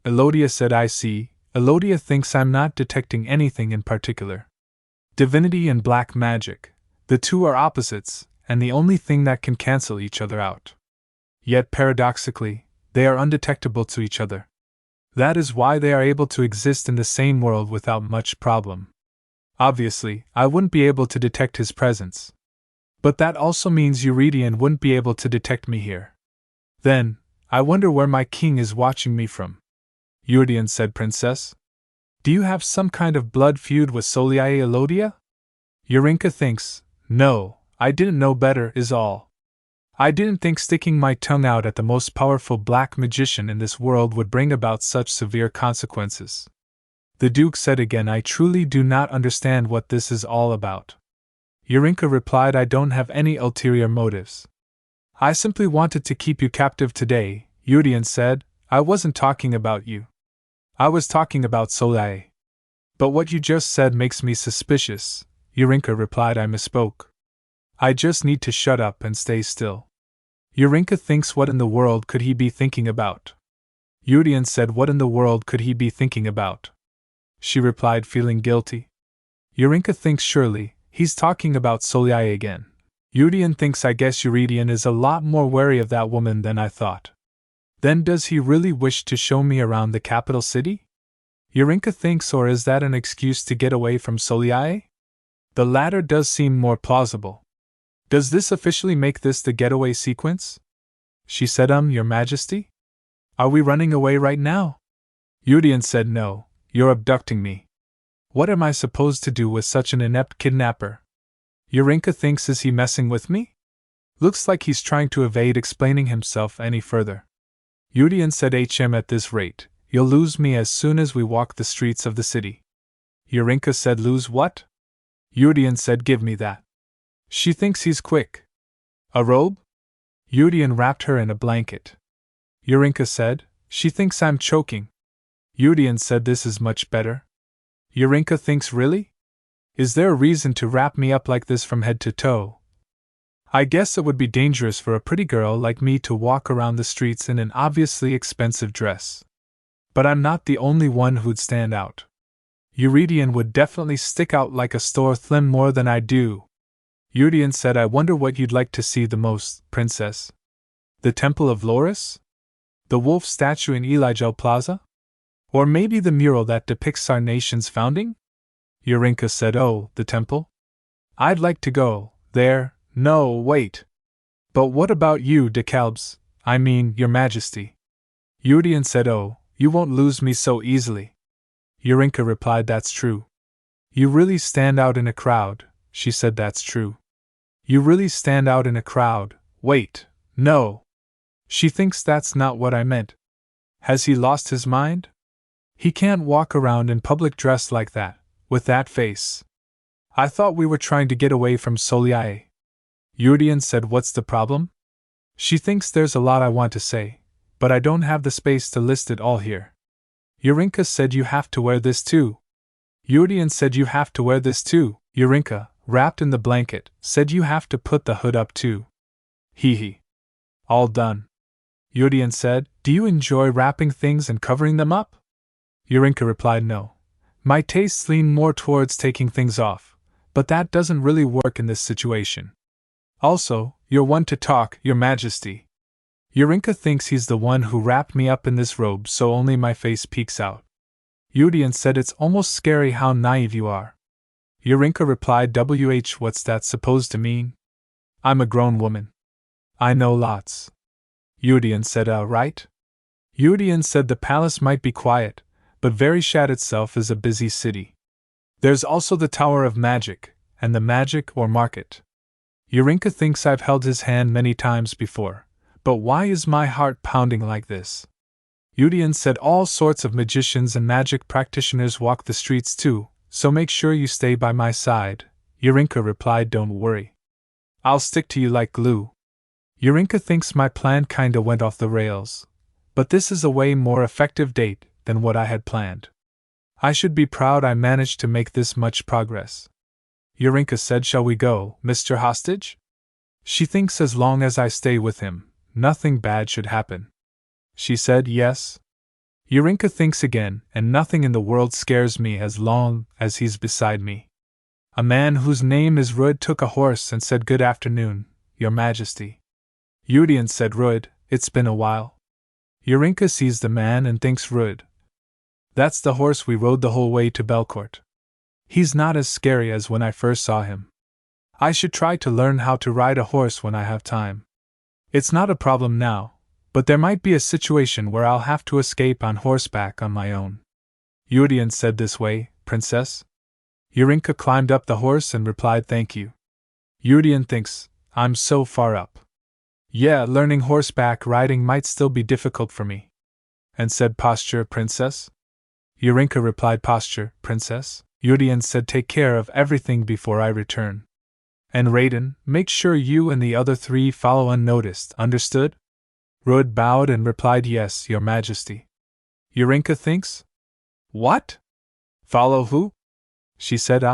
Elodia said, I see. Elodia thinks I'm not detecting anything in particular. Divinity and black magic, the two are opposites, and the only thing that can cancel each other out. Yet paradoxically, they are undetectable to each other. That is why they are able to exist in the same world without much problem. Obviously, I wouldn't be able to detect his presence. But that also means Eurydion wouldn't be able to detect me here. Then, I wonder where my king is watching me from. Eurydion said, Princess? Do you have some kind of blood feud with Soliae Elodia? Yerenica thinks, no, I didn't know better is all. I didn't think sticking my tongue out at the most powerful black magician in this world would bring about such severe consequences. The Duke said again, I truly do not understand what this is all about. Yerenica replied, I don't have any ulterior motives. I simply wanted to keep you captive today, Eurydion said. I wasn't talking about you. I was talking about Soliae. But what you just said makes me suspicious, Yerenica replied. I misspoke. I just need to shut up and stay still. Yerenica thinks, what in the world could he be thinking about? Eurydion said, what in the world could he be thinking about? She replied, feeling guilty. Yerenica thinks, surely, he's talking about Soliae again. Eurydion thinks, I guess Eurydion is a lot more wary of that woman than I thought. Then does he really wish to show me around the capital city? Yerenica thinks, or is that an excuse to get away from Soliae? The latter does seem more plausible. Does this officially make this the getaway sequence? She said, Your Majesty? Are we running away right now? Eurydion said, no, you're abducting me. What am I supposed to do with such an inept kidnapper? Yerenica thinks, is he messing with me? Looks like he's trying to evade explaining himself any further. Eurydion said, at this rate, you'll lose me as soon as we walk the streets of the city. Yerenica said, lose what? Eurydion said, give me that. She thinks he's quick. A robe? Eurydion wrapped her in a blanket. Yerenica said, she thinks I'm choking. Eurydion said, this is much better. Yerenica thinks, really? Is there a reason to wrap me up like this from head to toe? I guess it would be dangerous for a pretty girl like me to walk around the streets in an obviously expensive dress. But I'm not the only one who'd stand out. Eurydion would definitely stick out like a sore thumb more than I do. Eurydion said, I wonder what you'd like to see the most, Princess. The Temple of Loris? The wolf statue in Elijah Plaza? Or maybe the mural that depicts our nation's founding? Yerenica said, oh, the temple? I'd like to go there. No, wait. But what about you, DeKalb's? I mean, Your Majesty. Eurydion said, oh, you won't lose me so easily. Yerenica replied, that's true. You really stand out in a crowd, she said, that's true. You really stand out in a crowd. Wait, no. She thinks that's not what I meant. Has he lost his mind? He can't walk around in public dressed like that, with that face. I thought we were trying to get away from Soliae. Eurydion said, what's the problem? She thinks there's a lot I want to say, but I don't have the space to list it all here. Yerenica said, you have to wear this too. Eurydion said, you have to wear this too. Yerenica, wrapped in the blanket, said, you have to put the hood up too. Hee. All done. Eurydion said, do you enjoy wrapping things and covering them up? Yerenica replied, no. My tastes lean more towards taking things off, but that doesn't really work in this situation. Also, you're one to talk, Your Majesty. Yerenica thinks he's the one who wrapped me up in this robe so only my face peeks out. Eurydion said, it's almost scary how naive you are. Yerenica replied, what's that supposed to mean? I'm a grown woman. I know lots. Yudian said, right? Yudian said the palace might be quiet, but Verishat itself is a busy city. There's also the Tower of Magic, and the Magic or Market. Yerenica thinks I've held his hand many times before, but why is my heart pounding like this? Yudian said all sorts of magicians and magic practitioners walk the streets too, so make sure you stay by my side. Yerenica replied, don't worry. I'll stick to you like glue. Yerenica thinks my plan kinda went off the rails, but this is a way more effective date than what I had planned. I should be proud I managed to make this much progress. Yerenica said, shall we go, Mr. Hostage? She thinks as long as I stay with him, nothing bad should happen. She said yes. Yerenica thinks again, and nothing in the world scares me as long as he's beside me. A man whose name is Rud took a horse and said, good afternoon, Your Majesty. Yudian said, Rud, it's been a while. Yerenica sees the man and thinks, Rud. That's the horse we rode the whole way to Belcourt. He's not as scary as when I first saw him. I should try to learn how to ride a horse when I have time. It's not a problem now, but there might be a situation where I'll have to escape on horseback on my own. Yudian said, this way, Princess. Yerenica climbed up the horse and replied, thank you. Yudian thinks, I'm so far up. Yeah, learning horseback riding might still be difficult for me. And said, posture, Princess? Yerenica replied, posture, Princess. Yudian said, take care of everything before I return. And Raiden, make sure you and the other 3 follow unnoticed, understood? Rud bowed and replied, yes, Your Majesty. Yerenica thinks? What? Follow who? She said,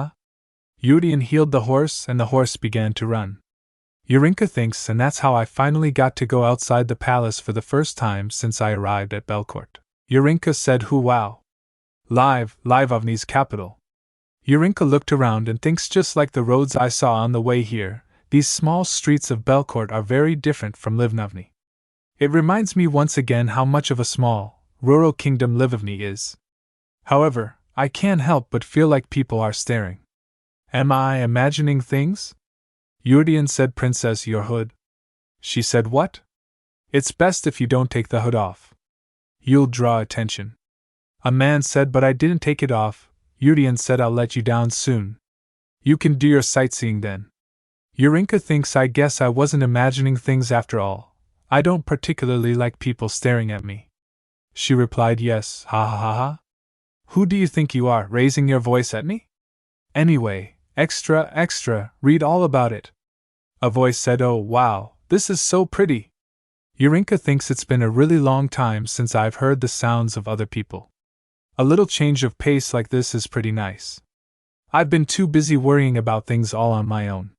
Yudian heeled the horse and the horse began to run. Yerenica thinks, and that's how I finally got to go outside the palace for the first time since I arrived at Belcourt. Yerenica said, who wow. Live Avni's capital. Yerenica looked around and thinks, just like the roads I saw on the way here, these small streets of Belcourt are very different from Livnavni. It reminds me once again how much of a small, rural kingdom Livnavni is. However, I can't help but feel like people are staring. Am I imagining things? Yudian said, Princess, your hood. She said, what? It's best if you don't take the hood off. You'll draw attention. A man said, but I didn't take it off. Yudian said, I'll let you down soon. You can do your sightseeing then. Yerenica thinks, I guess I wasn't imagining things after all. I don't particularly like people staring at me. She replied, yes, ha ha ha ha. Who do you think you are, raising your voice at me? Anyway, extra, read all about it. A voice said, oh wow, this is so pretty. Yerenica thinks it's been a really long time since I've heard the sounds of other people. A little change of pace like this is pretty nice. I've been too busy worrying about things all on my own.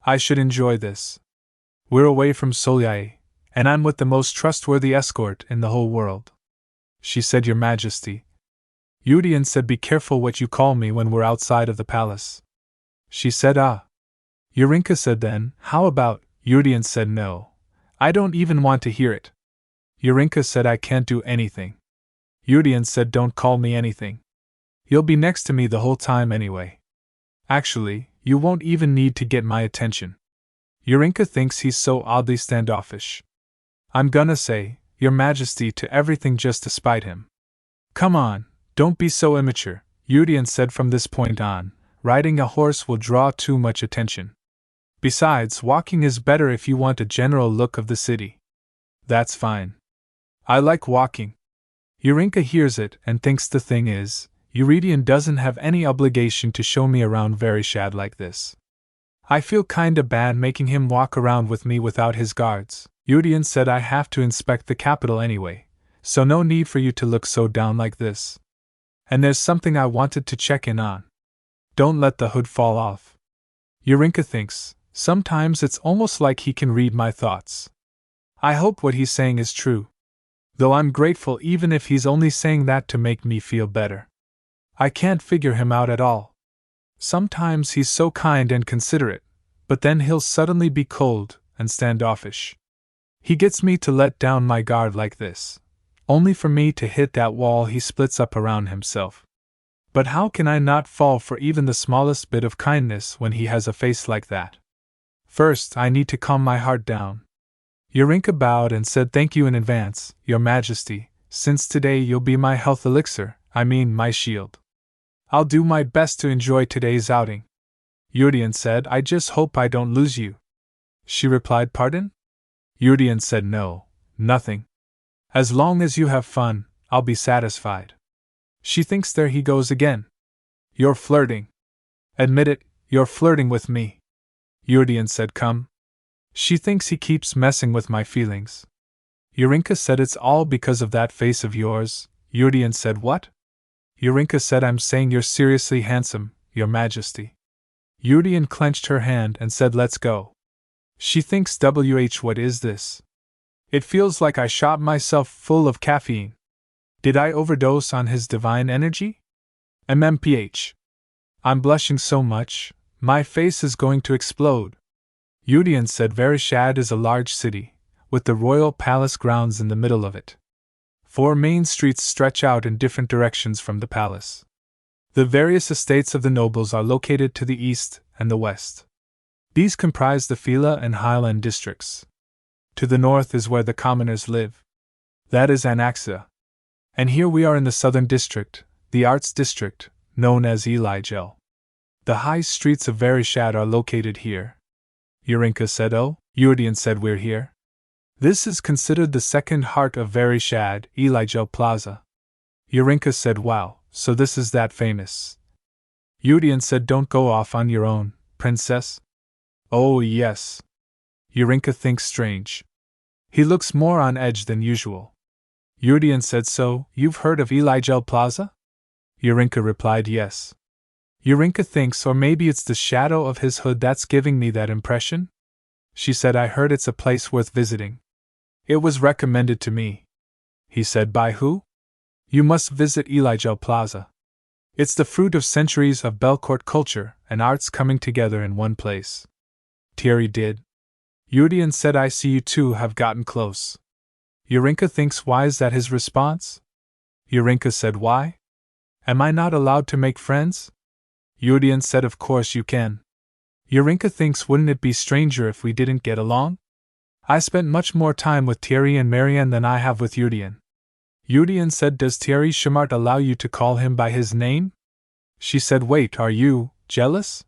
I should enjoy this. We're away from Solyai, and I'm with the most trustworthy escort in the whole world. She said, Your Majesty. Yudian said, be careful what you call me when we're outside of the palace. She said, Yerenica said, then, how about? Yudian said, no. I don't even want to hear it. Yerenica said, I can't do anything. Yudian said, don't call me anything. You'll be next to me the whole time anyway. Actually, you won't even need to get my attention. Yerenica thinks he's so oddly standoffish. I'm gonna say, Your Majesty, to everything just to spite him. Come on, don't be so immature, Yudian said. From this point on, riding a horse will draw too much attention. Besides, walking is better if you want a general look of the city. That's fine. I like walking. Yerenica hears it and thinks the thing is, Eurydion doesn't have any obligation to show me around Verishad like this. I feel kinda bad making him walk around with me without his guards. Eurydion said, I have to inspect the capital anyway, so no need for you to look so down like this. And there's something I wanted to check in on. Don't let the hood fall off. Yerenica thinks, sometimes it's almost like he can read my thoughts. I hope what he's saying is true. Though I'm grateful even if he's only saying that to make me feel better. I can't figure him out at all. Sometimes he's so kind and considerate, but then he'll suddenly be cold and standoffish. He gets me to let down my guard like this, only for me to hit that wall he splits up around himself. But how can I not fall for even the smallest bit of kindness when he has a face like that? First, I need to calm my heart down. Yerenica bowed and said thank you in advance, Your Majesty, since today you'll be my health elixir, my shield. I'll do my best to enjoy today's outing. Yerenica said, I just hope I don't lose you. She replied, pardon? Yerenica said, no, nothing. As long as you have fun, I'll be satisfied. She thinks there he goes again. You're flirting. Admit it, you're flirting with me. Yerenica said, come. She thinks he keeps messing with my feelings. Yerenica said, it's all because of that face of yours. Yerenica said, what? Yerenica said, I'm saying you're seriously handsome, Your Majesty. Yerenica clenched her hand and said, let's go. She thinks, what is this? It feels like I shot myself full of caffeine. Did I overdose on his divine energy? MMPH. I'm blushing so much, my face is going to explode. Yerenica said, Yerenica is a large city, with the royal palace grounds in the middle of it. 4 main streets stretch out in different directions from the palace. The various estates of the nobles are located to the east and the west. These comprise the Phila and Highland districts. To the north is where the commoners live. That is Anaxa. And here we are in the southern district, the arts district, known as Elijel. The high streets of Yerenica are located here. Yerenica said, oh? Yerenica said, we're here. This is considered the second heart of Yerenica, Elijel Plaza. Yerenica said, wow, so this is that famous. Yerenica said, don't go off on your own, princess. Oh yes. Yerenica thinks strange. He looks more on edge than usual. Yerenica said, so, you've heard of Elijel Plaza? Yerenica replied, yes. Yerenica thinks, or maybe it's the shadow of his hood that's giving me that impression? She said, I heard it's a place worth visiting. It was recommended to me. He said, by who? You must visit Elijel Plaza. It's the fruit of centuries of Belcourt culture and arts coming together in one place. Thierry did. Yerenica said, I see you two have gotten close. Yerenica thinks, why is that his response? Yerenica said, why? Am I not allowed to make friends? Yerenica said, of course you can. Yerenica thinks, wouldn't it be stranger if we didn't get along? I spent much more time with Thierry and Marianne than I have with Yerenica. Yerenica said, does Thierry Chamart allow you to call him by his name? She said, wait, are you jealous?